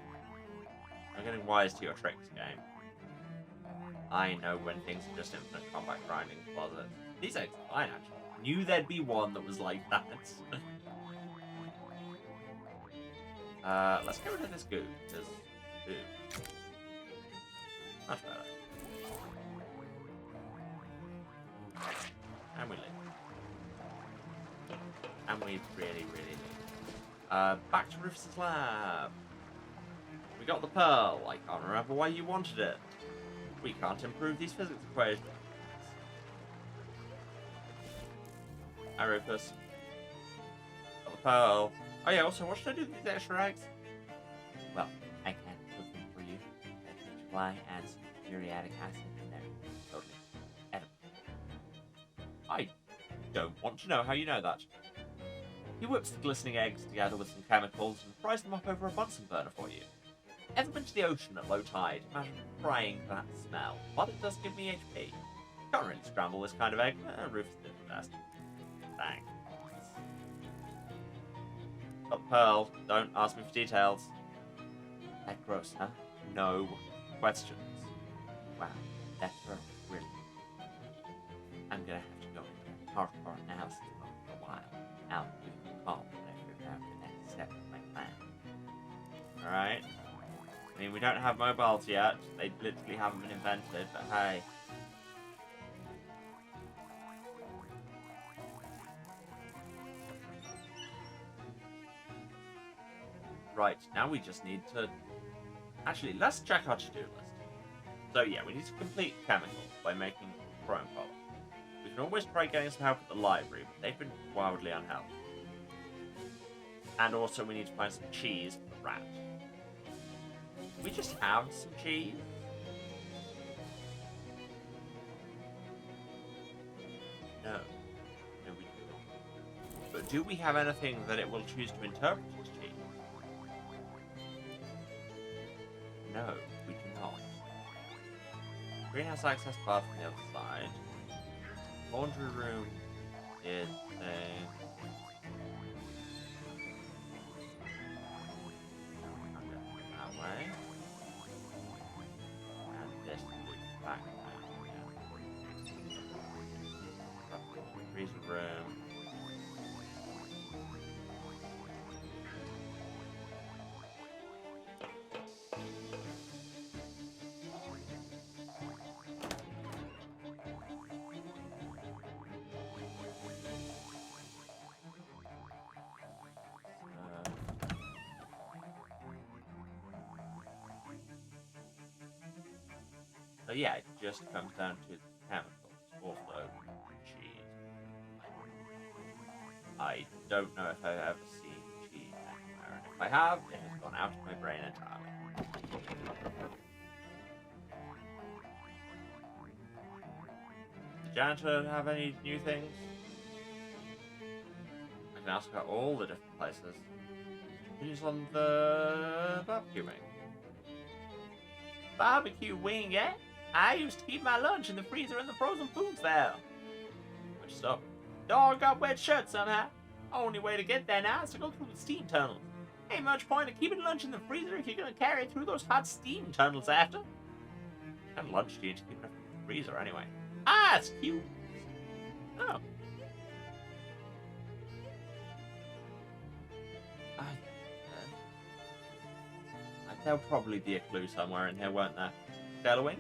I'm getting wise to your tricks, game. I know when things are just infinite combat grinding closet. These eggs are fine, actually. Knew there'd be one that was like that. Let's get rid of this goo, because goo. Much better. And we live. And we really, really live. Back to Rufus's lab. We got the pearl. I can't remember why you wanted it. We can't improve these physics equations. Hi, Rufus. Got the pearl. Oh yeah, also, what should I do with these extra eggs? Well, I can cook them for you. Fly and some muriatic acid in there. Totally edible. I don't want to know how you know that. He whips the glistening eggs together with some chemicals and fries them up over a Bunsen burner for you. Ever been to the ocean at low tide? Imagine frying for that smell, but it does give me HP. Can't really scramble this kind of egg. Rufus did the best. Thanks. Got the pearl. Don't ask me for details. That gross, huh? No questions. Wow, that's really. I'm gonna have to go into hardcore analysis mode for a while. I'll give you a call when I figure out the next step of my plan. Alright. I mean, we don't have mobiles yet. They literally haven't been invented, but hey. Right, now we just need to... Actually, let's check our to-do list. So yeah, we need to complete chemicals by making chrome column. We can always try getting some help at the library, but they've been wildly unhelpful. And also we need to find some cheese for the rat. We just have some cheese? No. No, we don't. But do we have anything that it will choose to interpret as cheese? No, we do not. Greenhouse access path from the other side. Laundry room is a... that way. And this is back down. Freezer room. So yeah, it just comes down to the chemicals, also cheese. I don't know if I've ever seen cheese anywhere, and if I have, it has gone out of my brain entirely. Does the janitor have any new things? I can ask about all the different places. Who's on the barbecue wing? Barbecue wing, eh? I used to keep my lunch in the freezer and the frozen foods there. Which stuff? Dog got wet shut somehow. Only way to get there now is to go through the steam tunnels. Ain't much point in keeping lunch in the freezer if you're gonna carry it through those hot steam tunnels after. What kind of lunch do you need to keep in the freezer anyway? Ah, it's cute. Oh. There'll probably be a clue somewhere in here, won't there? Scalar wing?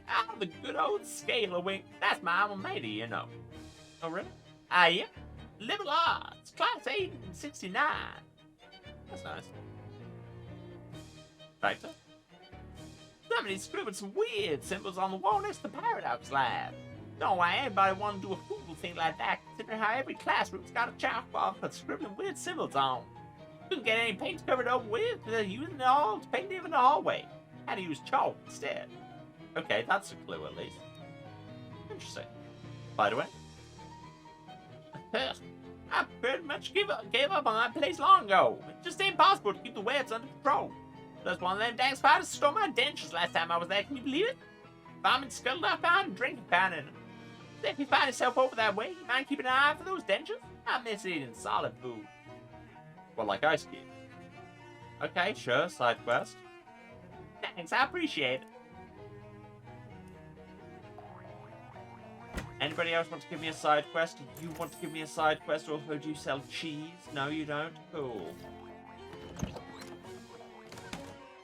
Ah, the good old scalar wing. That's my alma mater, you know. Oh, really? Ah, yeah. Liberal arts, class 8 and 69. That's nice. Factor? Somebody scribbled some weird symbols on the wall next to the paradox lab. Don't know why anybody want to do a fool thing like that, considering how every classroom's got a chalkboard for scribbling weird symbols on. Couldn't get any paint covered over with, using it all to paint it in the hallway. Had to use chalk instead. Okay, that's a clue at least. Interesting. By the way, I pretty much gave up on that place long ago. It just ain't possible to keep the webs under control. Plus one of them dang spiders stole my dentures last time I was there, can you believe it? Vomit scuttled up behind and drinking fountain in them. So if you find yourself over that way, you mind keeping an eye out for those dentures? I miss eating solid food. Well, like ice cubes. Okay, sure, side quest. Thanks, I appreciate it. Anybody else want to give me a side quest? Do you want to give me a side quest? Also, do you sell cheese? No, you don't? Cool.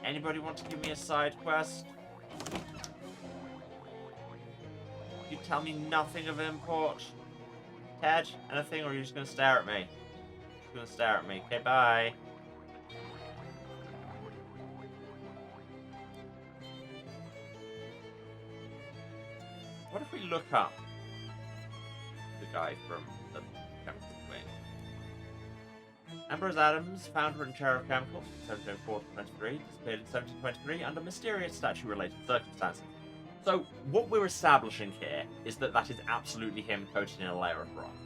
Anybody want to give me a side quest? You tell me nothing of import. Ted, anything, or are you just going to stare at me? Just going to stare at me. Okay, bye. What if we look up the guy from the chemical wing? Ambrose Adams, founder and chair of chemicals from 1704 to 23, disappeared in 1723 under mysterious statue-related circumstances. So, what we're establishing here is that that is absolutely him coated in a layer of bronze.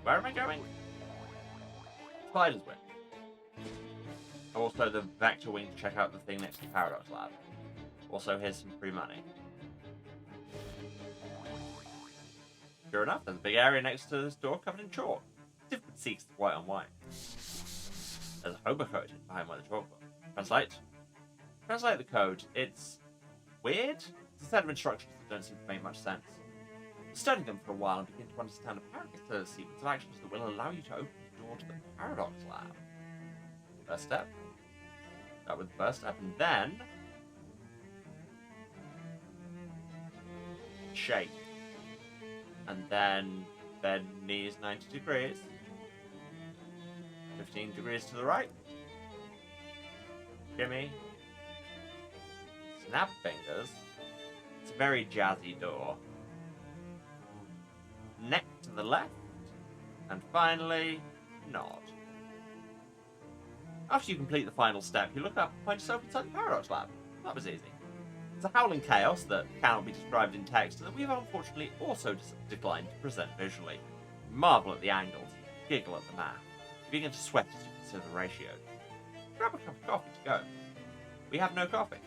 Where am I going? Spider's wing. Also, the Vector wing to check out the thing next to the Paradox Lab. Also, here's some free money. Sure enough, there's a big area next to this door covered in chalk. Different seeks the white on white. There's a hobo code behind where the chalk was. Translate the code. It's weird. It's a set of instructions that don't seem to make much sense. Study them for a while and begin to understand a sequence of actions that will allow you to open the door to the Paradox Lab. First step. Start with the first step, and then shake. And then bed knees 90 degrees. 15 degrees to the right. Jimmy. Snap fingers. It's a very jazzy door. Neck to the left. And finally, nod. After you complete the final step, you look up and find yourself inside the Paradox Lab. That was easy. It's a howling chaos that cannot be described in text and that we've unfortunately also declined to present visually. You marvel at the angles, giggle at the math. You begin to sweat as you consider the ratios. Grab a cup of coffee to go. We have no coffee.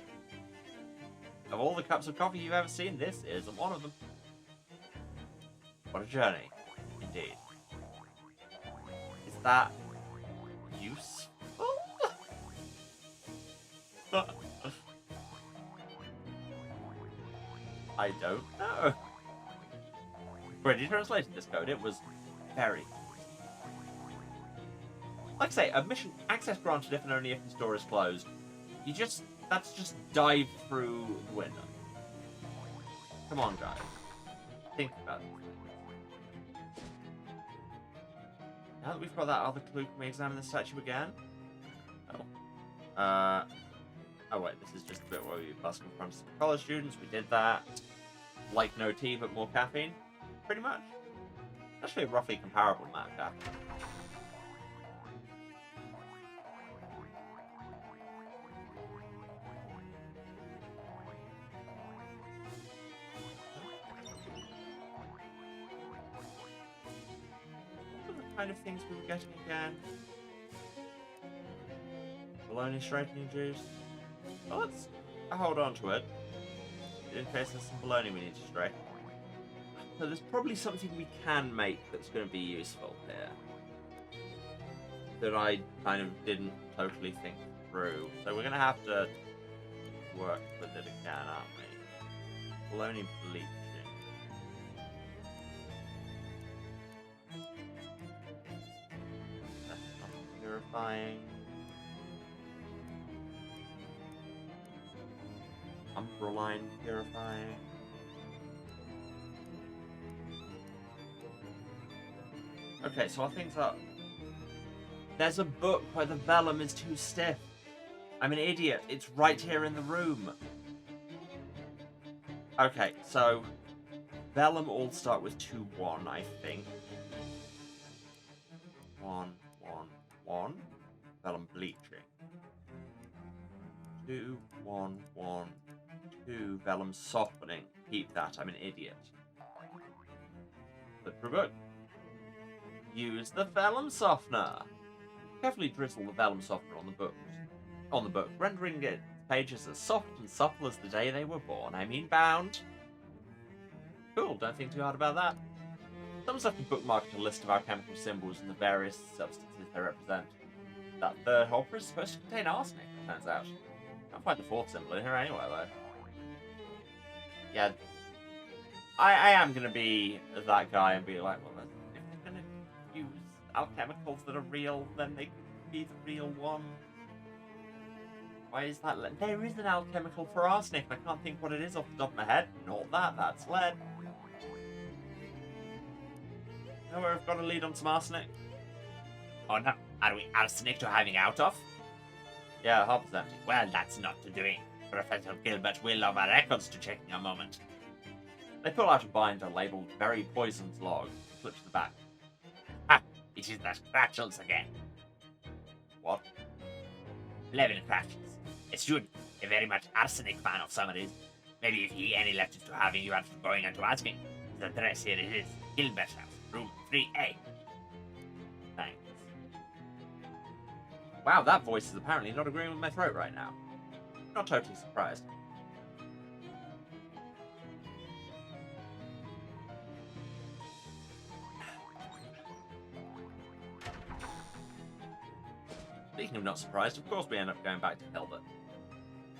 Of all the cups of coffee you've ever seen, this isn't one of them. What a journey, indeed. Is that useful? I don't know. When you translated this code, it was very... Like I say, admission access granted if and only if this door is closed. That's just dive through the window. Come on, guys. Think about it. Now that we've got that other clue, can we examine the statue again? Oh. Oh wait, this is just a bit where we bust in front of some college students. We did that. Like no tea, but more caffeine. Pretty much. Actually a roughly comparable amount of caffeine. Kind of things we were getting again. Bologna straightening juice. Well, let's hold on to it in case there's some bologna we need to straighten. So there's probably something we can make that's going to be useful here that I kind of didn't totally think through. So we're going to have to work with it again, aren't we? Bologna bleaching. Purifying. Umbraline purifying. Okay, so our things are... There's a book where the vellum is too stiff. I'm an idiot. It's right here in the room. Okay, so... Vellum all start with 2-1, I think. 1, 1. Vellum bleaching. 2, 1, 1, 2. Vellum softening. Keep that. I'm an idiot. Flip through book. Use the vellum softener. Carefully drizzle the vellum softener on the book, rendering its pages as soft and supple as the day they were born. I mean bound. Cool. Don't think too hard about that. Someone's left a bookmark to a list of our chemical symbols and the various substances they represent. That third hopper is supposed to contain arsenic, it turns out. Can't find the fourth symbol in here anyway, though. Yeah. I am going to be that guy and be like, well, if they're going to use alchemicals that are real, then they could be the real one. Why is that? There is an alchemical for arsenic. I can't think what it is off the top of my head. Not that, that's lead. Know where I've got a lead on some arsenic? Oh no, are we arsenic to having out of? Yeah, the hopper's empty. Well, that's not to doing. Professor Gilbert will love our records to check in a moment. They pull out a binder labelled Very Poisoned Log. Flip to the back. Ah, it is the Scratchels again. What? Levin Scratchels. A student, a very much arsenic fan of summaries. Maybe if he any left it to having you after going on to asking. The address here it is. Gilbert's house, room 3A. Thanks. Wow, that voice is apparently not agreeing with my throat right now. Not totally surprised. Speaking of not surprised, of course we end up going back to Hilbert.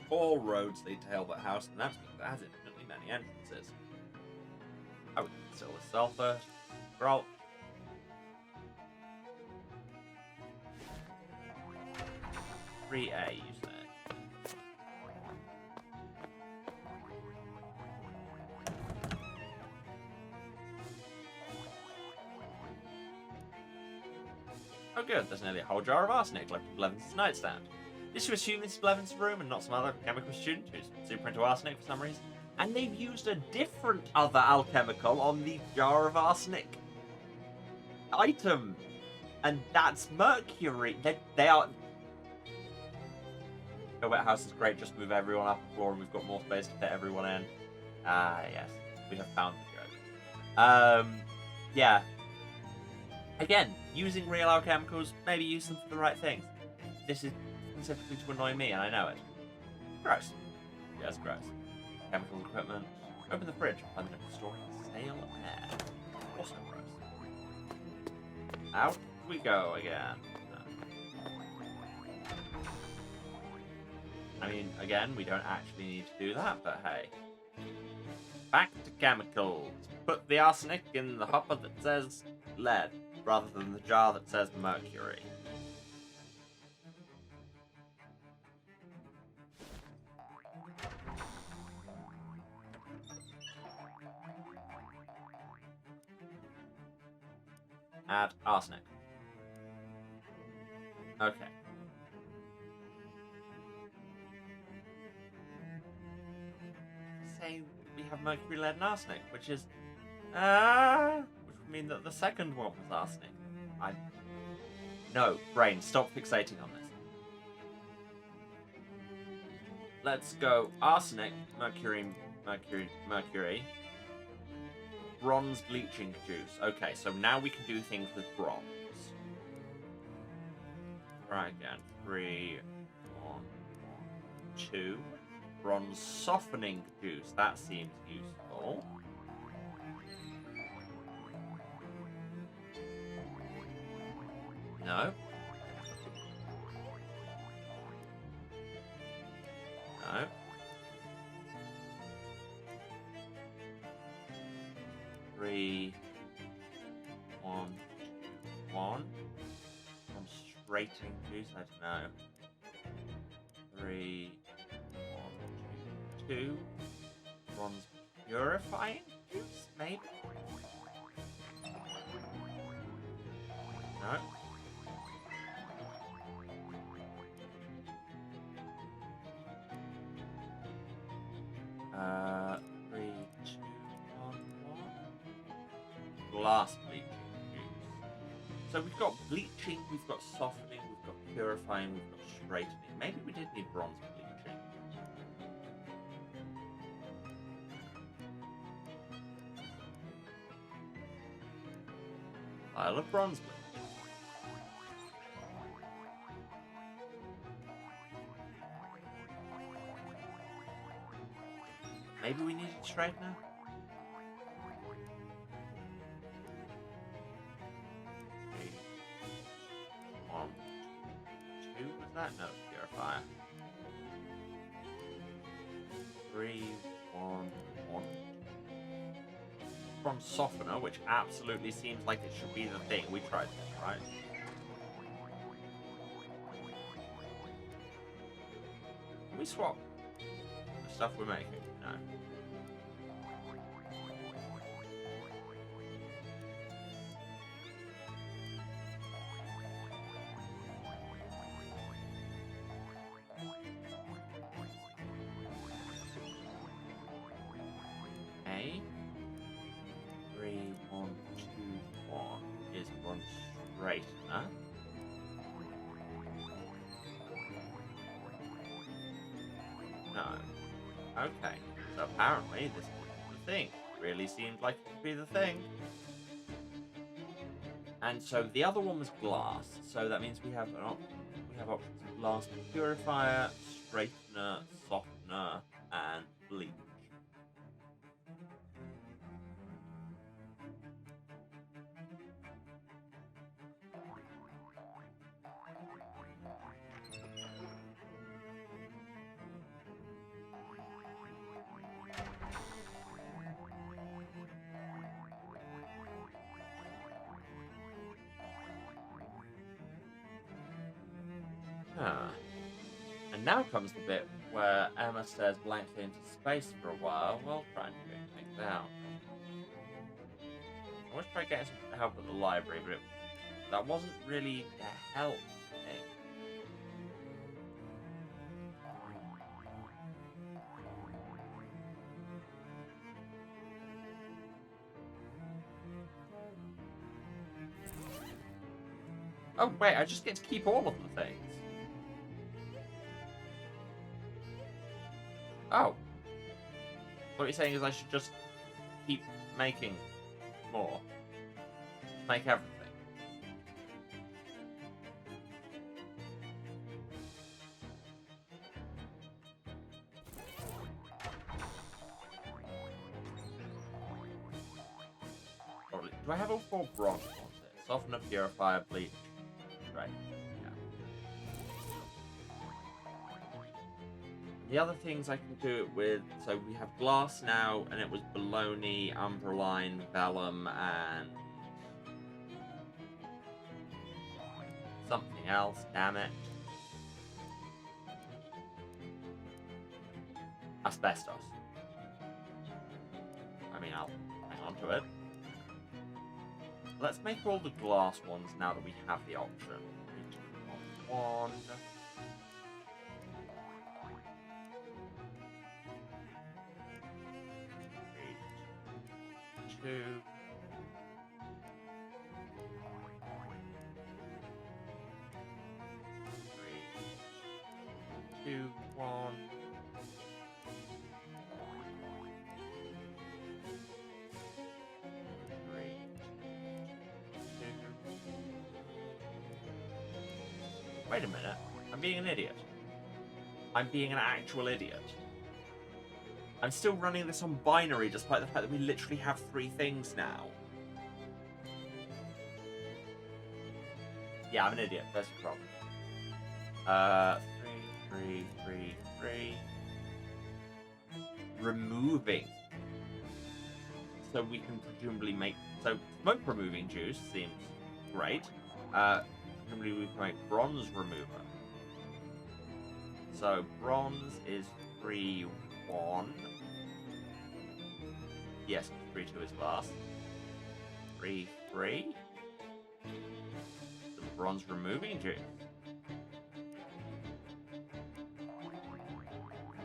All roads lead to Hilbert House, and that's because it has infinitely many entrances. Oh, still a sulfur. Scroll. A, you said. good. There's nearly a whole jar of arsenic left in Blevins' nightstand. Did you assume this is Blevins' room and not some other chemical student who's super into arsenic for some reason? And they've used a different other alchemical on the jar of arsenic item. And that's mercury. They are... The wet house is great. Just move everyone up the floor and we've got more space to fit everyone in. Ah, yes. We have found the joke. Yeah. Again, using real alchemicals, maybe use them for the right things. This is specifically to annoy me, and I know it. Gross. Yes, gross. Chemical equipment. Open the fridge. Find the storing stale air. Also gross. Out we go again. I mean, again, we don't actually need to do that, but hey. Back to chemicals. Put the arsenic in the hopper that says lead, rather than the jar that says mercury. Add arsenic. Okay. Say we have mercury, lead, and arsenic, which is... which would mean that the second one was arsenic. No, brain, stop fixating on this. Let's go arsenic, mercury, bronze bleaching juice. Okay, so now we can do things with bronze. Right again. 3, 1, 1, 2. Bronze softening juice. That seems useful. No. No. Three, 1, 1. From straighting juice, I don't know. 3, 1, 2, 2. Bronze purifying juice, maybe? No. 3, 2, 1, 1. Glass bleaching juice. So we've got bleaching, we've got softening, we've got purifying, we've got straightening. Maybe we did need bronze bleaching. Pile of bronze bleaching. Maybe we need a straightener? Three, 1, 2, was that? No, purifier. 3, 1, 1. From softener, which absolutely seems like it should be the thing. We tried this, right? Can we swap the stuff we're making? No. Okay. 3, 1, 2, 1 is one straightener. No. Okay. So apparently this is the thing. Really seemed like it could be the thing. And so the other one was glass. So that means we have options of glass purifier, straightener, softener, and bleach. And now comes the bit where Emma stares blankly into space for a while trying to figure things out. I want to try getting some help at the library, but that wasn't really a help thing. Oh, wait, I just get to keep all of the things. Oh. What you're saying is I should just keep making more. Make everything. Probably. Do I have all 4 bronze ones here? Softener, purifier, bleach. Right. Yeah. The other things I can do it with, so we have glass now, and it was bologna, umbraline, vellum, and something else, damn it. Asbestos. I mean, I'll hang on to it. Let's make all the glass ones now that we have the option. 1. 2. 3, 2, 1. 3, 2. Wait a minute. I'm being an idiot. I'm being an actual idiot. I'm still running this on binary despite the fact that we literally have 3 things now. Yeah, I'm an idiot. That's the problem. 3, 3, 3, 3. Removing. So we can presumably make... So, smoke removing juice seems great. Presumably we can make bronze remover. So, bronze is 3, 1. Yes, 3, 2 is glass. 3, 3. Some bronze removing juice.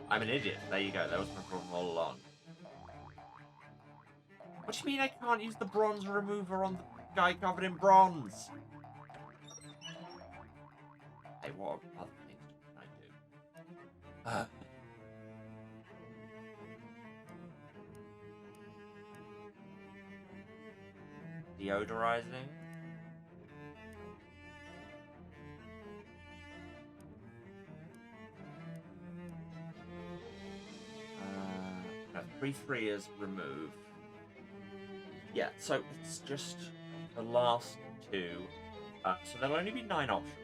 I'm an idiot. There you go. That was my problem all along. What do you mean I can't use the bronze remover on the guy covered in bronze? Hey, what other things can I do? Deodorizing. No, 3, 3 is remove. Yeah, so it's just the last 2. So there'll only be 9 options.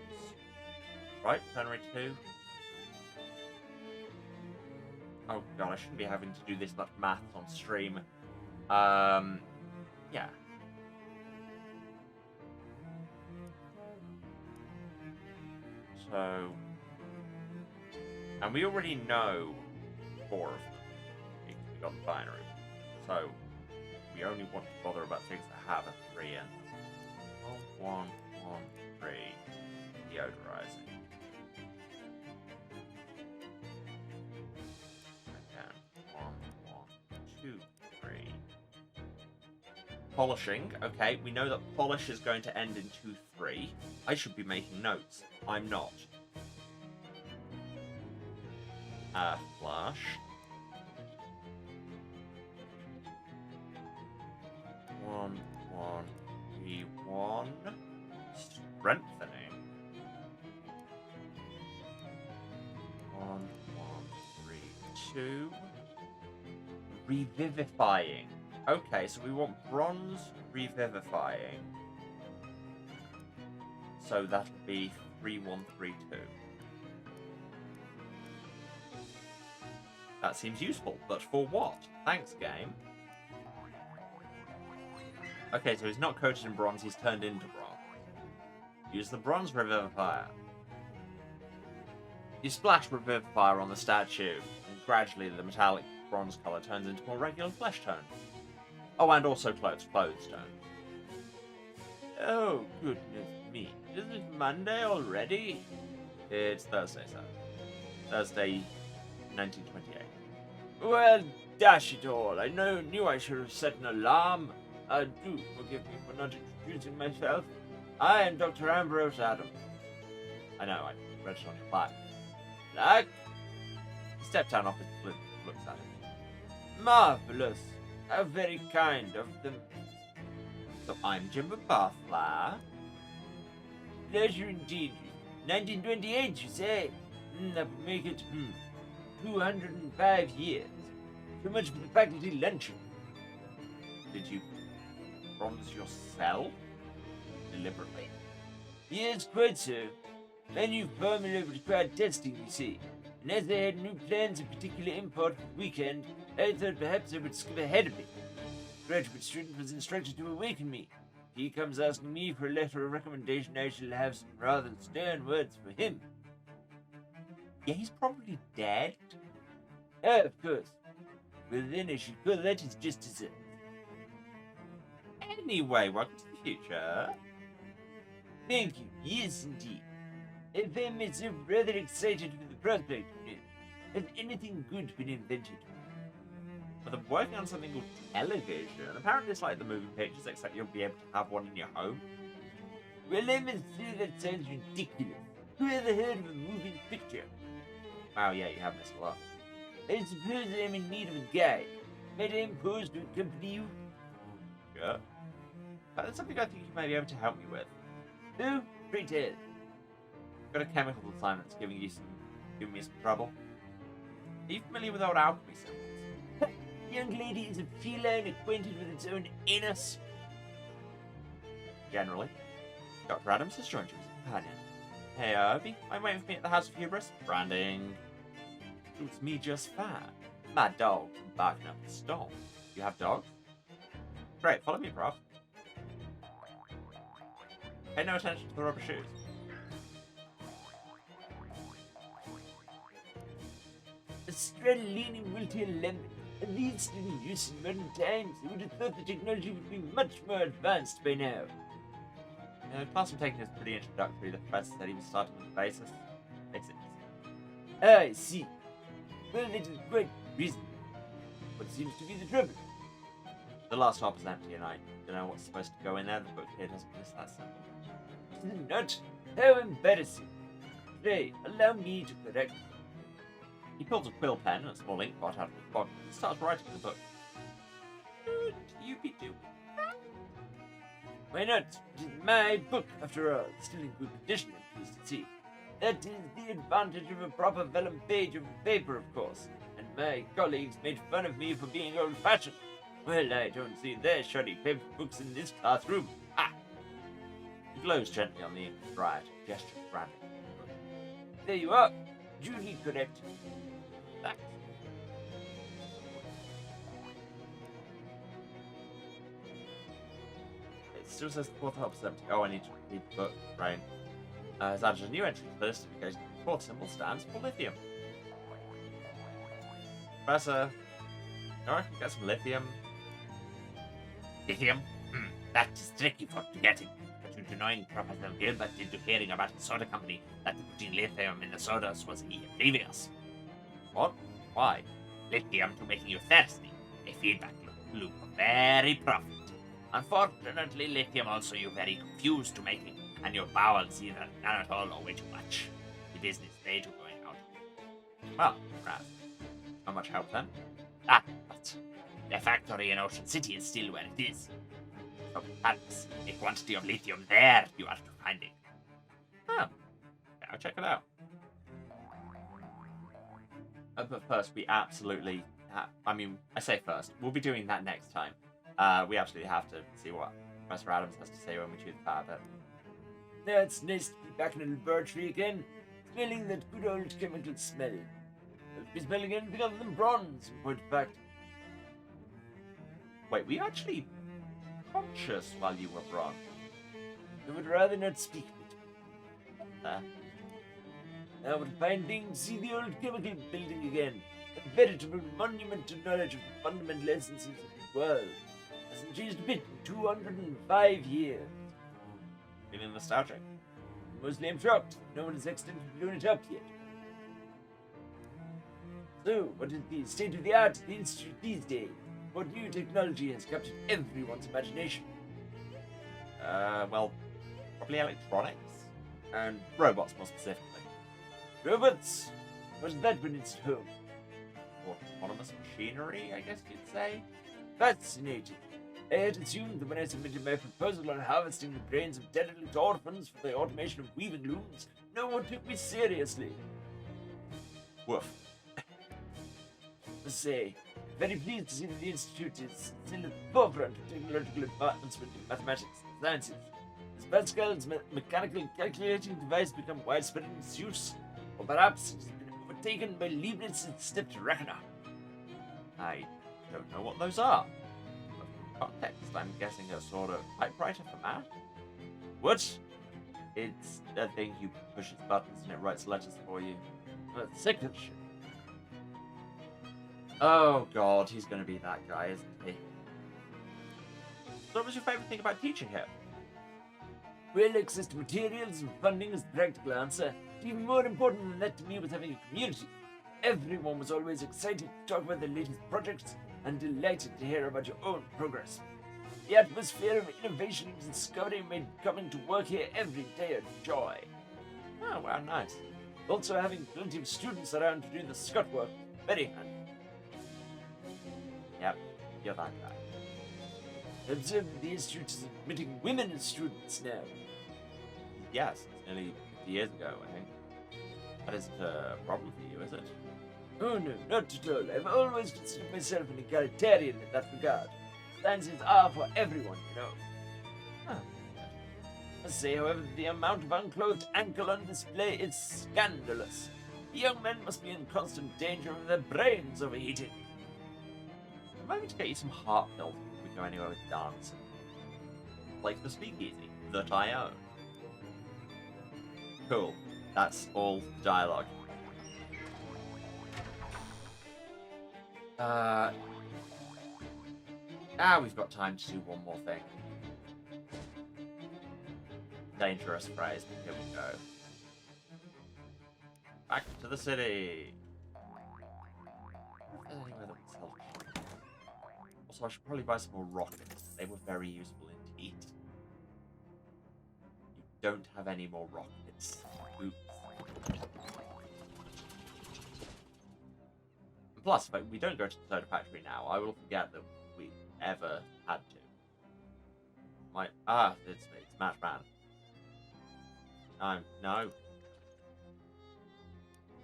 Right? Ternary 2. Oh god, I shouldn't be having to do this much maths on stream. Yeah. So... And we already know 4 of them. Because we got the binary. So... We only want to bother about things that have a 3 in. 1, 1, 3. Deodorizing. Again. 1, 1, 2, 3. Polishing. Okay, we know that polish is going to end in 2, 3. I should be making notes. I'm not. Flush. 1, 1, 3, 1. Strengthening. 1, 1, 3, 2. Revivifying. Okay, so we want bronze revivifying. So that'll be 3, 1, 3, 2. That seems useful, but for what? Thanks, game. Okay, so he's not coated in bronze, he's turned into bronze. Use the bronze revivifier. You splash revivifier on the statue, and gradually the metallic bronze colour turns into more regular flesh tone. Oh, and also clothes tone. Oh, goodness me. Isn't it Monday already? It's Thursday, sir. Thursday, 1928. Well, dash it all. I knew I should have set an alarm. Do forgive me for not introducing myself. I am Dr. Ambrose Adams. I know, I read it on your file. Like? He stepped down off his flint and looks at it. Marvelous. How very kind of them. So I'm Jim Butler. Pleasure indeed. 1928, you say? That would make it, 205 years. So much for the faculty luncheon. Did you bronze yourself? Deliberately? Yes, quite so. My new formula required testing, you see. And as they had new plans of particular import for the weekend, I thought perhaps I would skip ahead a bit. The graduate student was instructed to awaken me. If he comes asking me for a letter of recommendation, I shall have some rather stern words for him. Yeah, he's probably dead. Ah, of course. Well, then I should call that his just desserts. Anyway, welcome to the future. Thank you. Yes, indeed. I find myself rather excited for the prospect of it. Has anything good been invented? Well, they're working on something called television. Apparently it's like the moving pictures, except you'll be able to have one in your home. Well, I must say that sounds ridiculous. Who ever heard of a moving picture? Wow, yeah, you have missed a lot. I suppose I'm in need of a guide. Might I impose to accompany you? Sure. That's something I think you may be able to help me with. Oh, pray tell. I've got a chemical assignment that's giving me some trouble. Are you familiar with old alchemy symbols? Young lady is a feline acquainted with its own anus. Generally. Dr. Adams has joined you as a companion. Hey, Irby, I'm waiting for me at the House of Hubris. Branding. Suits me just fine. My dog from barking up the storm. You have dogs? Great, follow me, Prof. Pay no attention to the rubber shoes. A Stradalini wilty lemon, at least in use in modern times. I would have thought the technology would be much more advanced by now. The class I'm taking is pretty introductory. The professor said he was starting with the basis. I see. Well, that is quite reasonable. What seems to be the trouble? The last hop is empty and I don't know what's supposed to go in there. The book here doesn't list that simple. Is it not? How embarrassing. Pray, allow me to correct. He pulls a quill pen and a small ink pot out of his pocket and starts writing the book. Should you be doing that? Why not? It is my book, after all. Still in good condition, I'm pleased to see. That is the advantage of a proper vellum page of paper, of course. And my colleagues made fun of me for being old-fashioned. Well, I don't see their shoddy paper books in this classroom. Ah! He blows gently on the ink and dry it, gesture branding. There you are. Duly correct. Thanks. It still says the fourth help is empty. Oh, I need to read the book. Right. Has added a new entry to the list because the fourth symbol stands for lithium. Professor, I can get some lithium. Lithium? That is tricky for getting. But due to knowing Professor Gilbert into hearing about a soda company that putting lithium in the sodas was a year previous. What? Why? Lithium to making you thirsty. A feedback loop very profit. Unfortunately, lithium also you very confused to making, and your bowels either none at all or way too much. The business day to going out. Well, right. Not much help then. But the factory in Ocean City is still where it is. So perhaps a quantity of lithium there you are to find it. Oh. Yeah, I'll check it out. But first, we absolutely I say first. We'll be doing that next time. We absolutely have to see what Professor Adams has to say when we choose the power bit. Now it's nice to be back in the laboratory again, smelling that good old chemical smell. I'll be smelling anything other than bronze, in point of fact. Wait, were you actually conscious while you were bronze? I would rather not speak of it. I would find things to see the old chemical building again. A veritable monument to knowledge of the fundamental essences of the world. Hasn't changed a bit in 205 years. Feeling nostalgic? Mostly I'm shocked. No one has accidentally blown it up yet. So, what is the state of the art of the Institute these days? What new technology has captured everyone's imagination? Well, probably electronics. And robots, more specifically. Robots? What is that when it's at home? Or autonomous machinery, I guess you'd say. Fascinating. I had assumed that when I submitted my proposal on harvesting the brains of derelict orphans for the automation of weaving looms, no one took me seriously. Woof. I say, very pleased to see that the Institute is still at the forefront of technological advancement in mathematics and sciences. Has Pascal's mechanical calculating device become widespread in its use? Or perhaps it has been overtaken by Leibniz's stepped reckoner? I don't know what those are. But for context, I'm guessing a sort of typewriter for math? What? It's a thing you push its buttons and it writes letters for you. Secretary. Oh god, he's gonna be that guy, isn't he? So what was your favourite thing about teaching here? Well, access to materials and funding is the practical answer. But even more important than that to me was having a community. Everyone was always excited to talk about their latest projects and delighted to hear about your own progress. The atmosphere of innovation and discovery made coming to work here every day a joy. Oh, wow, nice. Also, having plenty of students around to do the scut work, very handy. Yep, you're that guy. I observed that the Institute is admitting women as students now. Yes, it's nearly 50 years ago, I think. That isn't a problem for you, is it? Oh no, not at all. I've always considered myself an egalitarian in that regard. Sciences are for everyone, you know. Huh. I say, however, the amount of unclothed ankle on display is scandalous. The young men must be in constant danger of their brains overheating. Remind me to get you some heart pills if we go anywhere with dancing. Like the speakeasy that I own. Cool. That's all dialogue. We've got time to do one more thing. Dangerous phrase, but here we go. Back to the city. Anywhere that would sell cheap. Also, I should probably buy some more rockets. They were very useful indeed. You don't have any more rockets. Oops. And plus, if we don't go to the soda factory now, I will forget that we ever had to. It's Smash Man. No.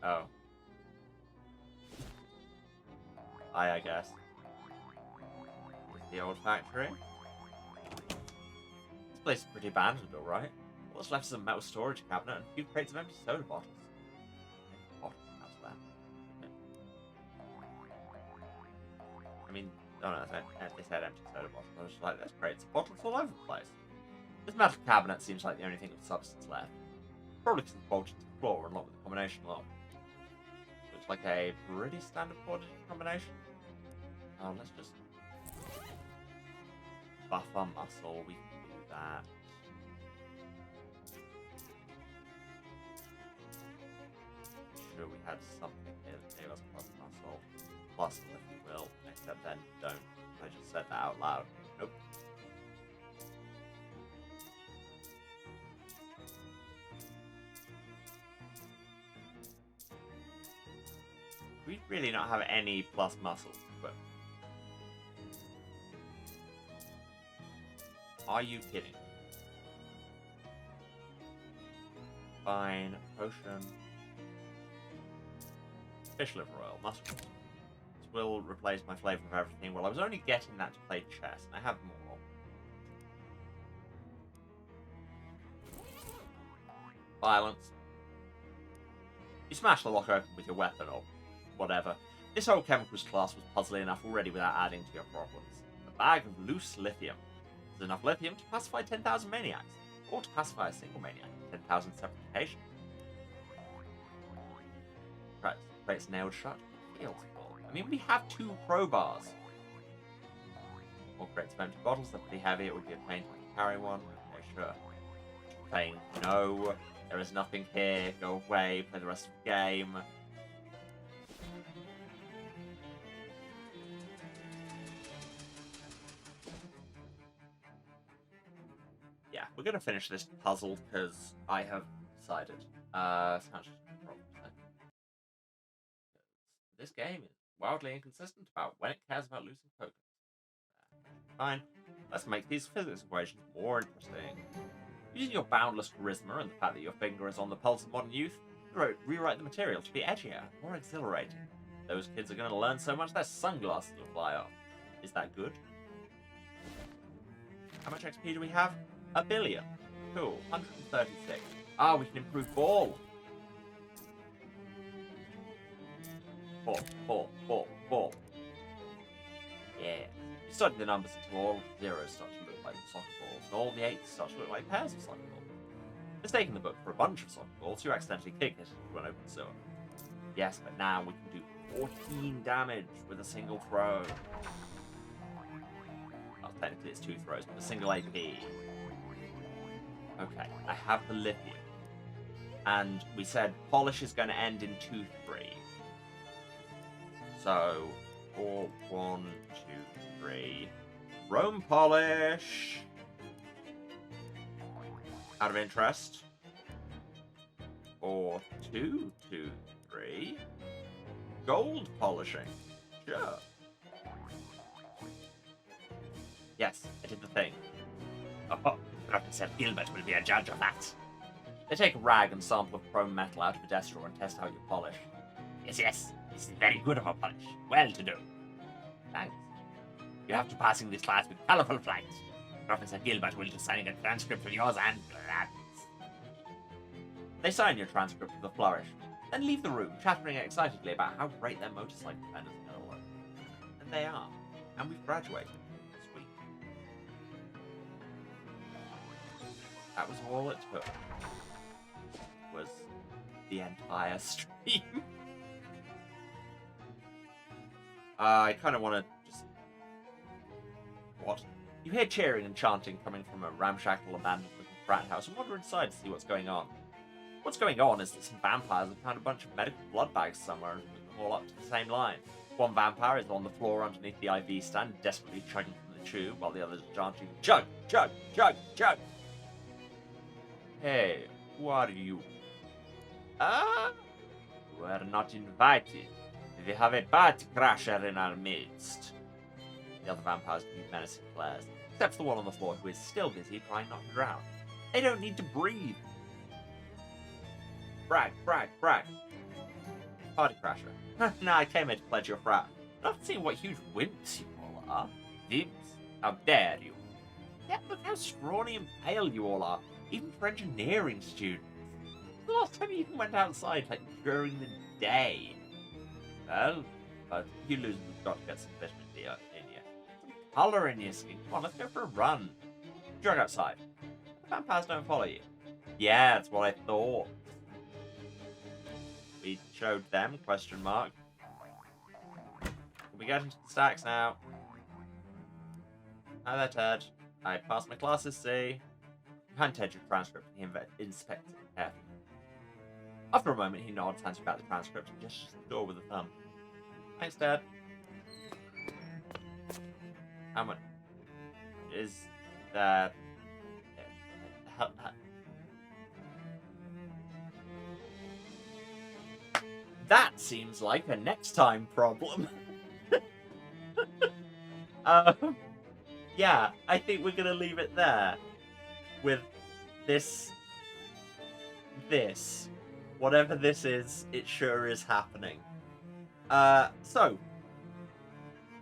Oh. I guess. The old factory. This place is pretty abandoned, alright. All that's left is a metal storage cabinet and a few crates of empty soda bottles. I mean, they said empty soda bottles. I was just like, there's crates of bottles all over the place. This metal cabinet seems like the only thing of substance left. Probably because it's bolted to the floor and locked with a combination lock. Looks like a pretty standard portage combination. Let's just buff our muscle. We can do that. Sure, we had something here that gave us plus muscle. Plus, if you will. Except then, don't. I just said that out loud. Nope. We really not have any plus muscle, but are you kidding? Fine, potion, fish liver oil, mushrooms. This will replace my flavor of everything. Well, I was only getting that to play chess, and I have more. Violence. You smash the lock open with your weapon or whatever. This whole chemicals class was puzzling enough already without adding to your problems. A bag of loose lithium. There's enough lithium to pacify 10,000 maniacs, or to pacify a single maniac, 10,000 separate occasions. Right, crates nailed shut. Feels full. I mean, we have 2 crowbars. More crates of empty bottles, they're pretty heavy, it would be a pain to carry one. Okay, sure. saying, no, there is nothing here, go away, play the rest of the game. Yeah, we're gonna finish this puzzle because I have decided. It's not just a problem. This game is wildly inconsistent about when it cares about losing tokens. Fine, let's make these physics equations more interesting. Using your boundless charisma and the fact that your finger is on the pulse of modern youth, rewrite the material to be edgier, more exhilarating. Those kids are going to learn so much their sunglasses will fly off. Is that good? How much XP do we have? 1 billion. Cool. 136. Ah, we can improve ball. 4, 4, 4, 4. Yeah. You study the numbers until all the zeros start to look like soccer balls, and all the 8s start to look like pairs of soccer balls. Mistaking the book for a bunch of soccer balls, you accidentally kick it into an open sewer. Yes, but now we can do 14 damage with a single throw. Well, technically it's 2 throws, but a single AP. Okay, I have the lithium. And we said polish is going to end in 2-3. So, 4, 1, 2, 3. Rome polish! Out of interest. 4, 2, 2, 3. Gold polishing. Sure. Yes, I did the thing. Oh, Professor Gilbert will be a judge of that. They take a rag and sample of chrome metal out of a desk drawer and test how you polish. Yes, yes. This is very good of a polish. Well to do. Thanks. You have to passing this class with colorful flights. Professor Gilbert will be signing a transcript of yours and gladness. They sign your transcript with a flourish, then leave the room, chattering excitedly about how great their motorcycle vendors are going to look. And they are. And we've graduated. Sweet. That was all it took. Was the entire stream. I kind of want to just... What? You hear cheering and chanting coming from a ramshackle, abandoned-looking frat house and wander inside to see what's going on. What's going on is that some vampires have found a bunch of medical blood bags somewhere and put them all up to the same line. One vampire is on the floor underneath the IV stand, desperately chugging from the tube, while the others are chanting, chug, chug, chug, chug. Hey, who are you? You are not invited. We have a party crasher in our midst. The other vampires give menacing glares, except for the one on the floor who is still busy trying not to drown. They don't need to breathe. Brag, brag, brag. Party crasher. Nah, I came here to pledge your frat. Not seeing what huge wimps you all are. Wimps? How dare you? Yeah, look how scrawny and pale you all are, even for engineering students. The last time you even went outside, like, during the day. Well, but you lose, we've got to get some vitamin D in you. Some colour in your skin. Come on, let's go for a run. Jog outside. The vampires don't follow you. Yeah, that's what I thought. We showed them, question mark. Can we get into the stacks now? Hi there, Ted. I passed my classes, see? You hand Ted your transcript and he inspects it carefully. After a moment, he nods, hands you back the transcript, and gestures the door with a thumb. Thanks, Dad. How much is there? That seems like a next time problem. Yeah, I think we're gonna leave it there with this. Whatever this is, it sure is happening. So,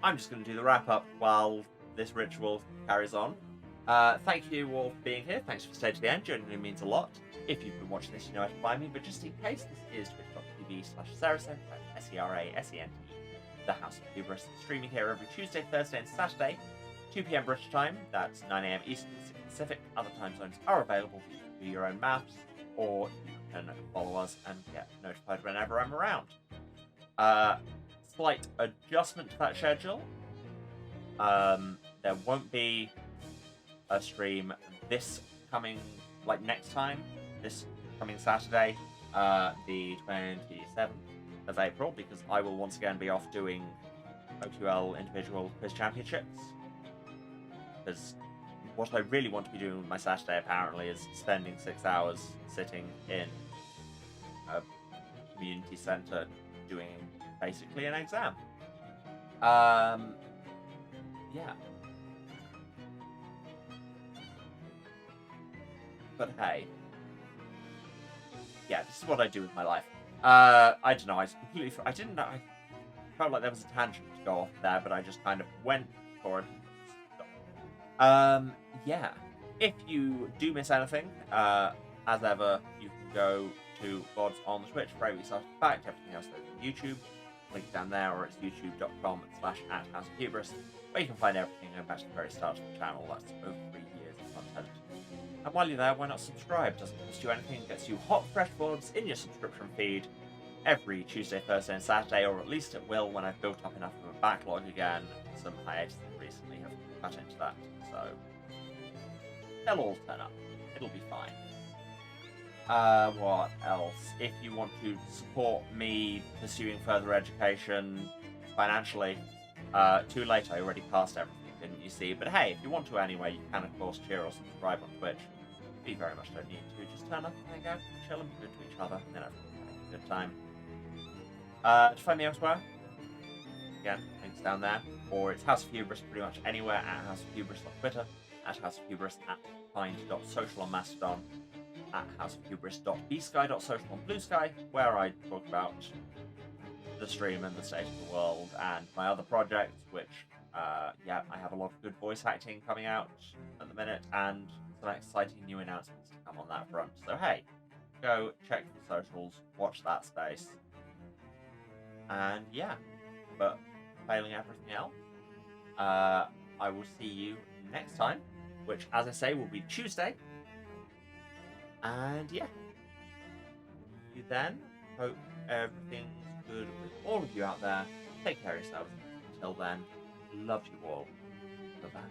I'm just going to do the wrap-up while this ritual carries on. Thank you all for being here. Thanks for staying to the end. Genuinely means a lot. If you've been watching this, you know how to find me, but just in case, this is twitch.tv/Saracen, SERASENT, the House of Hubris, streaming here every Tuesday, Thursday, and Saturday, 2 PM British time. That's 9 AM Eastern, 6 Pacific. Other time zones are available for you to do your own maths, or you can follow us and get notified whenever I'm around. Slight adjustment to that schedule. There won't be a stream this coming like next time, this coming Saturday, the 27th of April, because I will once again be off doing OQL individual quiz championships. Because what I really want to be doing with my Saturday apparently is spending 6 hours sitting in a community centre doing basically an exam. Yeah. But hey. Yeah, this is what I do with my life. I don't know, I didn't know, I felt like there was a tangent to go off there, but I just kind of went for it. Yeah. If you do miss anything, as ever, you can go to VODs on the Twitch for every start fact, everything else that's on YouTube. Link down there, or it's youtube.com/@HouseOfHubris, where you can find everything going back to the very start of the channel. That's over 3 years of content. And while you're there, why not subscribe? Doesn't cost you anything, gets you hot, fresh VODs in your subscription feed every Tuesday, Thursday, and Saturday, or at least it will when I've built up enough of a backlog again. Some hiatus recently have cut into that, so they'll all turn up. It'll be fine. What else? If you want to support me pursuing further education financially, too late, I already passed everything, didn't you see? But hey, if you want to anyway, you can of course cheer or subscribe on Twitch. You very much don't need to, just turn up and hang out, chill and be good to each other, and then everyone can have a good time. To find me elsewhere, again, links down there, or it's House of Hubris pretty much anywhere, at House of Hubris on Twitter, at House of Hubris at find.social on Mastodon, at housefhubris.bsky.social on Blue Sky, where I talk about the stream and the state of the world and my other projects, which, yeah, I have a lot of good voice acting coming out at the minute, and some exciting new announcements to come on that front. So hey, go check the socials, watch that space, and yeah, but failing everything else, I will see you next time, which, as I say, will be Tuesday. And yeah, you then. Hope everything's good with all of you out there. Take care of yourselves. Until then, love you all. Bye-bye.